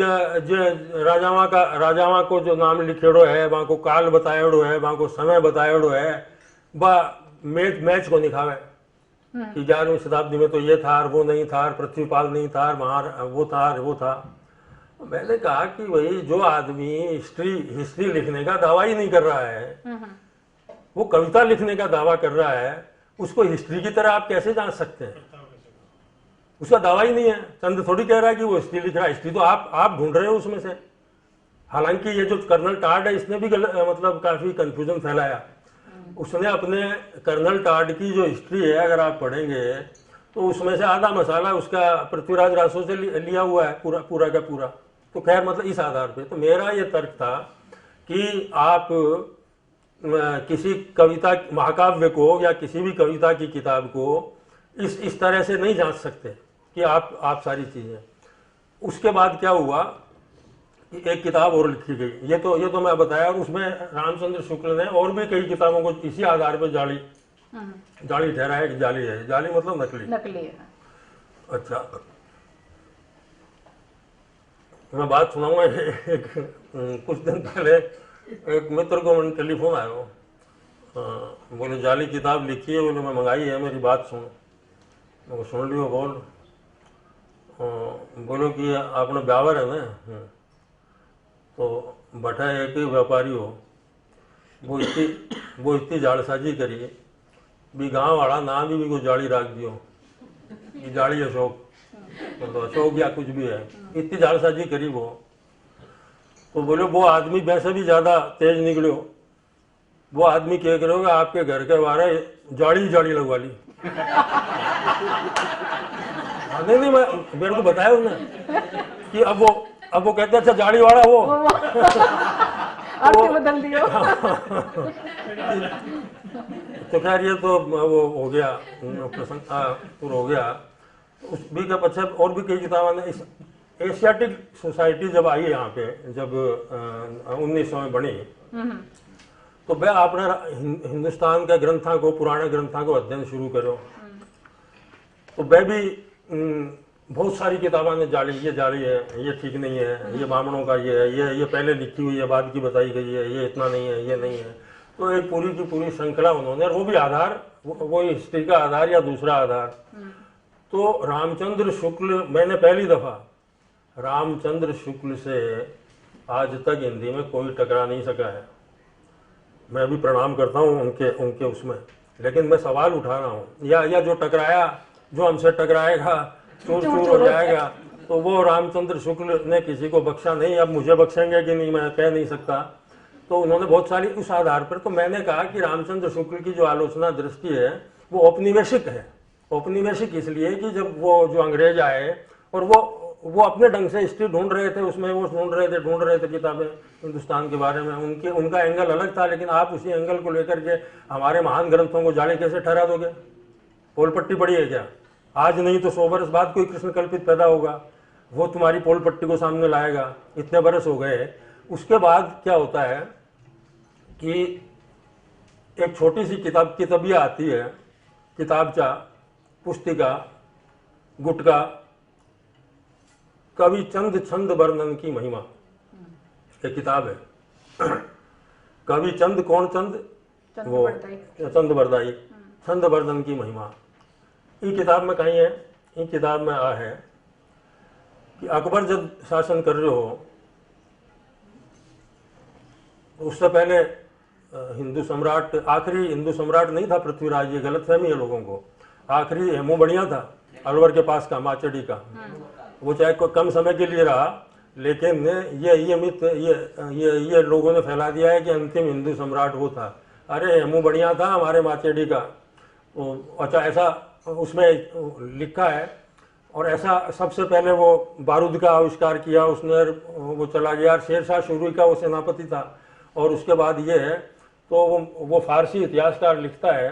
Speaker 5: राजावा को जो नाम लिखेड़ो है, वहां को काल बताएड़ो है, वहां को समय बताएड़ो है, वह मैच को दिखावे कि 11वीं शताब्दी में तो ये था और वो नहीं था, पृथ्वीपाल नहीं था, वहां वो था। मैंने कहा कि वही जो आदमी हिस्ट्री लिखने का दावा ही नहीं कर रहा है, वो कविता लिखने का दावा कर रहा है, उसको हिस्ट्री की तरह आप कैसे जान सकते हैं? उसका दावा ही नहीं है। चंद थोड़ी कह रहा है कि वो हिस्ट्री लिख रहा है, हिस्ट्री तो आप ढूंढ रहे हो उसमें से। हालांकि ये जो कर्नल टार्ड है इसने भी मतलब काफी कंफ्यूजन फैलाया। उसने अपने कर्नल टार्ड की जो हिस्ट्री है अगर आप पढ़ेंगे तो उसमें से आधा मसाला उसका पृथ्वीराज रासो से लिया हुआ है, पूरा का पूरा। तो खैर मतलब इस आधार पे तो मेरा ये तर्क था कि आप किसी कविता महाकाव्य को या किसी भी कविता की किताब को इस तरह से नहीं जांच सकते कि आप सारी चीजें। उसके बाद क्या हुआ कि एक किताब और लिखी गई, ये तो मैं बताया, और उसमें रामचंद्र शुक्ल ने और भी कई किताबों को इसी आधार पर जाली ठहरा है कि जाली है। जाली मतलब नकली
Speaker 4: है।
Speaker 5: अच्छा, मैं बात सुनाऊंगा। कुछ दिन पहले एक मित्र को मैंने टेलीफोन आया, बोले जाली किताब लिखी है, बोले मैं मंगाई है, मेरी बात सुनो। मैं सुन लियो, बोलो कि आपने ब्यावर है ना, तो बटा है कि व्यापारी हो, वो इतनी जालसाजी करी भी गांव वाला ना भी को जाली रख दियो, ये जाली अशोक, तो अशोक या कुछ भी है, इतनी जालसाजी करी वो। तो बोले वो आदमी वैसे भी ज्यादा तेज निकलो, वो आदमी क्या करोगे आपके घर के बाहर जाली लगवा ली। नहीं मेरे को बताया उसने कि अब वो कहते अच्छा जाली वाला वो
Speaker 4: बदल दियो।
Speaker 5: तो खैर ये तो वो हो गया प्रसंग पूरा हो गया। उस भी का पश्चात और भी कई किताबें इस एशियाटिक सोसाइटी जब आई यहाँ पे, जब 1900 में बनी, तो वह आपने हिंदुस्तान के ग्रंथों को, पुराने ग्रंथों को अध्ययन शुरू करो, तो वह भी बहुत सारी किताबों ने जाली है, ये ठीक नहीं है, ये ब्राह्मणों का ये है, ये पहले लिखी हुई है, बाद की बताई गई है, ये इतना नहीं है, ये नहीं है। तो एक पूरी की पूरी श्रृंखला उन्होंने, और वो भी आधार वो हिस्ट्री का आधार या दूसरा आधार। तो रामचंद्र शुक्ल, मैंने पहली दफा रामचंद्र शुक्ल से आज तक हिंदी में कोई टकरा नहीं सका है। मैं भी प्रणाम करता हूँ उनके उसमें, लेकिन मैं सवाल उठा रहा हूँ, या जो टकराया, जो हमसे टकराएगा चूर हो जाएगा, तो वो रामचंद्र शुक्ल ने किसी को बख्शा नहीं। अब मुझे बख्शेंगे कि नहीं मैं कह नहीं सकता। तो उन्होंने बहुत सारी उस आधार पर, तो मैंने कहा कि रामचंद्र शुक्ल की जो आलोचना दृष्टि है वो औपनिवेशिक है। औपनिवेशिक इसलिए कि जब वो जो अंग्रेज आए और वो अपने ढंग से हिस्ट्री ढूंढ रहे थे, उसमें वो ढूंढ रहे थे किताबें हिंदुस्तान के बारे में, उनका एंगल अलग था। लेकिन आप उसी एंगल को लेकर के हमारे महान ग्रंथों को जाली कैसे ठहरा दोगे? पोल पट्टी पड़ी है क्या? आज नहीं तो 100 बरस बाद कोई कृष्ण कल्पित पैदा होगा, वो तुम्हारी पोल पट्टी को सामने लाएगा। इतने बरस हो गए, उसके बाद क्या होता है कि एक छोटी सी किताब किताबिया आती है, किताबचा, पुस्तिका, गुटका, कवि चंद छंद वर्णन की महिमा, एक किताब है। कवि चंद, कौन चंद? वो चंद बरदाई, छंद वर्णन की महिमा। ये किताब में कहीं है, ये किताब में आ है कि अकबर जब शासन कर रहे हो, उससे पहले हिंदू सम्राट, आखिरी हिंदू सम्राट नहीं था पृथ्वीराज, ये गलतफहमी है लोगों को। आखिरी हेमू बढ़िया था, अलवर के पास का, माचेडी का। वो चाहे कम समय के लिए रहा, लेकिन ये मिथ ये लोगों ने फैला दिया है कि अंतिम हिंदू सम्राट वो था। अरे हेमू बढ़िया था हमारे माचेडी का। अच्छा, ऐसा उसमें लिखा है। और ऐसा सबसे पहले वो बारूद का आविष्कार किया उसने, वो चला गया। शेरशाह सूरी का वो सेनापति था। और उसके बाद ये है, तो वो फारसी इतिहासकार लिखता है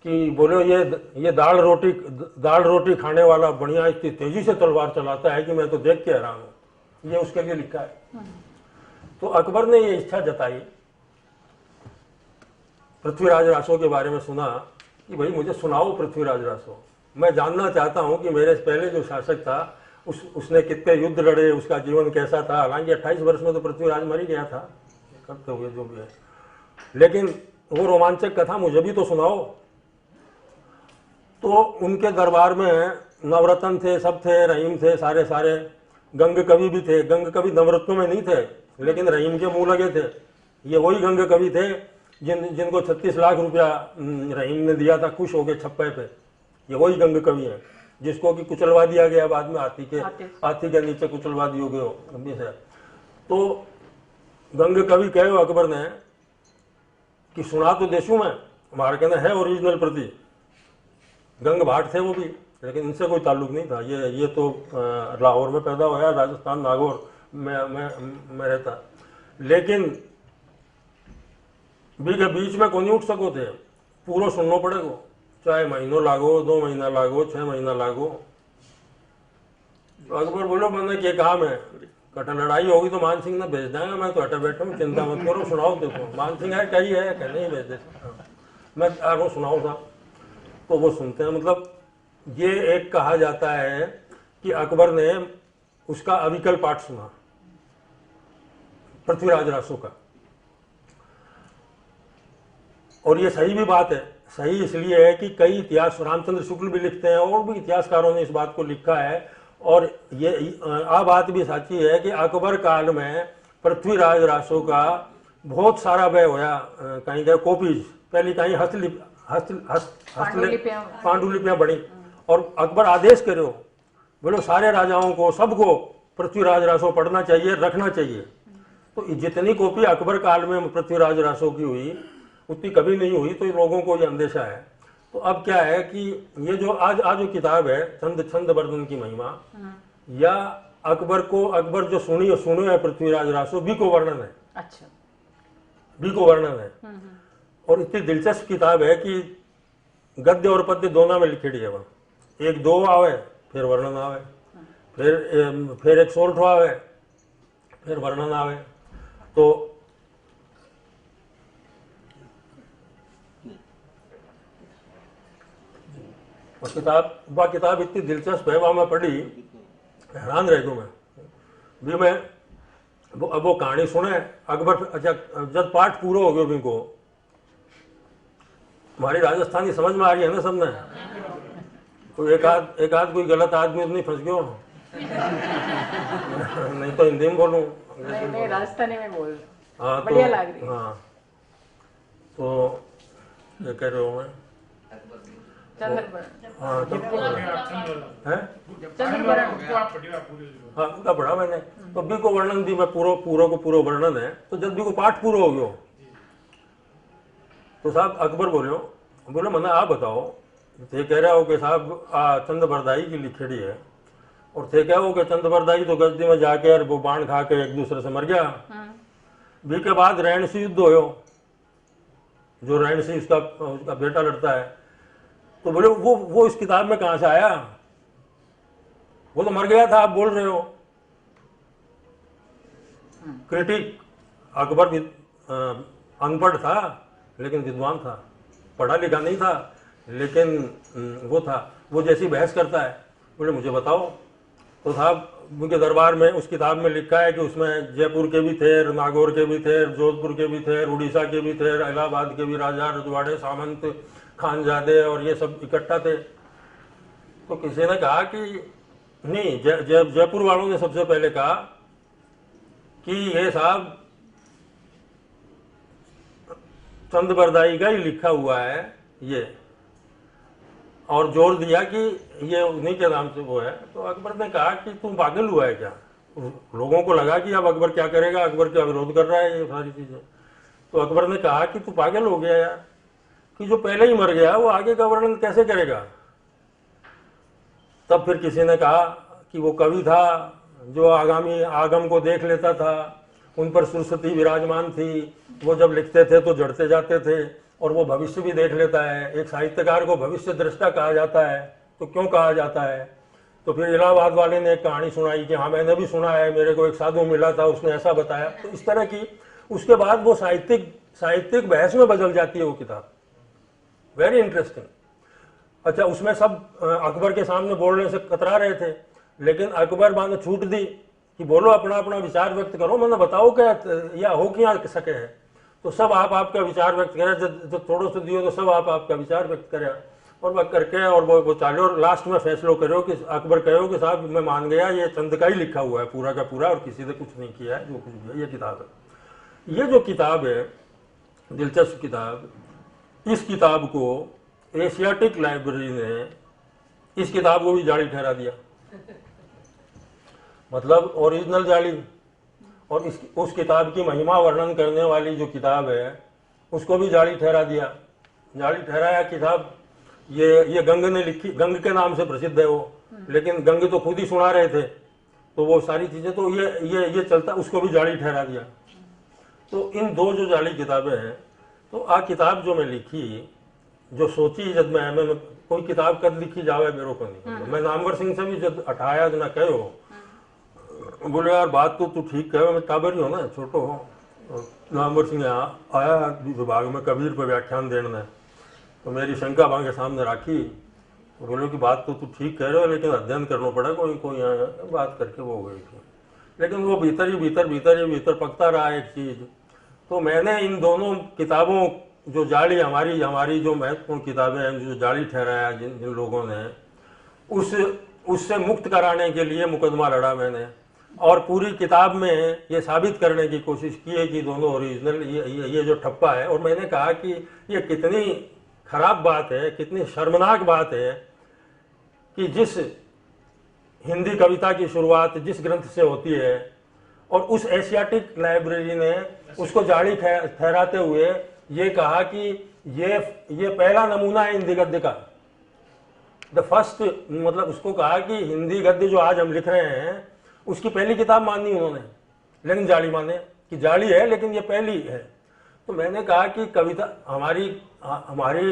Speaker 5: कि बोलो ये दाल रोटी खाने वाला बढ़िया इतनी तेजी से तलवार चलाता है कि मैं तो देख के हैरान हूँ। ये उसके लिए लिखा है। तो अकबर ने ये इच्छा जताई, पृथ्वीराज रासो के बारे में सुना कि भाई मुझे सुनाओ पृथ्वीराज रासो, मैं जानना चाहता हूँ कि मेरे पहले जो शासक था उसने कितने युद्ध लड़े, उसका जीवन कैसा था। हालांकि 28 वर्ष में तो पृथ्वीराज मर ही गया था करते हुए जो भी है, लेकिन वो रोमांचक कथा मुझे भी तो सुनाओ। तो उनके दरबार में नवरत्न थे, सब थे, रहीम थे, सारे गंग कवि भी थे। गंग कवि नवरत्नों में नहीं थे, लेकिन रहीम के मुंह लगे थे। ये वही गंग कवि थे जिनको 36 लाख रुपया रहीम ने दिया था, खुश हो गए छप्पे पे। ये वही गंग कवि है जिसको कि कुचलवा दिया गया बाद में, हाथी के नीचे कुचलवा दियो गयो। तो गंग कवि कहे अकबर ने कि सुना तो देशू में, हमारे कहना है ओरिजिनल प्रति। गंग भाट थे वो भी, लेकिन इनसे कोई ताल्लुक नहीं था। ये तो लाहौर में पैदा हुआ, राजस्थान नागौर में रहता। लेकिन बीच में कोनी उठ सको थे, पूरा सुनना पड़ेगा, चाहे महीनों लागो, 2 महीना लागो, 6 महीना लागो। तो अकबर बोलो मैंने क्या काम है, कटा लड़ाई होगी तो मान सिंह ने भेज देंगे, मैं तो हटा बैठा हूँ, चिंता मत करो, सुनाओ देखो। मान सिंह है कही है कह नहीं भेज दे, मैं आगे सुनाओ था। तो वो सुनते हैं। मतलब ये एक कहा जाता है कि अकबर ने उसका अविकल पाठ सुना पृथ्वीराज रासो का। और ये सही भी बात है। सही इसलिए है कि कई इतिहास, रामचंद्र शुक्ल भी लिखते हैं और भी इतिहासकारों ने इस बात को लिखा है। और ये बात भी सच्ची है कि अकबर काल में पृथ्वीराज रासो का बहुत सारा व्यय होया। कहीं कहीं कॉपीज, पहली कहीं पांडुलिपियां बनी। और अकबर आदेश करो, बोलो सारे राजाओं को, सबको पृथ्वीराज रासो पढ़ना चाहिए, रखना चाहिए। तो जितनी कॉपी अकबर काल में पृथ्वीराज रासो की हुई उतनी कभी नहीं हुई। तो लोगों को ये अंदेशा है। तो अब क्या है कि ये जो आज जो किताब है छंद वर्णन की महिमा, या अकबर जो सुनो है पृथ्वीराज रासो, बी को वर्णन है।
Speaker 4: अच्छा,
Speaker 5: बी को वर्णन है। और इतनी दिलचस्प किताब है कि गद्य और पद्य दोनों में लिखेड़ी है। वहाँ एक 2 आवे, फिर वर्णन आवे, फिर एक 16 आवे, फिर वर्णन आवे। तो किताब इतनी दिलचस्प है, वहाँ मैं पढ़ी, हैरान रह गया मैं। अब वो कहानी सुने अकबर। अच्छा, जब पाठ पूरा हो गया भी को, हमारी राजस्थानी समझ में आ रही है ना सबने। तो एक आध कोई गलत आदमी नहीं फंस गयो। नहीं तो हिंदी में बोलूं,
Speaker 4: नहीं राजस्थानी में बोल।
Speaker 5: हाँ,
Speaker 4: बढ़िया लग रही है।
Speaker 5: हाँ, तो ये कह रहे हो मैं पूरा पढ़ा मैंने। तो बी को वर्णन भी मैं पूरा वर्णन है। तो जब बी को पाठ पूरा हो गयो तो साहब अकबर बोले मैंने आप बताओ, थे कह रहा हो कि साहब चंद बरदाई की लिखेड़ी है, और थे क्या हो कि चंद बरदाई तो गजदी में जाके वो बाण खा के एक दूसरे से मर गया। बी के बाद रैणसी युद्ध हो, जो रैणसी उसका बेटा लड़ता है, तो बोले वो इस किताब में कहाँ से आया, वो तो मर गया था, आप बोल रहे हो। क्रिटिक अकबर भी अनपढ़ था लेकिन विद्वान था, पढ़ा लिखा नहीं था लेकिन वो था। वो जैसी बहस करता है, बोले मुझे बताओ। तो साहब उनके दरबार में उस किताब में लिखा है कि उसमें जयपुर के भी थे, नागौर के भी थे, जोधपुर के भी थे, उड़ीसा के भी थे, इलाहाबाद के भी राजा, रजवाड़े, सामंत, खानजादे और ये सब इकट्ठा थे। तो किसी ने कहा कि नहीं, जयपुर वालों ने सबसे पहले कहा कि ये साहब चंद बरदाई का ही लिखा हुआ है ये, और जोर दिया कि ये उन्हीं के नाम से वो है। तो अकबर ने कहा कि तुम पागल हुआ है क्या। लोगों को लगा कि अब अकबर क्या करेगा, अकबर का विरोध कर रहा है ये सारी चीजें। तो अकबर ने कहा कि तू पागल हो गया यार, कि जो पहले ही मर गया वो आगे का वर्णन कैसे करेगा। तब फिर किसी ने कहा कि वो कवि था जो आगामी आगम को देख लेता था, उन पर सरस्वती विराजमान थी, वो जब लिखते थे तो जड़ते जाते थे, और वो भविष्य भी देख लेता है। एक साहित्यकार को भविष्य दृष्टा कहा जाता है, तो क्यों कहा जाता है। तो फिर इलाहाबाद वाले ने एक कहानी सुनाई कि हाँ मैंने भी सुना है, मेरे को एक साधु मिला था, उसने ऐसा बताया। तो इस तरह की उसके बाद वो साहित्यिक बहस में बदल जाती है वो किताब। Very interesting. अच्छा, उसमें सब अकबर के सामने बोलने से कतरा रहे थे, लेकिन अकबर ने छूट दी कि बोलो, अपना अपना विचार व्यक्त करो, मैंने बताओ क्या या हो क्या सके है। तो सब आपका विचार व्यक्त करे, जब थोड़ो से दियो तो सब आपका विचार व्यक्त करे, और वह करके और वो चाले, और लास्ट में फैसलो करो कि अकबर कहो कि साहब मैं मान गया, ये चंद का ही लिखा हुआ है पूरा का पूरा, और किसी ने कुछ नहीं किया है, जो कुछ भी है ये किताब है। ये जो किताब है, दिलचस्प किताब, इस किताब को एशियाटिक लाइब्रेरी ने इस किताब को भी जाली ठहरा दिया, मतलब ओरिजिनल जाली। और उस किताब की महिमा वर्णन करने वाली जो किताब है उसको भी जाली ठहरा दिया। जाली ठहराया किताब ये गंग ने लिखी, गंग के नाम से प्रसिद्ध है वो, लेकिन गंग तो खुद ही सुना रहे थे, तो वो सारी चीजें तो ये चलता, उसको भी जाली ठहरा दिया। तो इन दो जो जाली किताबें हैं, तो आ किताब जो मैं लिखी, जो सोची जब मैं कोई किताब कद लिखी जावे मेरे को नहीं। मैं नामवर सिंह से भी जब अठाया तो ना कहो, बोले यार बात तो तू ठीक कहे, मैं टाबर ही हो ना, छोटो हो। नामवर सिंह आया विभाग में कबीर पर व्याख्यान देने, तो मेरी शंका वहाँ के सामने रखी, तो बोले कि बात तो तू ठीक कह रहे हो, लेकिन अध्ययन करना पड़ा, कोई बात करके वो हो गई थी। लेकिन वो भीतर पकता रहा एक चीज़। तो मैंने इन दोनों किताबों, जो जाली हमारी जो महत्वपूर्ण किताबें हैं, जो जाली ठहराया जिन लोगों ने, उससे मुक्त कराने के लिए मुकदमा लड़ा मैंने, और पूरी किताब में ये साबित करने की कोशिश की है कि दोनों ओरिजिनल, ये जो ठप्पा है। और मैंने कहा कि ये कितनी खराब बात है, कितनी शर्मनाक बात है कि जिस हिंदी कविता की शुरुआत जिस ग्रंथ से होती है, और उस एशियाटिक लाइब्रेरी ने उसको जाली ठहराते हुए ये कहा कि ये पहला नमूना है हिंदी गद्य का, द फर्स्ट, मतलब उसको कहा कि हिंदी गद्य जो आज हम लिख रहे हैं उसकी पहली किताब मानी उन्होंने, लेकिन जाली माने कि जाली है लेकिन ये पहली है। तो मैंने कहा कि कविता हमारी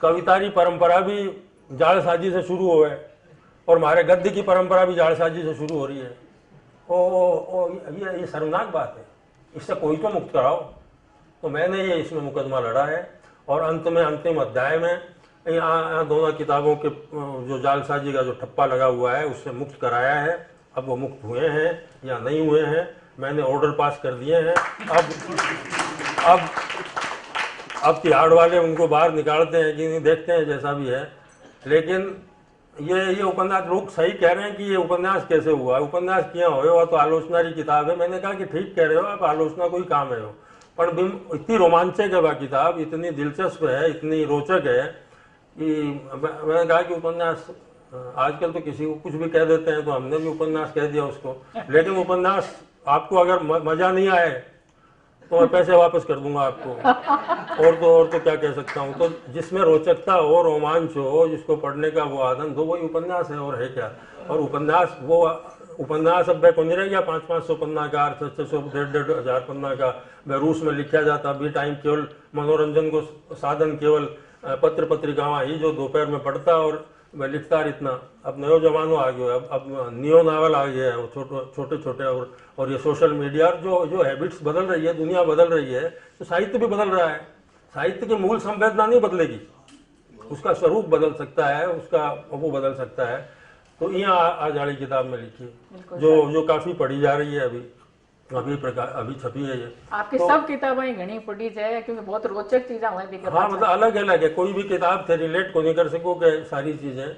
Speaker 5: कवितारी परंपरा भी जालसाजी से शुरू हो है, और हमारे गद्य की परंपरा भी जालसाजी से शुरू हो रही है। ये शर्मनाक बात है, इससे कोई तो मुक्त कराओ। तो मैंने ये इसमें मुकदमा लड़ा है, और अंत में अंतिम अध्याय में यहाँ दोनों किताबों के जो जालसाजी का जो ठप्पा लगा हुआ है उससे मुक्त कराया है। अब वो मुक्त हुए हैं या नहीं हुए हैं, मैंने ऑर्डर पास कर दिए हैं। अब तिहाड़ वाले उनको बाहर निकालते हैं कि नहीं, देखते हैं जैसा भी है। लेकिन ये उपन्यास, लोग सही कह रहे हैं कि ये उपन्यास कैसे हुआ, उपन्यास किया हो तो आलोचना की किताब है। मैंने कहा कि ठीक कह रहे हो आप, आलोचना कोई काम है हो, पर इतनी रोमांचक है वह किताब, इतनी दिलचस्प है, इतनी रोचक है कि मैंने कहा कि उपन्यास, आजकल तो किसी को कुछ भी कह देते हैं, तो हमने भी उपन्यास कह दिया उसको। लेकिन उपन्यास आपको अगर मजा नहीं आए तो मैं पैसे वापस कर दूंगा आपको, और तो क्या कह सकता हूँ। तो जिसमें रोचकता हो, रोमांच हो, जिसको पढ़ने का वो आनंद हो, वही उपन्यास है, और है क्या। और उपन्यास अब कौन रह गया, 500-500 पन्ना का, 600 1,500 पन्ना का, वह रूस में लिखा जाता। अभी टाइम केवल मनोरंजन को साधन केवल पत्र पत्रिकावां ही जो दोपहर में पढ़ता और मैं लिखता इतना। अब नयो जमानो आ गयो है, अब नियो नावल आ गया है, वो छोटे छोटे और ये सोशल मीडिया जो हैबिट्स बदल रही है, दुनिया बदल रही है, तो साहित्य भी बदल रहा है। साहित्य की मूल संवेदना नहीं बदलेगी, उसका स्वरूप बदल सकता है, उसका वो बदल सकता है। तो यहाँ आज वाली किताब में लिखी जो काफी पढ़ी जा रही है, अभी छपी है ये।
Speaker 4: आपकी सब किताबें घनी पढ़ी जाए क्योंकि बहुत रोचक चीजें हुई भी।
Speaker 5: हाँ, मतलब अलग अलग है, कोई भी किताब से रिलेट को नहीं कर सको के सारी चीजें,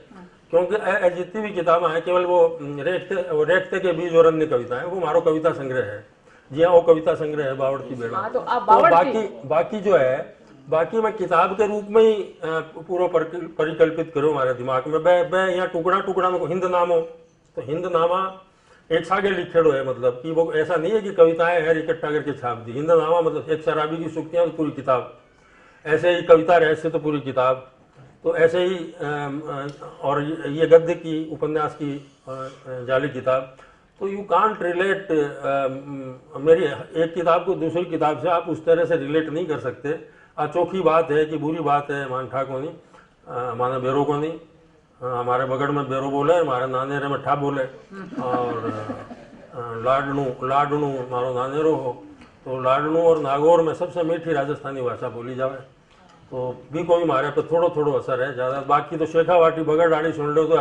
Speaker 5: क्योंकि जितनी भी किताबें हैं केवल वो रेखते के बीज और अन्य कविता है, वो मारो कविता संग्रह है। जी हाँ, वो कविता संग्रह है बावर्ती बेड़ा।
Speaker 4: तो
Speaker 5: बाकी जो है, बाकी मैं किताब के रूप में ही पूरा परिकल्पित करूँ हमारे दिमाग में। मैं यहाँ टुकड़ा टुकड़ा में हिंद नामो, तो हिंद नामा एक सागे लिखेड़ो है, मतलब कि वो ऐसा नहीं है कि कविताएं है इकट्ठा करके छाप दी। हिंद नामा मतलब एक शराबी की सुक्तियां तो पूरी किताब, ऐसे ही कविता रहस्य तो पूरी किताब, तो ऐसे ही और ये गद्य की उपन्यास की जाली किताब। तो यू कांट रिलेट मेरी एक किताब को दूसरी किताब से आप उस तरह से रिलेट नहीं कर सकते। चौखी बात है कि बुरी बात है, मान ठा को नहीं, माने बेरो को नहीं, हमारे बगड़ में बेरो बोले, हमारे नानेरे में ठा बोले, और लाडनू मारो नानेरो हो, तो लाडनू और नागौर में सबसे मीठी राजस्थानी भाषा बोली जावे। तो भी कोई मारे पे थोड़ो थोड़ो असर है ज़्यादा। बाकी तो शेखावाटी बगड़ डाणी सुन लो तो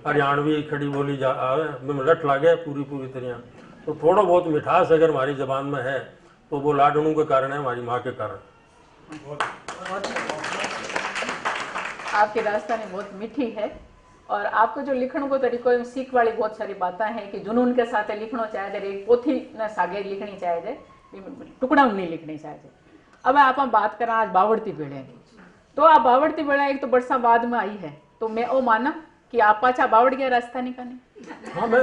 Speaker 5: हरियाणवी खड़ी बोली जा आवे, लट लागे पूरी तरह। तो थोड़ा बहुत मिठास अगर हमारी जबान में है तो वो लाडनू के कारण है, हमारी माँ के कारण।
Speaker 4: आपकी राजस्थानी बहुत मीठी है और आपको जो लिखण को तरीको है सीख वाली बहुत सारी बातें हैं कि जुनून के साथ लिखना चाहिए, एक पोथी ने सागे लिखनी चाहिए, टुकड़ा नहीं लिखनी चाहिए। अब आप बात करें आज बावर्ती बेड़े, तो आप बावर्ती बेड़ा एक तो बरसा बाद में आई है, तो मैं वो माना कि आप पाछा बावड़ गया राजस्थानी का नहीं।
Speaker 5: हाँ, मैं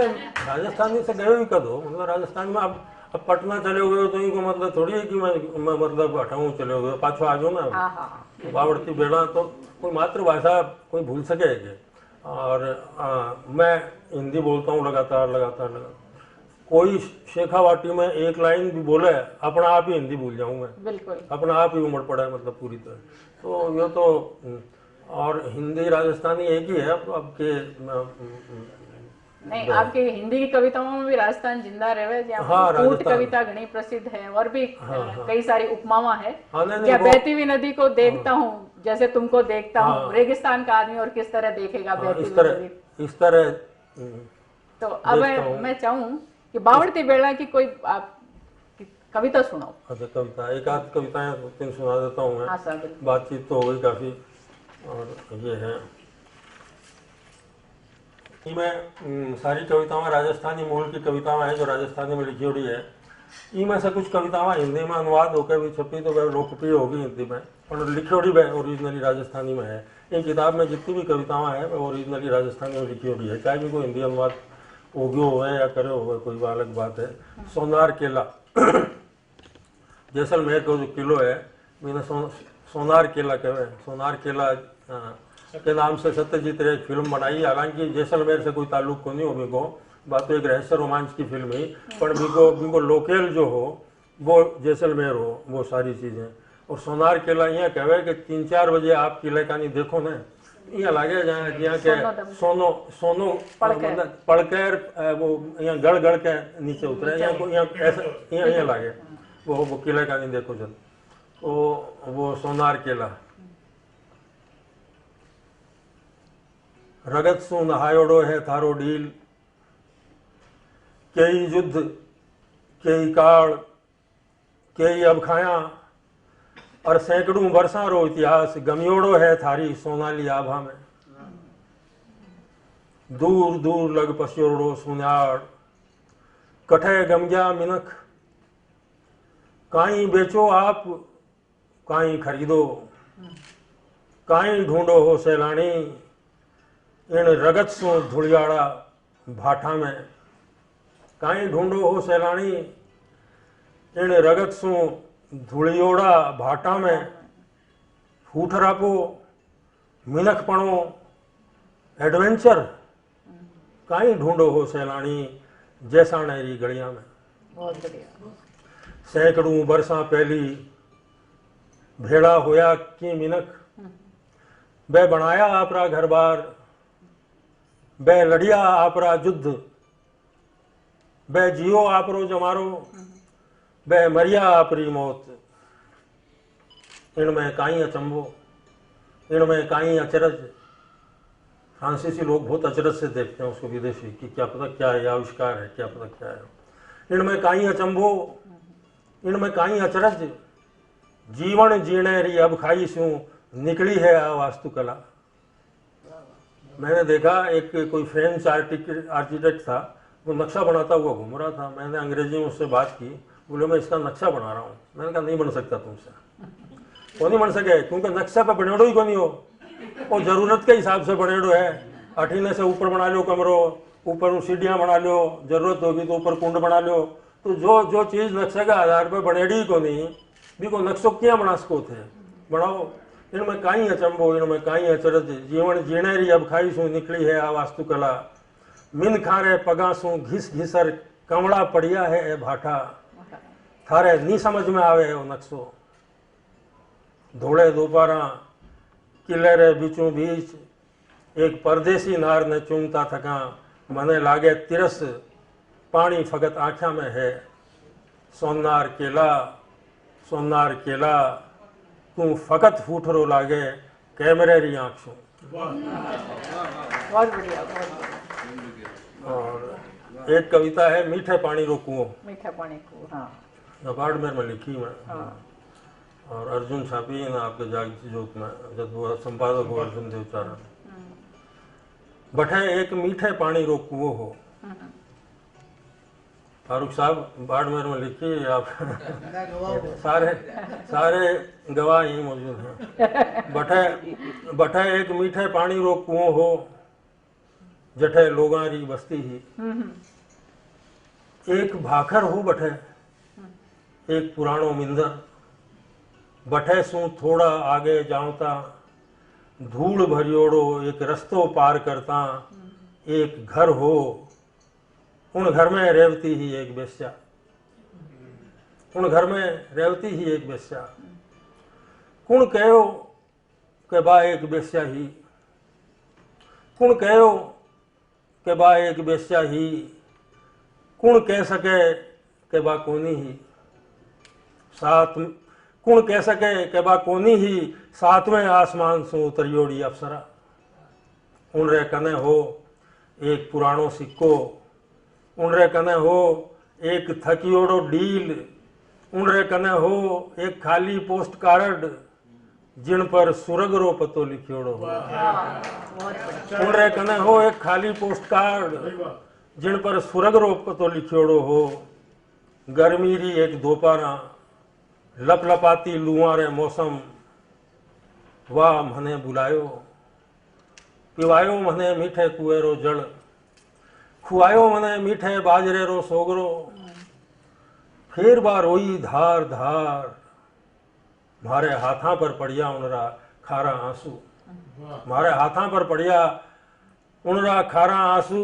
Speaker 5: राजस्थानी से गए ही कदो, मतलब राजस्थान में अब पटना चले गए तो इनको मतलब थोड़ी है कि मैं मतलब हटाऊँ चले गए पाछो आ जाओ ना। बावर्ती बेड़ा तो कोई मातृभाषा कोई भूल सके है। और मैं हिंदी बोलता हूँ लगातार। कोई शेखावाटी में एक लाइन भी बोले अपना आप ही हिंदी भूल जाऊँ मैं,
Speaker 4: बिल्कुल
Speaker 5: अपना आप ही उमड़ पड़ा है, मतलब पूरी तरह। तो ये तो और हिंदी राजस्थानी एक ही है अब के
Speaker 4: नहीं। आपकी हिंदी की कविताओं में भी राजस्थान जिंदा रहे, कूट कविता घनी प्रसिद्ध है और भी कई सारी उपमावां है। क्या बहती हुई नदी को देखता हूँ जैसे तुमको देखता हूँ, रेगिस्तान का आदमी और किस तरह देखेगा बहती हुई नदी,
Speaker 5: इस तरह।
Speaker 4: तो अब मैं चाहूँ कि बावर्ती बेड़ा की कोई आप कविता सुनाओ।
Speaker 5: अच्छा, कविता एक आध कविताएं तीन सुना देता हूँ मैं।
Speaker 4: हाँ सर,
Speaker 5: बातचीत तो हो गई काफी। और ये है कि मैं सारी कविताएं राजस्थानी मूल की कविताएं हैं जो राजस्थानी में लिखी हुई है। इनमें से कुछ कविताएं हिंदी में अनुवाद होकर भी छपी तो वह लोकप्रिय होगी हिंदी में, और लिखी हुई वह ओरिजिनली राजस्थानी में है। इन किताब में जितनी भी कविताएं हैं वह ओरिजिनली राजस्थानी में लिखी हुई है, चाहे भी कोई हिंदी अनुवाद हो गयो हो या करे हो, कोई अलग बात है। सोनार किला जैसलमेर का जो किलो है मैंने सोनार किला कहे, सोनार किला के नाम से सत्यजीत रे एक फिल्म बनाई। हालांकि जैसलमेर से कोई ताल्लुक को नहीं हो बिको, बात तो एक रहस्य रोमांच की फिल्म ही, पर बिको लोकल जो हो वो जैसलमेर हो, वो सारी चीज़ें। और सोनार किला यहाँ कहे कि 3-4 बजे आप किले का नहीं देखो ना, यहाँ लगे जहाँ के सोनो पड़कर वो यहाँ गड़ के नीचे उतरे, यहाँ ऐसा यहाँ लगे वो किले का नहीं देखो जब, तो वो सोनार किला। रगत सु नहायोड़ो है थारो ढील, कई युद्ध कई काल कई अबखाया, और सैकड़ों वर्षा रो इतिहास गमियोड़ो है थारी सोनाली आभा में। दूर दूर लग पसियोड़ो सुनाड़, कठे गम गया मिनख, काई बेचो आप काई खरीदो, काई ढूंढो हो सैलानी इन रगत सो धुलियाड़ा भाठा में। काई ढूंढो हो सैलानी इन रगत सो धुलियोड़ा भाटा में। फूठरापो मिनखपणो एडवेंचर, काई ढूंढो हो सैलानी जैसा नहरी गलियां में।
Speaker 4: बहुत बढ़िया।
Speaker 5: सैकड़ों बरसा पहली भेड़ा होया की मिनक, बे बनाया आपरा घर बार, बे लड़िया आपरा युद्ध, बे जियो आपरो जमारो, बे मरिया आपरी मौत। इनमें काई अचंभो, इनमें काई अचरज। फ्रांसीसी लोग बहुत अचरज से देखते हैं उसको, विदेशी, कि क्या पता क्या है, आविष्कार है, क्या पता क्या है। इनमें काई अचंभो, इनमें काई अचरज, जीवन जीने री अब खाई सू निकली है आ वास्तुकला। मैंने देखा एक कोई फ्रेंच आर्किटेक्ट था, वो नक्शा बनाता हुआ घूम रहा था। मैंने अंग्रेजी में उससे बात की, बोले मैं इसका नक्शा बना रहा हूँ। मैंने कहा नहीं बन सकता तुमसे, वो नहीं बन सके, क्योंकि नक्शा पे बनेड़ो ही को नहीं हो, वो जरूरत के हिसाब से बनेड़ो है। अठीने से ऊपर बना लो कमरो, ऊपर सीढ़ियाँ बना लो, जरूरत होगी तो ऊपर कुंड बना लो। तो जो जो चीज़ नक्शे के आधार पर बनेड़ी को नहीं, भी को नक्शो क्या बना सको थे, बनाओ। इनमें काई अचंभो, इनमें काई अचरज, जीवन जीने री अब खाई सू निकली है आ वास्तुकला। मिन खारे पगा सू घिस घिसर कमड़ा पड़िया है ए भाठा, थारे नी समझ में आवे वो नक्शो। धोड़े दोपहरा किले रे बीचों बीच, एक परदेसी नार ने चूमता थका, मने लागे तिरस पानी फगत आँख्या में है। सोनार केला तू फकत फूटरो लागे कैमरे री आँखों।
Speaker 4: बहुत बढ़िया, बहुत बढ़िया।
Speaker 5: और एक कविता है मीठे पानी रो कुओं,
Speaker 4: मीठा पानी को, हाँ,
Speaker 5: अपार्टमेंट में लिखी मैं।
Speaker 4: हाँ।
Speaker 5: और अर्जुन छापी है ना आपके जागती जोत में, जब वो संपादक हो अर्जुन देवचारण। बठे एक मीठे पानी रो कुओं हो। फारूक साहब बाड़मेर में लिखी आप सारे गवाह यही मौजूद हैं। बठे एक मीठे पानी रो कुओं हो, जठे लोगारी बस्ती ही। एक भाखर हो बठे, एक पुराणो मिंदर, बठे सू थोड़ा आगे जाऊता, धूल भरियोड़ो एक रस्तो पार करता। एक घर हो, उन घर में रेवती ही एक बेस्या, उन घर में रेवती ही एक बेस्या। कुण कहो के बा एक बेस्या ही, कुण कहो के बा एक बेस्या ही, कुण कह सके के बा कोनी ही साथ, कुण कह सके के बा कोनी ही सातवें आसमान से उतरियोड़ी अप्सरा। उन रे कने हो एक पुराणो सिक्को, उन रे कने हो एक थकियोड़ो डील, उन रे कने हो एक खाली पोस्ट कार्ड जिन पर सुरग रो पतो लिखियोड़ो हो। उन रे कने हो एक खाली पोस्ट कार्ड जिन पर सुरग रो पतो लिखियोड़ो हो। गर्मी री एक दोपहरा, लपलपाती लुआ रे मौसम, वाह मने बुलायो, पिवायो मने मीठे कुएरो जल, खुआयो मने मीठे बाजरे रो सोगरो। फिर बा रोई धार धार, मारे हाथा पर पड़िया उनरा खारा आंसू, मारे हाथा पर पड़िया उनरा खारा आंसू।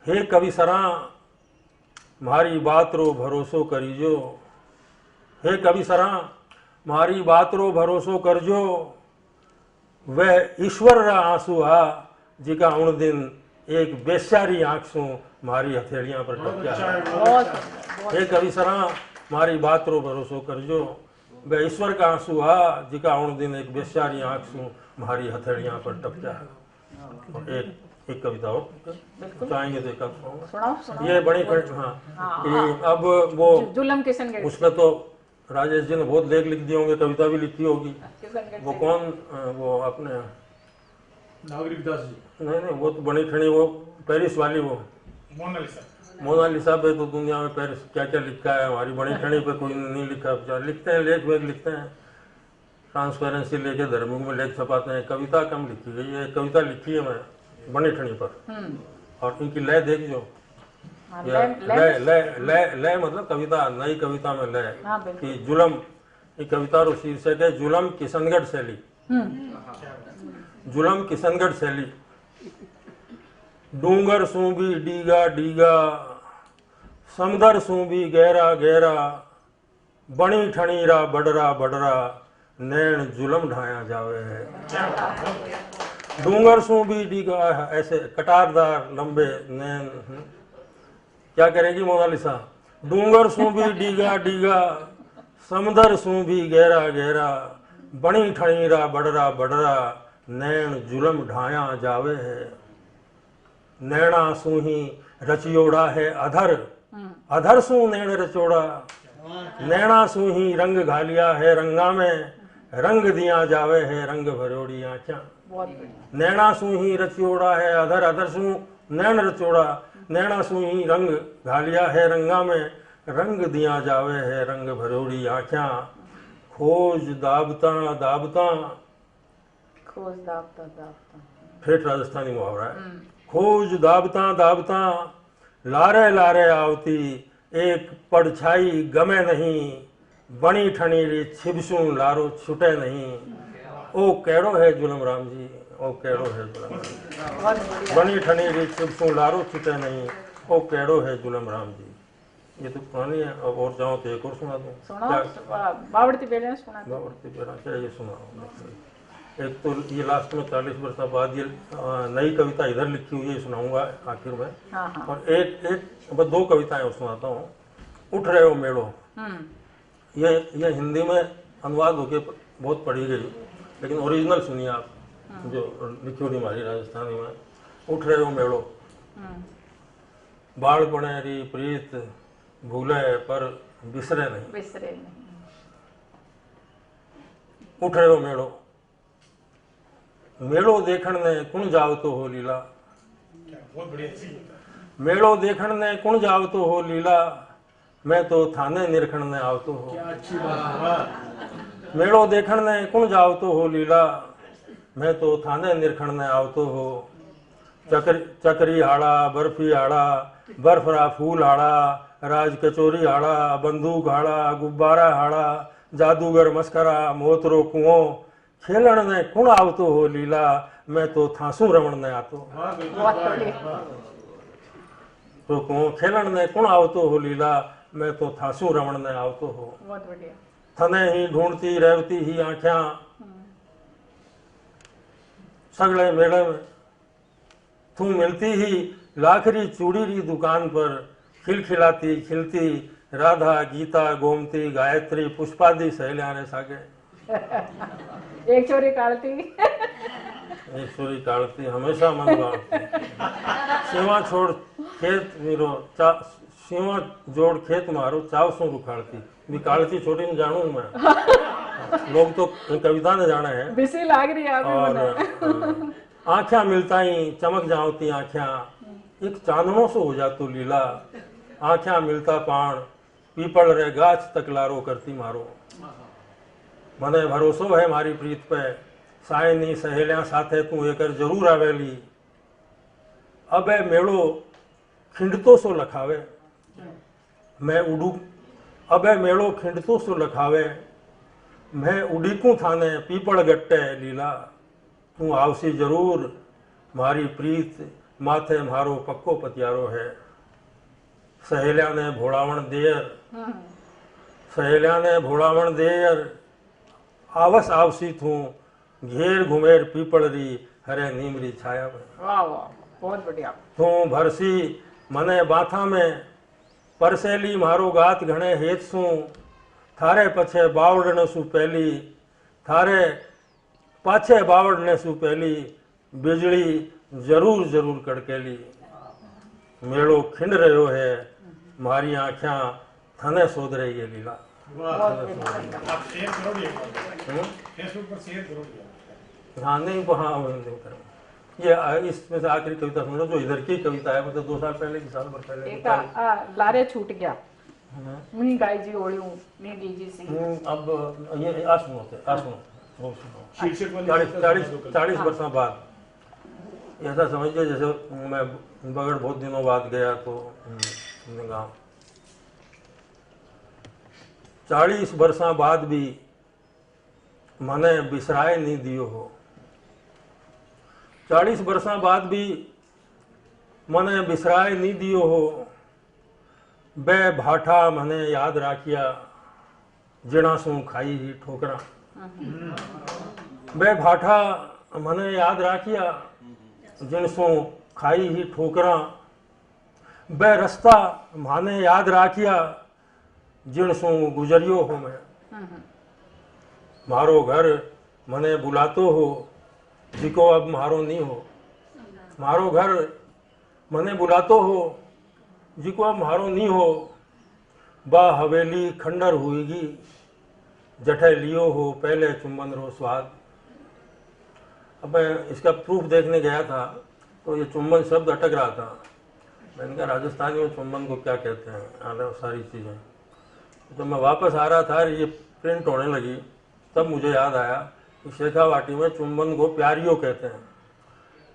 Speaker 5: हे कवि सरा मारी बात रो भरोसो करीजो, हे कवि सरा मारी बात रो भरोसो करजो। वह ईश्वर रा आंसू हा जिका उन दिन एक बेस्यारी आंख सू मारी हथेलियां पर टपक्या है। हे कवि सरा मारी बात रो भरोसो करजो, वह ईश्वर का आंसू हा जिका उन दिन एक बेस्यारी आंख सू मारी हथेलियां पर टपक्या है। और एक कविता और चाहेंगे तो एक सुनाऊं? ये बड़ी हाँ, कि अब वो
Speaker 4: जुलम किशनगढ़,
Speaker 5: उसमें तो राजेश जी ने बहुत लेख लिख दिए होंगे, कविता भी लिखी होगी। वो कौन, वो अपने
Speaker 6: नागरिक दास जी,
Speaker 5: नहीं वो तो बनी ठणी, वो पेरिस वाली, वो मोनालिसा पे तो दुनिया में पेरिस क्या क्या लिखा है, हमारी बनी ठणी पे कोई नहीं लिखा। लिखते हैं लेख वेख लिखते हैं, ट्रांसपेरेंसी लेके धर्मयुग में लेख छपाते हैं। कविता कम लिखी गई है, कविता लिखी है मैं बनी ठणी पर। और इनकी लय देख जो, लय मतलब कविता, नई कविता में लय कि जुलम, ये कविता रो शीर्षक है जुलम किशनगढ़ शैली। जुलम किशनगढ़ शैली। डूंगर सू भी डीगा डीगा, समुदर सू भी गहरा गहरा, बणी ठणीरा बडरा बडरा नैन जुलम ढाया जावे है। डूंगर सू भी डीगा, ऐसे कटारदार लंबे नैन। क्या करेगी मोनालिसा? डूंगर सू भी डीगा डीगा, समंदर सू भी गहरा गहरा, बणी ठणीरा बडरा बडरा नैन जुलम ढाया जावे है। नैना सू ही रचियोड़ा है अधर, अधर सू नैन रचोड़ा, नैना सू ही रंग घालिया है रंगा में, रंग दिया जावे है रंग भरोड़ी आँखियाँ।
Speaker 4: बहुत बढ़िया।
Speaker 5: नैना सू ही रचियोड़ा है अधर, अधर सू नैन रचोड़ा, नैना सू ही रंग घालिया है रंगा में, रंग दिया जावे है रंग भरोड़ी आँखियाँ। खोज दाबता दाबता,
Speaker 4: खोज दाबता दाबता,
Speaker 5: ठेठ राजस्थानी मुहावरा है। खोज दाबता दाबता, लारे लारे आवती, एक पड़छाई गमे नहीं, बणी ठणीरी छिबसूं लारो छूटे नहीं। ओ केड़ो है जुलम राम जी, ओ केड़ो है जुलम राम जी। बणी ठणीरी छिबसूं लारो छूटे नहीं, ओ केड़ो है जुलम राम जी। ये तो पुरानी है, अब और जाओ तो एक और सुना दूं।
Speaker 4: बावड़ती बेले सुना दो।
Speaker 5: बावड़ती बेला चाहिए सुना। एक तो ये लास्ट में 40 वर्ष बाद ये नई कविता इधर लिखी हुई है, सुनाऊंगा आखिर में।
Speaker 4: हाँ।
Speaker 5: और एक बस 2 कविताएं और सुनाता हूँ। उठ रहे हो मेड़ो, ये हिंदी में अनुवाद होके बहुत पढ़ी गई, लेकिन ओरिजिनल सुनिए आप, जो लिखी हुई हमारी राजस्थानी में। उठ रहे हो मेड़ो, बाढ़ पड़े री प्रीत भूले पर बिसरे नहीं,
Speaker 4: बिसरे नहीं।
Speaker 5: उठ रहे हो मेड़ो, मेड़ो देखण ने कुण जावतो हो लीला,
Speaker 6: बहुत बढ़िया सी होता है।
Speaker 5: मेड़ो देखण ने कुण जावतो हो लीला, मैं तो थाने निरखण ने आवतो हो।
Speaker 6: क्या अच्छी बात है।
Speaker 5: मेड़ो देखण ने कुण जावतो हो लीला, मैं तो थाने निरखण ने आवतो हो। चकरी हाड़ा, बर्फी हाड़ा, बर्फरा फूल हाड़ा, राज कचोरी हाड़ा, बंदूक हाड़ा, गुब्बारा हाड़ा, जादूगर मस्करा, मोतरो कुओं, खेलण ने कुण आवतो हो लीला, मैं तो थांसू रमण ने आतो।
Speaker 4: बहुत बढ़िया।
Speaker 5: तो कुओं खेलण ने कुण आवतो हो लीला, मैं तो थांसू रमण ने आवतो हो।
Speaker 4: बहुत बढ़िया।
Speaker 5: थने ही ढूंढती रहती ही आँखियां, सगले मेले में तू मिलती ही लाखरी चूड़ी री दुकान पर, खिलखिलाती खिलती राधा गीता गोमती गायत्री पुष्पादि सहेलियां ने सागे।
Speaker 4: एक छोरी कालती,
Speaker 5: ईश्वरी काढ़ती हमेशा मन बाढ़ती, सीमा छोड़ खेत मीरो सीमा जोड़ खेत मारो चाव सू रुखाड़ती। भी काढ़ती छोटी में जानू मैं, लोग तो कविता ने जाने हैं।
Speaker 4: बिसी लाग रही है
Speaker 5: और आँखें मिलता ही चमक जाती आँखें, एक चांदनों से हो जातो लीला, आँखें मिलता पाण पीपल रे गाछ तक लारो करती मारो। मने भरोसो है मारी प्रीत पे, सायनी सहेलियां साथे तू एकर जरूर आवेली। अबे मेड़ो खिंडतो सो लखावे, मैं उडू। अबे मेड़ो खिंडतो सो लखावे, मैं उडीकू थाने पीपल गट्टे लीला। तू आवसी जरूर मारी प्रीत माथे मारो पक्को पतियारो है। सहेलियां ने भोड़ावण देर, सहेलियां ने भोड़ावण देर, आवस आवसी थू घेर घुमेर पीपल री हरे नीमरी छाया में।
Speaker 4: वाह वाह, बहुत बढ़िया।
Speaker 5: तू भरसी मने बाथा में, परसेली मारो गात घणे हेत सू, थारे पछे बावड़ने सु पहली, थारे पाछे बावड़ने सु पहली, बिजली जरूर जरूर कड़केली। मेड़ो खिंड रह्यो है मारी आँख्यां थने सोध रही है लीला।
Speaker 6: आप शेयर करोगे फेसबुक पर शेयर करोगे?
Speaker 5: हाँ नहीं, हाँ नहीं करूँगा। ये इसमें से आखिरी कविता सुन लो, जो इधर की कविता है, मतलब 2 साल पहले की, साल भर पहले
Speaker 4: एक लारे छूट गया, मी गाय जी ओळ्यू मी डीजी सिंह।
Speaker 5: अब ये आ सुनो वो सुनो।
Speaker 6: शीर्षक वाली
Speaker 5: 40 वर्षों बाद ऐसा समझिए जैसे मैं बगड़ बहुत दिनों बाद गया तो गाँव, 40 वर्षों बाद भी मने बिसराए नहीं दियो हो। 40 वर्षों बाद भी मने बिसराए नहीं दियो हो। बे भाठा मने याद राखिया, जिणा सू खाई ही ठोकरा। बे भाठा मने याद राखिया जिन सू खाई ही ठोकरा। बे रस्ता माने याद राखिया जिन सू गुजरियो हो मैं। मारो घर मने बुलातो हो जिको अब मारो नहीं हो। मारो घर मने बुलातो हो जिको अब मारो नहीं हो। बा हवेली खंडर हुईगी जठे लियो हो पहले चुंबन रो स्वाद। अब मैं इसका प्रूफ देखने गया था तो ये चुंबन शब्द अटक रहा था। मैंने कहा राजस्थानी में चुंबन को क्या कहते हैं, आने सारी चीज़ें। तो मैं वापस आ रहा था ये प्रिंट होने लगी तब मुझे याद आया कि शेखावाटी में चुंबन को प्यारियो कहते हैं।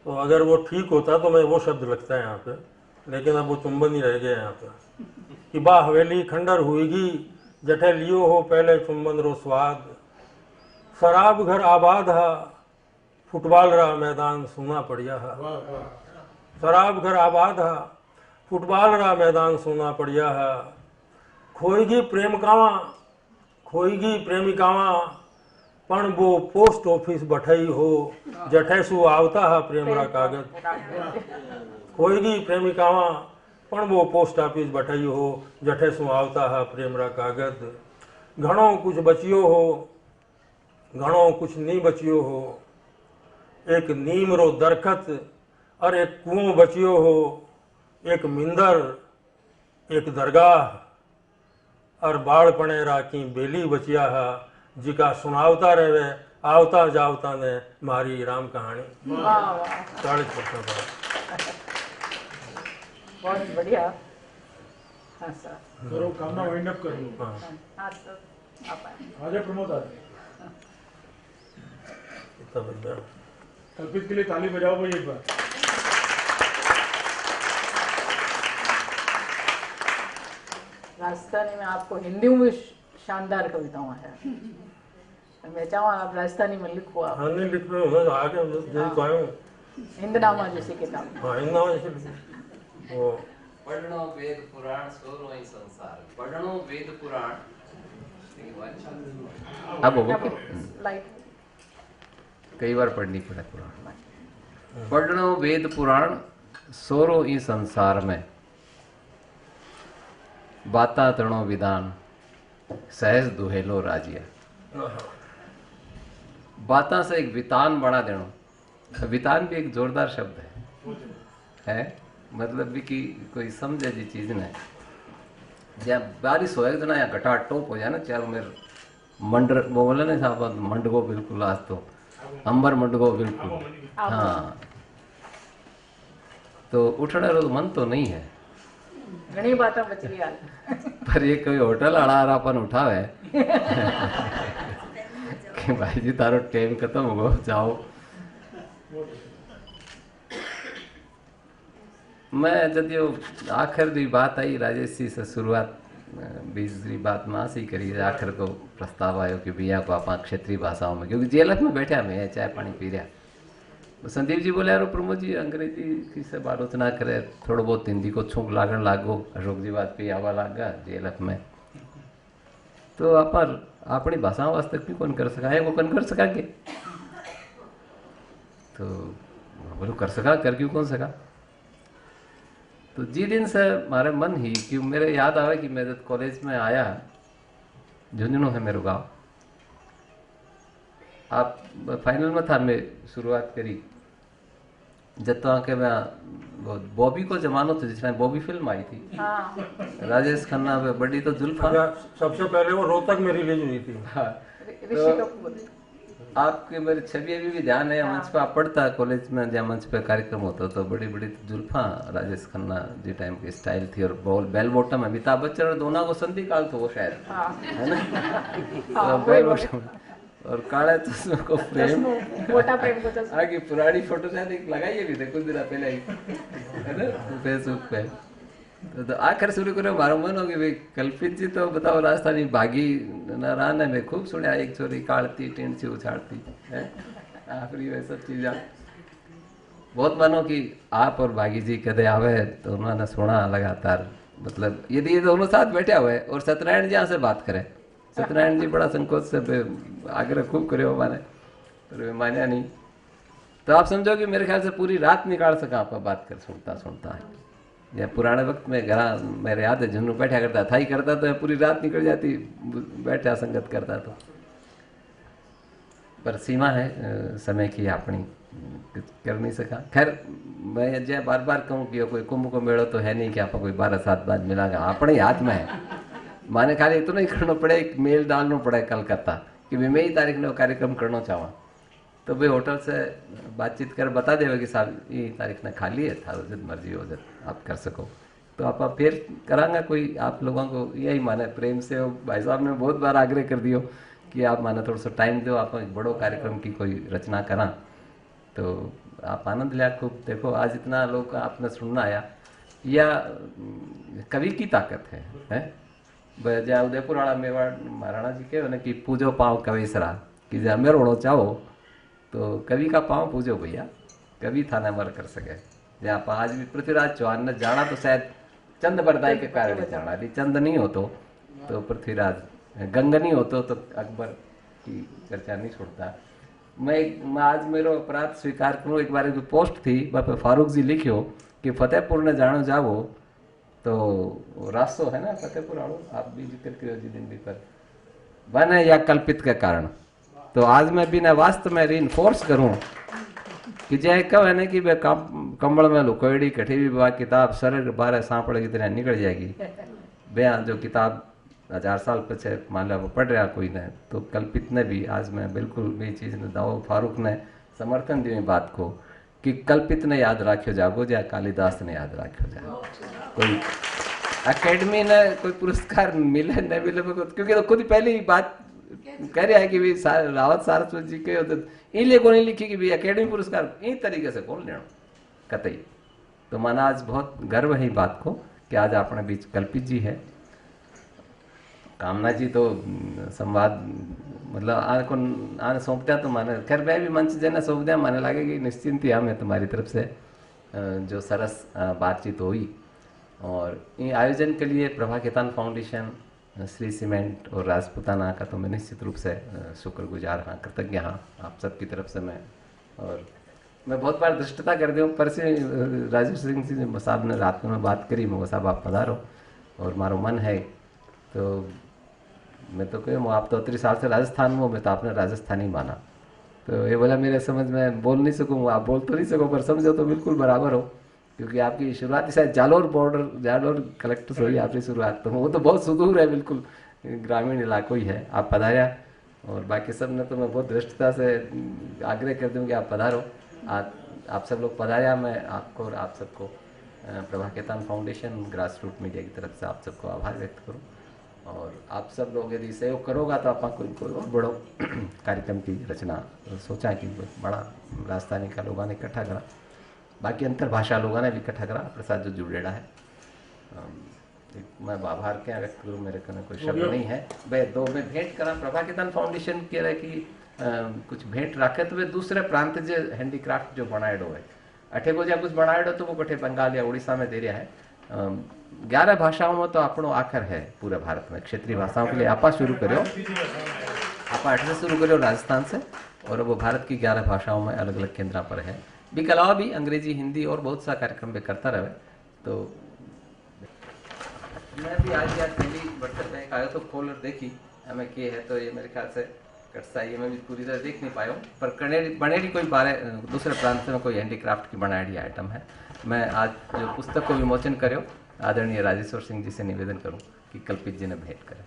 Speaker 5: तो अगर वो ठीक होता तो मैं वो शब्द लगता है यहाँ पे, लेकिन अब वो चुंबन ही रह गया यहाँ पे। कि बा हवेली खंडर हुईगी जठे लियो हो पहले चुंबन रो स्वाद। शराब घर आबाद हा फुटबॉल रा मैदान सुना पड़िया हा। शराब घर आबाद हा फुटबॉल रा मैदान सुना पड़िया हा। खोईगी प्रेमिकावा खोईगी प्रेमिकावा पण वो पोस्ट ऑफिस बठई हो जठे सु आवता हा प्रेम रा कागज। खोईगी प्रेमिकावा पण वो पोस्ट ऑफिस बठई हो जठे सु आवता हा प्रेम रा कागज। घणो कुछ बचियो हो घणो कुछ नहीं बचियो हो। एक नीम रो दरखत और एक कुओं बचियो हो। एक मिंदर एक दरगाह और बाड़पणे राखी बेली बचिया हा जिका सुनावता रहे आवता जावता ने मारी राम कहानी। 40%
Speaker 4: बहुत बढ़िया। हाँ सर।
Speaker 6: करो कामना वाइंड अप कर लो।
Speaker 4: हाँ सर आप आए।
Speaker 6: आजा प्रमोद आज
Speaker 5: इतना बढ़िया।
Speaker 6: कल्पित के लिए ताली बजाओ भाई एक बार।
Speaker 4: राजस्थानी में आपको हिंदी में शानदार कविताओं है। मैं चाहूँ आप राजस्थानी में लिखो आप।
Speaker 5: हाँ नहीं लिख रहे हो आगे जैसे तो आया हूँ।
Speaker 4: हिंदनामा जैसी किताब।
Speaker 5: हाँ हिंदनामा जैसे वो
Speaker 7: पढ़नो वेद पुराण सोरो ही संसार। पढ़नो वेद पुराण अब
Speaker 4: लाइक
Speaker 7: कई बार पढ़नी पड़े पुराण। पढ़नो वेद पुराण सोरो ही संसार में। बाता तणो विधान सहज दुहेलो राजिया। बाता से एक वितान बना देनो। वितान भी एक जोरदार शब्द है मतलब भी कि कोई समझे जी चीज ने जब बारिश होए जना या घटा टोप हो जाए ना चारों मेरे मंडर वो बोले ना साहब मंडगो बिल्कुल आज तो अंबर मंडगो बिल्कुल। हाँ तो उठने रो मन तो नहीं है
Speaker 4: घणी बातें बच रही है
Speaker 7: पर ये कोई होटल अड़ारापन उठावे कि भाई जी तारो टाइम खत्म हो जाओ। मैं जदियो आखिर दी बात आई राजेश जी से शुरुआत बीसरी बात में सी करी आखिर को प्रस्ताव आयो कि भैया को आप क्षेत्रीय भाषाओं में क्योंकि जेलख में बैठा मैं चाय पानी पी रहा तो संदीप जी बोले यारो प्रमोद जी अंग्रेजी की से आलोचना करे थोड़ा बहुत हिंदी को छूक लागण लागो अशोक जी वाजपेयी आवा लागा जेलख में तो अपनी भाषाओं वास्ते क्यों कौन कर सका है वो कौन कर सका के तो बोलो कर सका कर क्यों कौन सका। तो जी दिन से हमारे मन ही कि मेरे याद आवे कि मैं जब कॉलेज में आया झुंझुनू है मेरे गाँव आप फाइनल में था मैं शुरुआत करी जब तो आके मैं बॉबी को जमानो था जिस टाइम बॉबी फिल्म आई थी।
Speaker 4: हाँ।
Speaker 7: राजेश खन्ना पे बड़ी तो जुल्फा
Speaker 5: सबसे पहले वो रोहतक में रिलीज हुई थी।
Speaker 7: हाँ
Speaker 4: ऋषि कपूर।
Speaker 7: आपके मेरे छवि अभी भी ध्यान है मंच पे आप पढ़ता कॉलेज में जहाँ मंच पे कार्यक्रम होता तो बड़ी बड़ी जुल्फा राजेश खन्ना जी टाइम की स्टाइल थी और बेल बॉटम है अमिताभ बच्चन और दोनों को संधि काल तो वो शायद है ना तो बेल बॉटम और काले चश्मे को फ्रेम
Speaker 4: मोटा प्रेम को चश्मा।
Speaker 7: आगे पुरानी फोटो शायद एक लगाई भी थे कुछ दिन पहले ही है ना फेसबुक पे तो आखिर शुरू करो मारो मन होगी भाई कल्पित जी तो बताओ राजस्थानी भागी नारायण है मैं खूब सुनिया एक चोरी काटती टेंट से उछाड़ती है आखिरी वे सब चीज़ बहुत मानो कि आप और भागी जी कदे आवे तो उन्होंने सुना लगातार मतलब यदि ये दोनों साथ बैठे हुए और सत्यनारायण जी से बात करें सत्यनारायण जी बड़ा संकोच से आग्रह खूब करो हमारे, पर वे मान्या नहीं। तो आप समझो कि मेरे ख्याल से पूरी रात निकाल सका आपका बात कर सुनता है। या पुराने वक्त में घर मेरे याद है झुन्नू बैठा करता था ही करता तो पूरी रात निकल जाती बैठा संगत करता तो। पर सीमा है समय की अपनी, कर नहीं सका। खैर मैं जय बार बार कहूँ कि कोई कुंभ को मेड़ो तो है नहीं कि आप कोई 12-7 बाद मिलागा, अपने ही हाथ में है। माने खाली इतना ही करना पड़े, एक मेल डालना पड़े कलकत्ता कि भाई मैं ही तारीख में वो कार्यक्रम करना चाहूँ, तो भाई होटल से बातचीत कर बता देवे कि साहब ये तारीख ने खाली है, थारो जब मर्जी हो जब आप कर सको। तो आप फिर करांगा कोई आप लोगों को यही माने प्रेम से। भाई साहब ने बहुत बार आग्रह कर दियो कि आप माने थोड़ा सा टाइम दो, आप एक बड़ो कार्यक्रम की कोई रचना करा। तो आप आनंद लिया खूब। देखो आज इतना लोग आपने सुनना आया, या कवि की ताकत है। जहाँ उदयपुर वाला मेवाड़ महाराणा जी के उन्हें कि पूजो पाँव कवेसरा, कि जहाँ मेरे होना चाहो तो कवि का पाँव पूजो भैया, कवि थाना मर कर सके। जहाँ पर आज भी पृथ्वीराज चौहान ने जाना तो शायद चंद बरदाई के कारण जाना, यदि चंद नहीं हो तो पृथ्वीराज, गंग नहीं हो तो अकबर की चर्चा नहीं छोड़ता। मैं आज मेरा अपराध स्वीकार करूँ, एक बार एक पोस्ट थी वहाँ फारूक जी लिखियो कि फतेहपुर ने जानो जावो तो रास्तो है ना फतेहपुर वालों, आप भी जिक्र करो जी दिन भी पर वन है या कल्पित के कारण। तो आज मैं बिना वास्तव में रीइंफोर्स करूं कि जय कब है ना कि वे कंबल में लुकोड़ी कठी भी बा किताब सर 12 सांपड़ की तरह निकल जाएगी। बयान जो किताब 1000 साल पीछे मान लो पढ़ रहा कोई ने, तो कल्पित ने भी आज मैं बिल्कुल भी चीज़ ने दाओ फारूक ने समर्थन दी बात को कि कल्पित ने याद रखो जागो या कालिदास ने याद रखो जाए। कोई अकेडमी ने कोई पुरस्कार मिले न मिले, क्योंकि तो खुद पहले ही बात कह रहा है कि भी रावत सारस्वत जी के इनलिए को नहीं लिखी कि भी अकेडमी पुरस्कार इन तरीके से कौन लेना कतई। तो माना आज बहुत गर्व है बात को कि आज अपने बीच कल्पित जी है। कामना जी तो संवाद मतलब आने सौंप दिया तो माने खैर मैं भी मंच जने सौंप दिया, माने लगे कि निश्चिंत ही हमें तुम्हारी तरफ से जो सरस बातचीत हुई। और ये आयोजन के लिए प्रभा केतान फाउंडेशन, श्री सीमेंट और राजपूताना का तो मैं निश्चित रूप से शुक्रगुजार हाँ, कृतज्ञ हाँ आप सबकी तरफ से मैं। और मैं बहुत बार दृष्टता कर दूँ पर से राजेश सिंह जी साहब ने रात में बात करी, मैं साहब आप पधारो और मारो मन है। तो मैं तो कहूँ आप तो 30 साल से राजस्थान में हो, मैं तो आपने राजस्थानी माना। तो ये बोला मेरे समझ में बोल नहीं सकूँ, आप बोल तो नहीं सको पर समझो तो बिल्कुल बराबर हो, क्योंकि आपकी शुरुआत शायद जालोर बॉर्डर जालोर कलेक्टर से हुई आपकी शुरुआत, तो वो तो बहुत सुदूर है, बिल्कुल ग्रामीण इलाकों ही है। आप पधारिया और बाकी सब ने तो मैं बहुत दृष्टता से आग्रह कर दूँ कि आप पधारो। आप सब लोग पधारिया। मैं आपको और आप सबको Prabha Khaitan foundation grass root media की तरफ से आप सबको आभार व्यक्त करूँ। और आप सब लोग यदि सहयोग करोगा तो आप कोई और बड़ो कार्यक्रम की रचना सोचा कि बड़ा राजस्थानी का लोगों ने इकट्ठा करा, बाकी अंतर भाषा लोगों ने भी इकट्ठा करा अपने साथ जो जुड़ेड़ा है। मैं आभार क्या व्यक्त करूँ, मेरे कहने कोई शब्द नहीं है। वे दो में भेंट करा प्रभा केतान फाउंडेशन कह रहे कि कुछ भेंट रखे तो वे दूसरे प्रांत जो हैंडीक्राफ्ट जो बनाएडो है अठे को जब कुछ बनाएडो तो वो कठे बंगाल या उड़ीसा में दे रहा है। 11 भाषाओं में तो अपनो आखिर है पूरे भारत में। क्षेत्रीय भाषाओं के लिए आपा शुरू करो, आपा 8 से शुरू करो राजस्थान से, और वो भारत की 11 भाषाओं में अलग अलग केंद्र पर है। भी अलावा भी अंग्रेजी हिंदी और बहुत सा कार्यक्रम भी करता रहे। तो मैं भी आज याद पहली बर्तन में आया तो खोल और देखी हमें क्या है, तो ये मेरे ख्याल से कटसा ये मैं भी पूरी तरह देख नहीं पाया हूँ, पर बनेड़ी कोई बारे दूसरे प्रांत में कोई हैंडीक्राफ्ट की बनाएड़ी आइटम है। मैं आज जो पुस्तक को विमोचन करो आदरणीय राजेश्वर सिंह जी से निवेदन करूं कि कल्पित जी ने भेंट करें।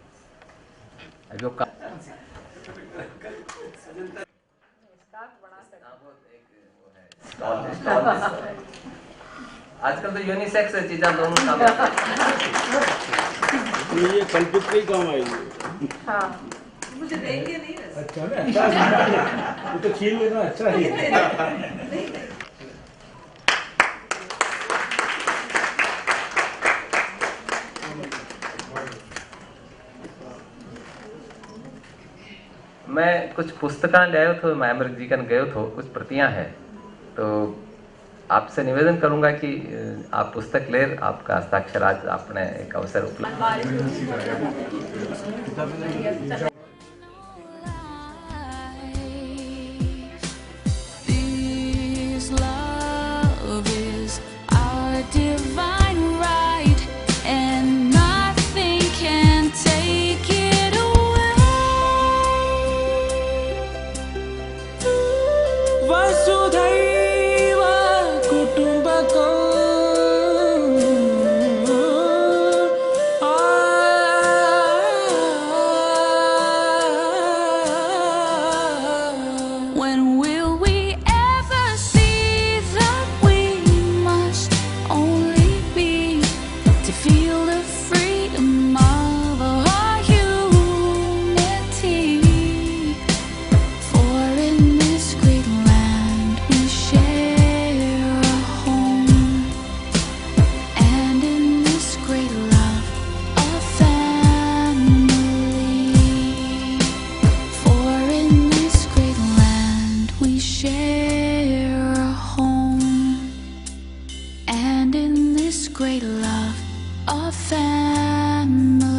Speaker 7: आजकल तो यूनिसेक्स है चीज़ें दोनों सामने।
Speaker 6: ये कल्पित के ही काम आएगी।
Speaker 8: हाँ मुझे देंगे नहीं
Speaker 6: अच्छा ना वो तो छीन लेना अच्छा है।
Speaker 7: मैं कुछ पुस्तकां लायो थो, मैं अमृत जी कन गयो थो, कुछ प्रतियां हैं। तो आपसे निवेदन करूंगा कि आप पुस्तक लें, आपका हस्ताक्षर आज आपने एक अवसर उपलब्ध
Speaker 2: This love is our divine right, and nothing can take it away.
Speaker 1: वसुधैव कुटुम्बकम्
Speaker 2: When will we ever see that we must only be to feel the freedom of our unity? For in this great land we share a home, and in this great love a family. For in this great land we share a home, and in this great love a family.